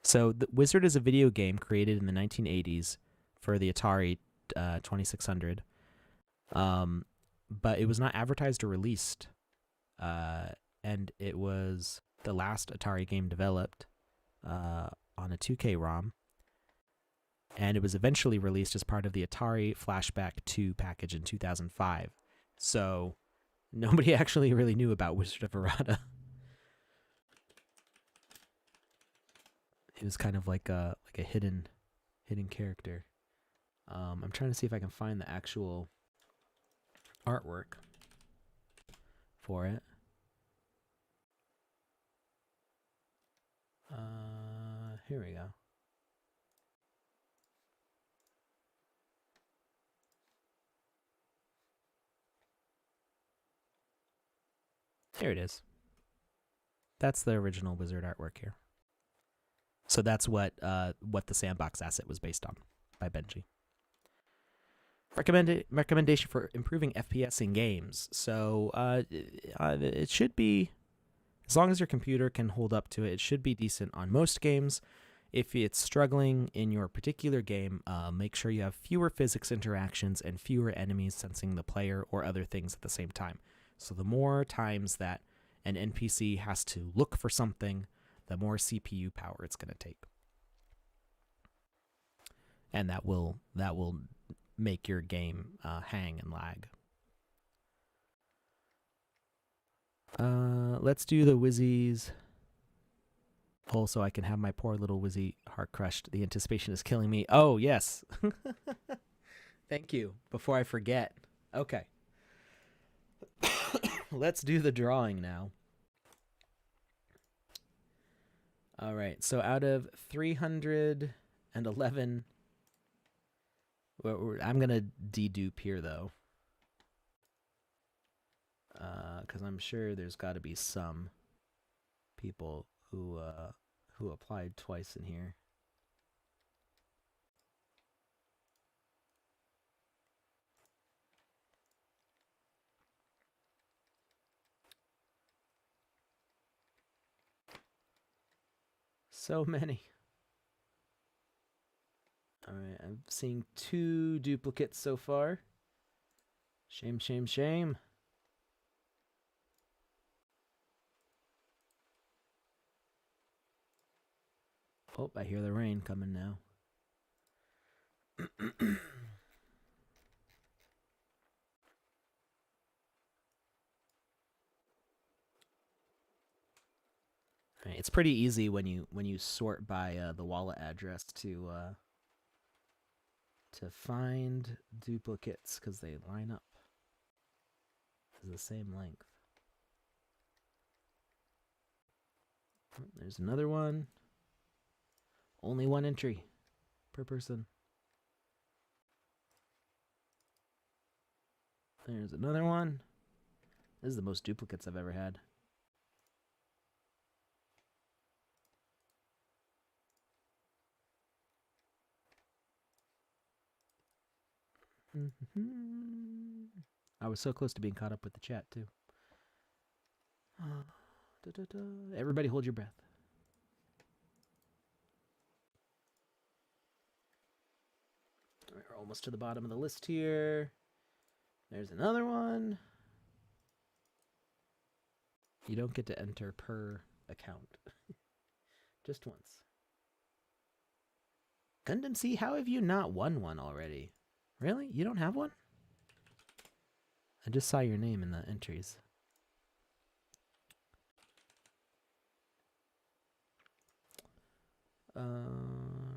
So the Wizard is a video game created in the 1980s for the Atari 2600. But it was not advertised or released. And it was the last Atari game developed on a 2K ROM. and it was eventually released as part of the Atari Flashback 2 package in 2005. So nobody actually really knew about Wizard of Errata. It was kind of like a hidden character. I'm trying to see if I can find the actual artwork for it. Here we go. Here it is. That's the original Wizard artwork here. So that's what the Sandbox asset was based on by Benji. Recommendation for improving FPS in games. So it should be, as long as your computer can hold up to it, it should be decent on most games. If it's struggling in your particular game, make sure you have fewer physics interactions and fewer enemies sensing the player or other things at the same time. So the more times that an NPC has to look for something, the more CPU power it's going to take. And that will make your game hang and lag. Let's do the Wizzies. So I can have my poor little Wizzy heart crushed. The anticipation is killing me. Oh, yes. Thank you. Before I forget. Okay. Let's do the drawing now. All right. So out of 311... I'm going to dedupe here, though. Because I'm sure there's got to be some people who applied twice in here. So many. All right, I'm seeing 2 duplicates so far. Shame, shame, shame. Oh, I hear the rain coming now. Right, it's pretty easy when you sort by the wallet address to find duplicates because they line up as the same length. Oh, there's another one. Only 1 entry per person. There's another one. This is the most duplicates I've ever had. I was so close to being caught up with the chat, too. Everybody hold your breath. We're almost to the bottom of the list here. There's another one. You don't get to enter per account. Just once. Gundam C, how have you not won one already? Really? You don't have one? I just saw your name in the entries.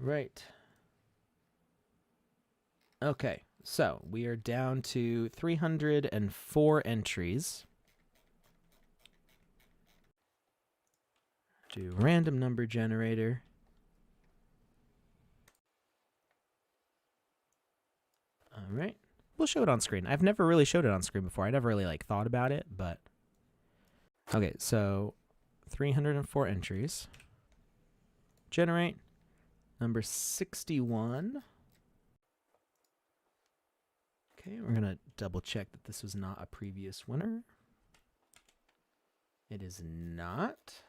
Right. Okay, so we are down to 304 entries. Do random number generator. All right. We'll show it on screen. I've never really showed it on screen before. I never really thought about it, but okay, so 304 entries. Generate number 61. Okay, we're going to double check that this was not a previous winner. It is not.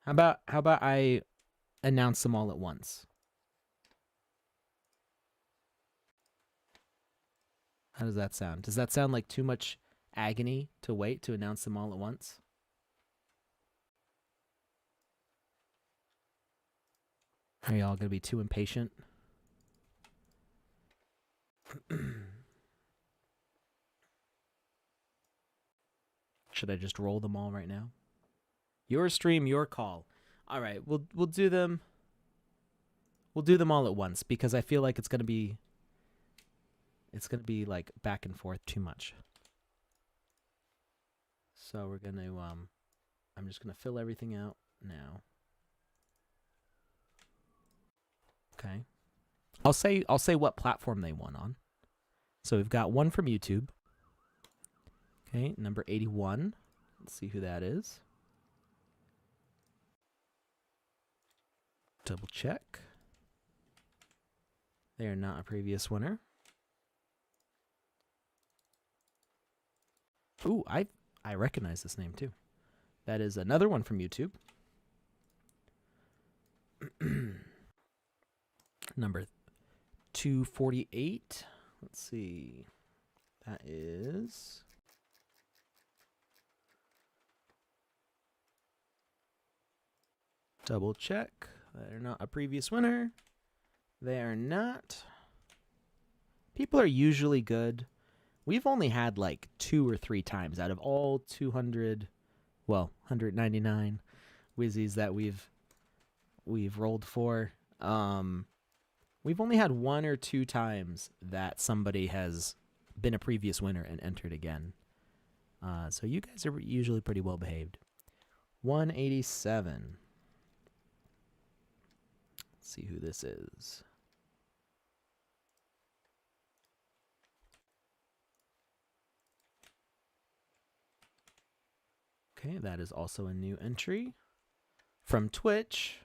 How about I announce them all at once? How does that sound? Does that sound like too much agony to wait to announce them all at once? Are y'all going to be too impatient? Should I just roll them all right now? Your stream, your call. All right, we'll do them. We'll do them all at once because I feel like it's gonna be like back and forth too much. So we're gonna I'm just gonna fill everything out now. Okay. I'll say what platform they won on. So we've got one from YouTube. Okay, number 81. Let's see who that is. Double check. They are not a previous winner. Ooh, I recognize this name too. That is another one from YouTube. Number 248. Let's see. That is double check. They're not a previous winner. They are not. People are usually good. We've only had like 2 or 3 times out of all 199 Wizzies that we've rolled for. We've only had 1 or 2 times that somebody has been a previous winner and entered again. So you guys are usually pretty well behaved. 187. Let's see who this is. Okay, that is also a new entry from Twitch.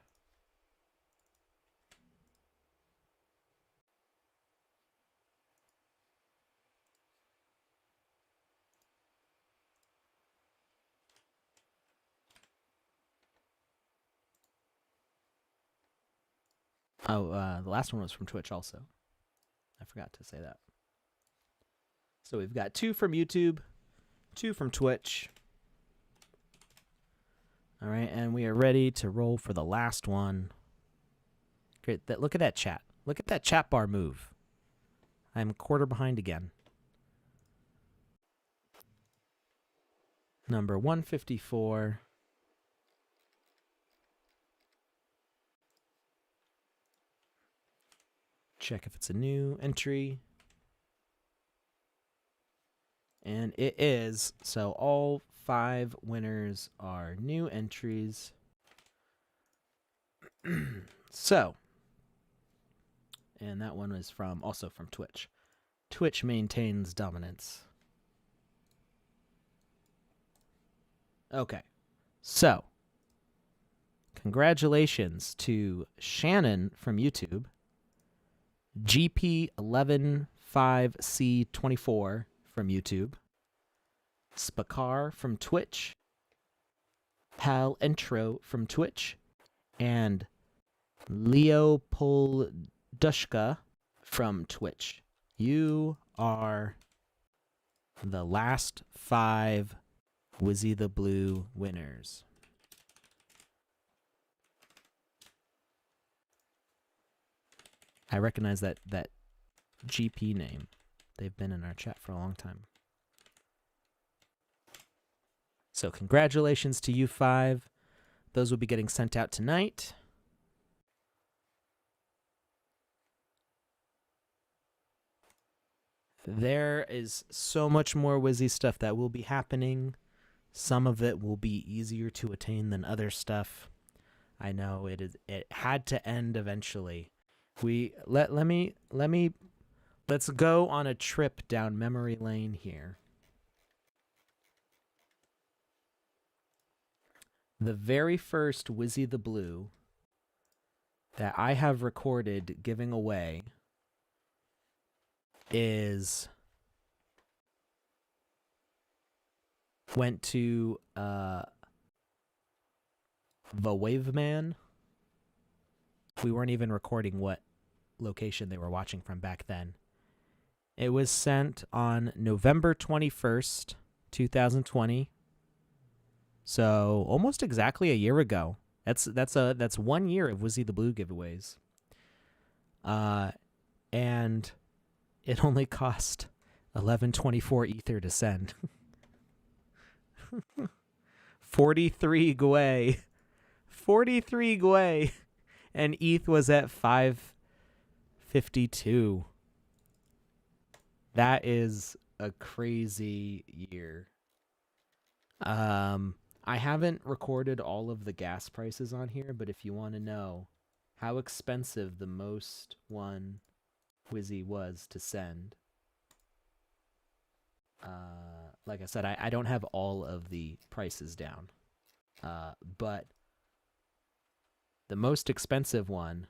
Oh, the last one was from Twitch also. I forgot to say that. So we've got 2 from YouTube, 2 from Twitch. All right, and we are ready to roll for the last one. Great. Look at that chat. Look at that chat bar move. I'm a quarter behind again. Number 154. Check if it's a new entry. And it is. So all 5 winners are new entries. So, and that one was also from Twitch. Twitch maintains dominance. Okay. So, congratulations to Shannon from YouTube, GP115C24 from YouTube, Spakar from Twitch, Pal Intro from Twitch, and Leopoldushka from Twitch. You are the last 5 Wizzy the Blue winners. I recognize that GP name. They've been in our chat for a long time. So congratulations to you 5. Those will be getting sent out tonight. There is so much more Wizzy stuff that will be happening. Some of it will be easier to attain than other stuff. I know it had to end eventually. Let's go on a trip down memory lane here. The very first Wizzy the Blue that I have recorded giving away went to the Wave Man. We weren't even recording what location they were watching from back then. It was sent on November 21st, 2020. So almost exactly a year ago. That's 1 year of Wizzy the Blue giveaways. And it only cost 1124 ether to send. 43 Gwei. 43 Gwei. And ETH was at 552. That is a crazy year. I haven't recorded all of the gas prices on here, but if you want to know how expensive the most one Wizzy was to send, like I said, I don't have all of the prices down, but the most expensive one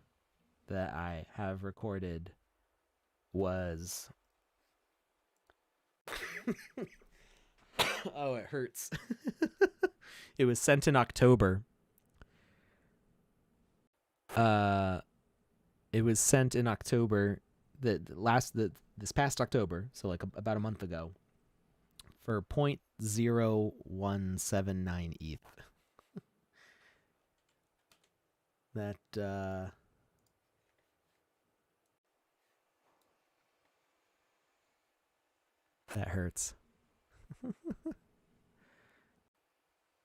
that I have recorded was oh, it hurts. It was sent in October. It was sent in October, this past October, so like about a month ago, for 0.0179 ETH. That hurts.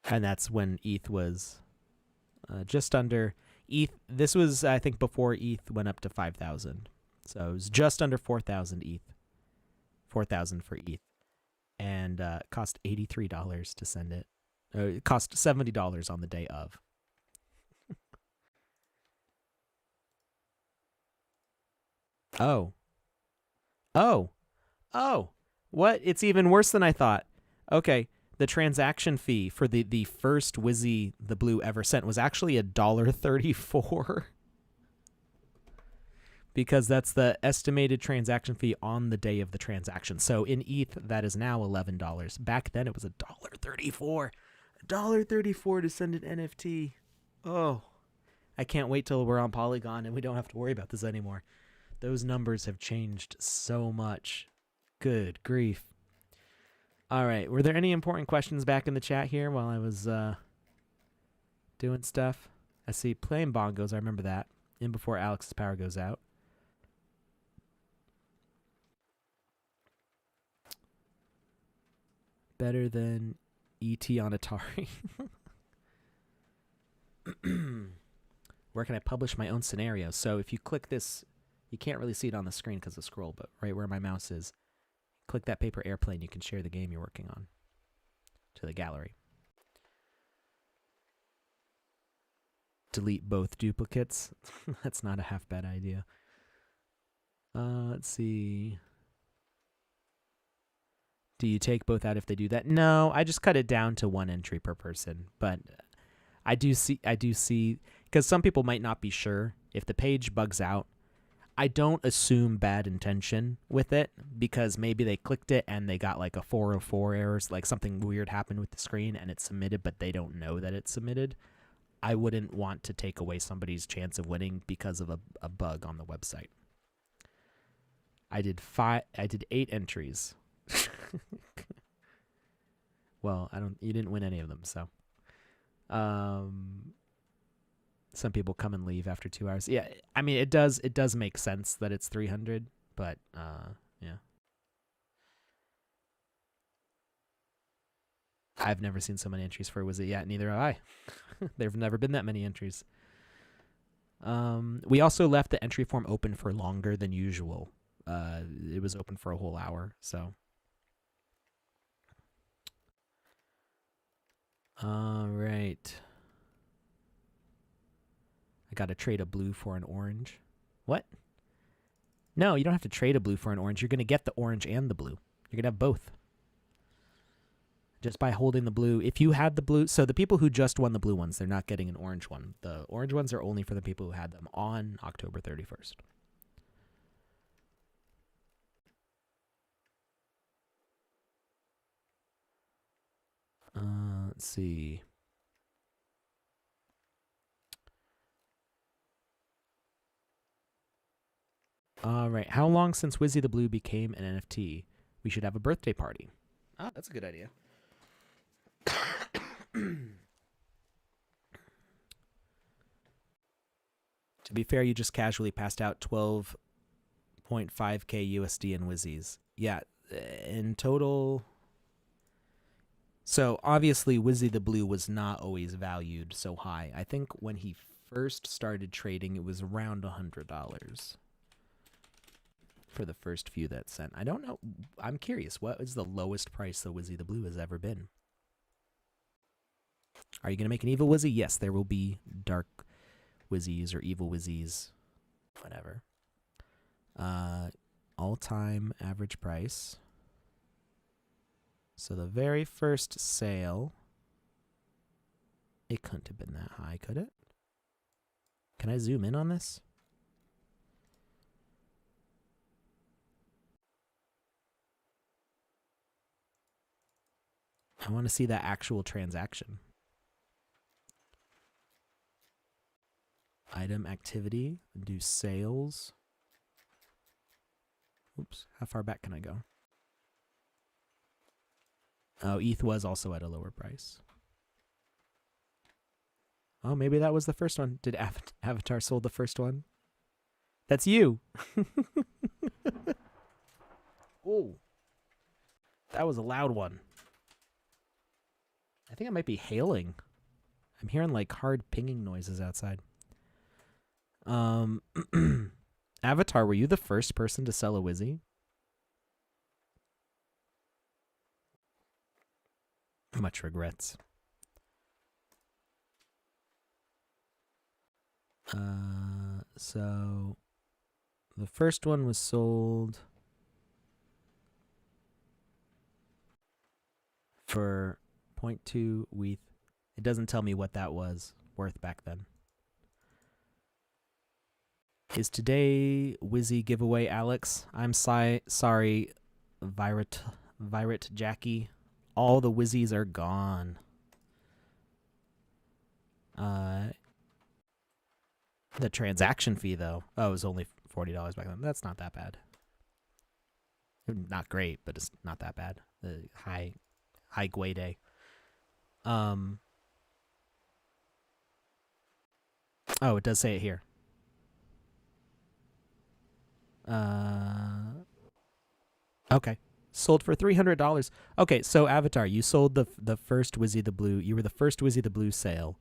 And that's when ETH was just under ETH. This was, I think, before ETH went up to 5,000. So it was just under 4,000 ETH. 4,000 for ETH. And it cost $83 to send it. It cost $70 on the day of. Oh. What? It's even worse than I thought. Okay. The transaction fee for the first Wizzy the Blue ever sent was actually $1.34. Because that's the estimated transaction fee on the day of the transaction. So in ETH, that is now $11. Back then, it was $1.34. $1.34 to send an NFT. Oh, I can't wait till we're on Polygon and we don't have to worry about this anymore. Those numbers have changed so much. Good grief. All right. Were there any important questions back in the chat here while I was doing stuff? I see playing bongos. I remember that. In before Alex's power goes out. Better than E.T. on Atari. Where can I publish my own scenario? So if you click this, you can't really see it on the screen because of scroll, but right where my mouse is, click that paper airplane, you can share the game you're working on to the gallery. Delete both duplicates. That's not a half bad idea. Let's see. Do you take both out if they do that? No, I just cut it down to 1 entry per person. But I do see, because some people might not be sure if the page bugs out. I don't assume bad intention with it because maybe they clicked it and they got like a 404 errors, like something weird happened with the screen and it's submitted, but they don't know that it's submitted. I wouldn't want to take away somebody's chance of winning because of a bug on the website. I did 8 entries. Well, you didn't win any of them, so. Some people come and leave after 2 hours. Yeah, I mean, it does make sense that it's 300, but yeah. I've never seen so many entries for Was It Yet? Neither have I. There've never been that many entries. We also left the entry form open for longer than usual. It was open for a whole hour, so. All right. I got to trade a blue for an orange. What? No, you don't have to trade a blue for an orange. You're going to get the orange and the blue. You're going to have both. Just by holding the blue. If you had the blue, so the people who just won the blue ones, they're not getting an orange one. The orange ones are only for the people who had them on October 31st. Let's see. All right. How long since Wizzy the Blue became an NFT? We should have a birthday party. Oh, that's a good idea. To be fair, you just casually passed out 12 0.5k USD in Wizzies. Yeah, in total. So obviously Wizzy the Blue was not always valued so high. I think when he first started trading, it was around $100 for the first few that sent. I don't know. I'm curious. What is the lowest price the Wizzy the Blue has ever been? Are you going to make an evil Wizzy? Yes, there will be dark Wizzies or evil Wizzies. Whatever. All-time average price. So the very first sale, it couldn't have been that high, could it? Can I zoom in on this? I want to see that actual transaction. Item activity, do sales. Oops, how far back can I go? Oh, ETH was also at a lower price. Oh, maybe that was the first one. Did Avatar sold the first one? That's you. Oh, that was a loud one. I think it might be hailing. I'm hearing like hard pinging noises outside. Avatar, were you the first person to sell a Wizzy? Much regrets. So the first one was sold for 0.2 ETH. It doesn't tell me what that was worth back then. Is today Wizzy giveaway, Alex? I'm sorry, Virate Jackie. All the Wizzies are gone. The transaction fee, though. Oh, it was only $40 back then. That's not that bad. Not great, but it's not that bad. The high Gwei day. Oh, it does say it here. Okay. Sold for $300. Okay, so Avatar, you sold the first Wizzy the Blue. You were the first Wizzy the Blue sale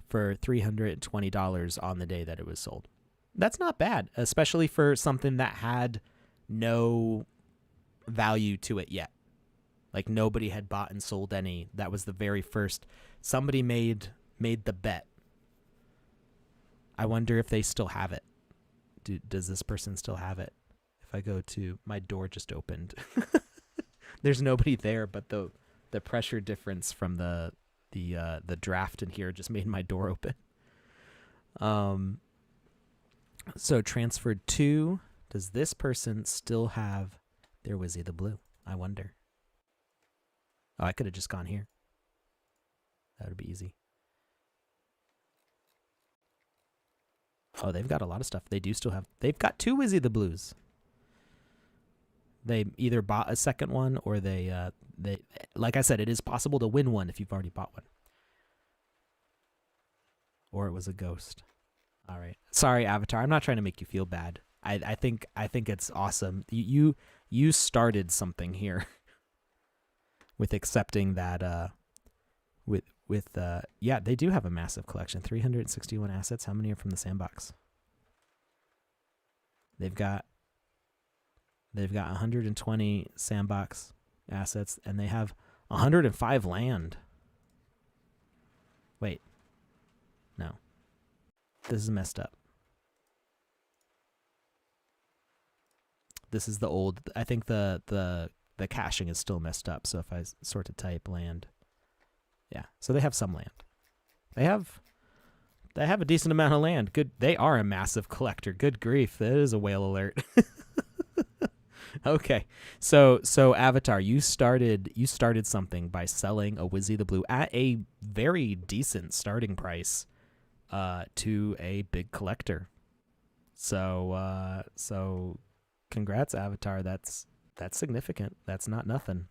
for $320 on the day that it was sold. That's not bad, especially for something that had no value to it yet. Like nobody had bought and sold any. That was the very first. Somebody made the bet. I wonder if they still have it. Does this person still have it? If I go to my door just opened. There's nobody there, but the pressure difference from the draft in here just made my door open. So transferred to, does this person still have their Wizzy the Blue? I wonder. Oh, I could have just gone here. That would be easy. Oh, they've got a lot of stuff. They do still have, they've got two Wizzy the Blues. They either bought a second one or they like I said, it is possible to win one if you've already bought one. Or it was a ghost. All right. Sorry, Avatar. I'm not trying to make you feel bad. I think it's awesome. You started something here with accepting that yeah, they do have a massive collection. 361 assets. How many are from the Sandbox? They've got 120 Sandbox assets, and they have 105 land. Wait. No. This is messed up. This is the old, I think the caching is still messed up, so if I sort of type land. Yeah, so they have some land. They have a decent amount of land. Good, they are a massive collector. Good grief, that is a whale alert. Okay, so Avatar, you started something by selling a Wizzy the Blue at a very decent starting price to a big collector. So congrats, Avatar. That's significant. That's not nothing.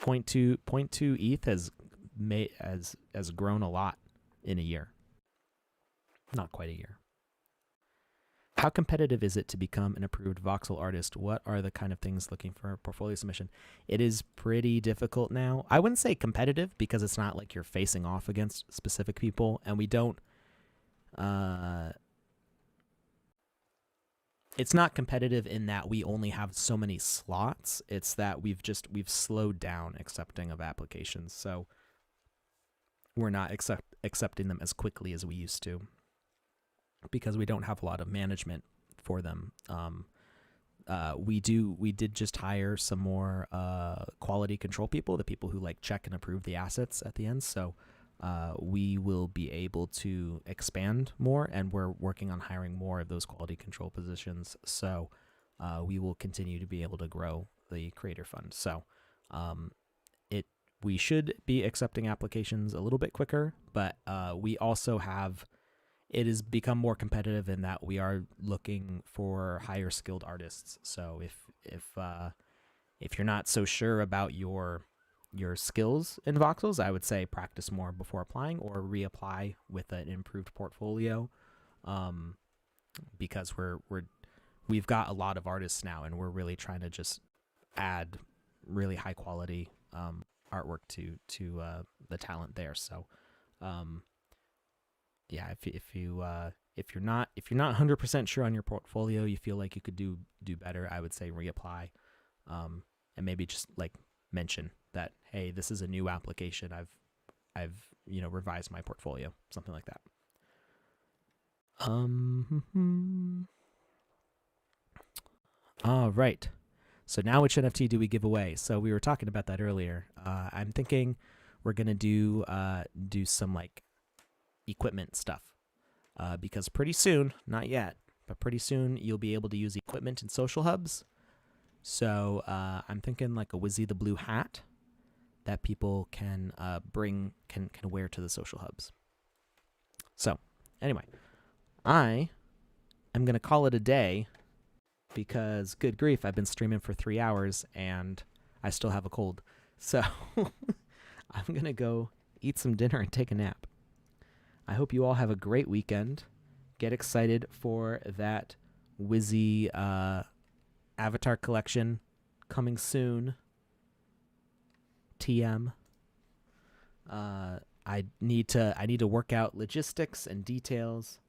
0.2 ETH has grown a lot in a year. Not quite a year. How competitive is it to become an approved voxel artist? What are the kind of things looking for a portfolio submission? It is pretty difficult now. I wouldn't say competitive because it's not like you're facing off against specific people, and we don't. It's not competitive in that we only have so many slots. It's that we've slowed down accepting of applications, so we're not accepting them as quickly as we used to because we don't have a lot of management for them. We did just hire some more quality control people, the people who like check and approve the assets at the end. So we will be able to expand more, and we're working on hiring more of those quality control positions. So we will continue to be able to grow the creator fund. So we should be accepting applications a little bit quicker, but we also have, it has become more competitive in that we are looking for higher skilled artists. So if you're not so sure about your skills in voxels, I would say practice more before applying, or reapply with an improved portfolio, because we've got a lot of artists now, and we're really trying to just add really high quality artwork to the talent there. So yeah, if you're not 100% sure on your portfolio, you feel like you could do better, I would say reapply, and maybe just like mention that, hey, this is a new application, I've revised my portfolio, something like that. All right, so now which NFT do we give away? So we were talking about that earlier. I'm thinking we're gonna do some like equipment stuff, because pretty soon, not yet, but pretty soon you'll be able to use equipment in social hubs. So I'm thinking like a Wizzy the Blue hat that people can can wear to the social hubs. So anyway, I am gonna call it a day because good grief, I've been streaming for 3 hours and I still have a cold. So I'm gonna go eat some dinner and take a nap. I hope you all have a great weekend. Get excited for that Wizzy avatar collection coming soon. TM. I need to work out logistics and details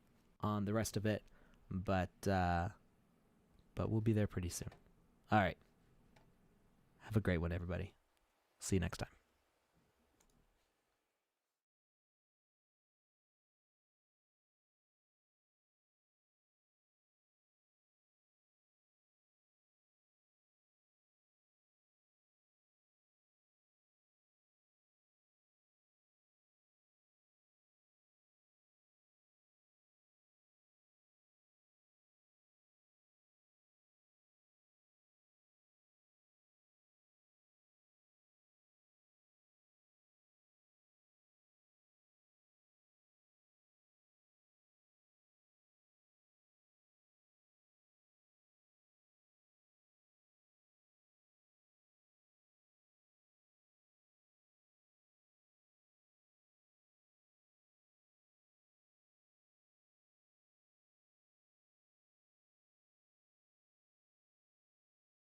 on the rest of it, but we'll be there pretty soon. All right. Have a great one, everybody. See you next time.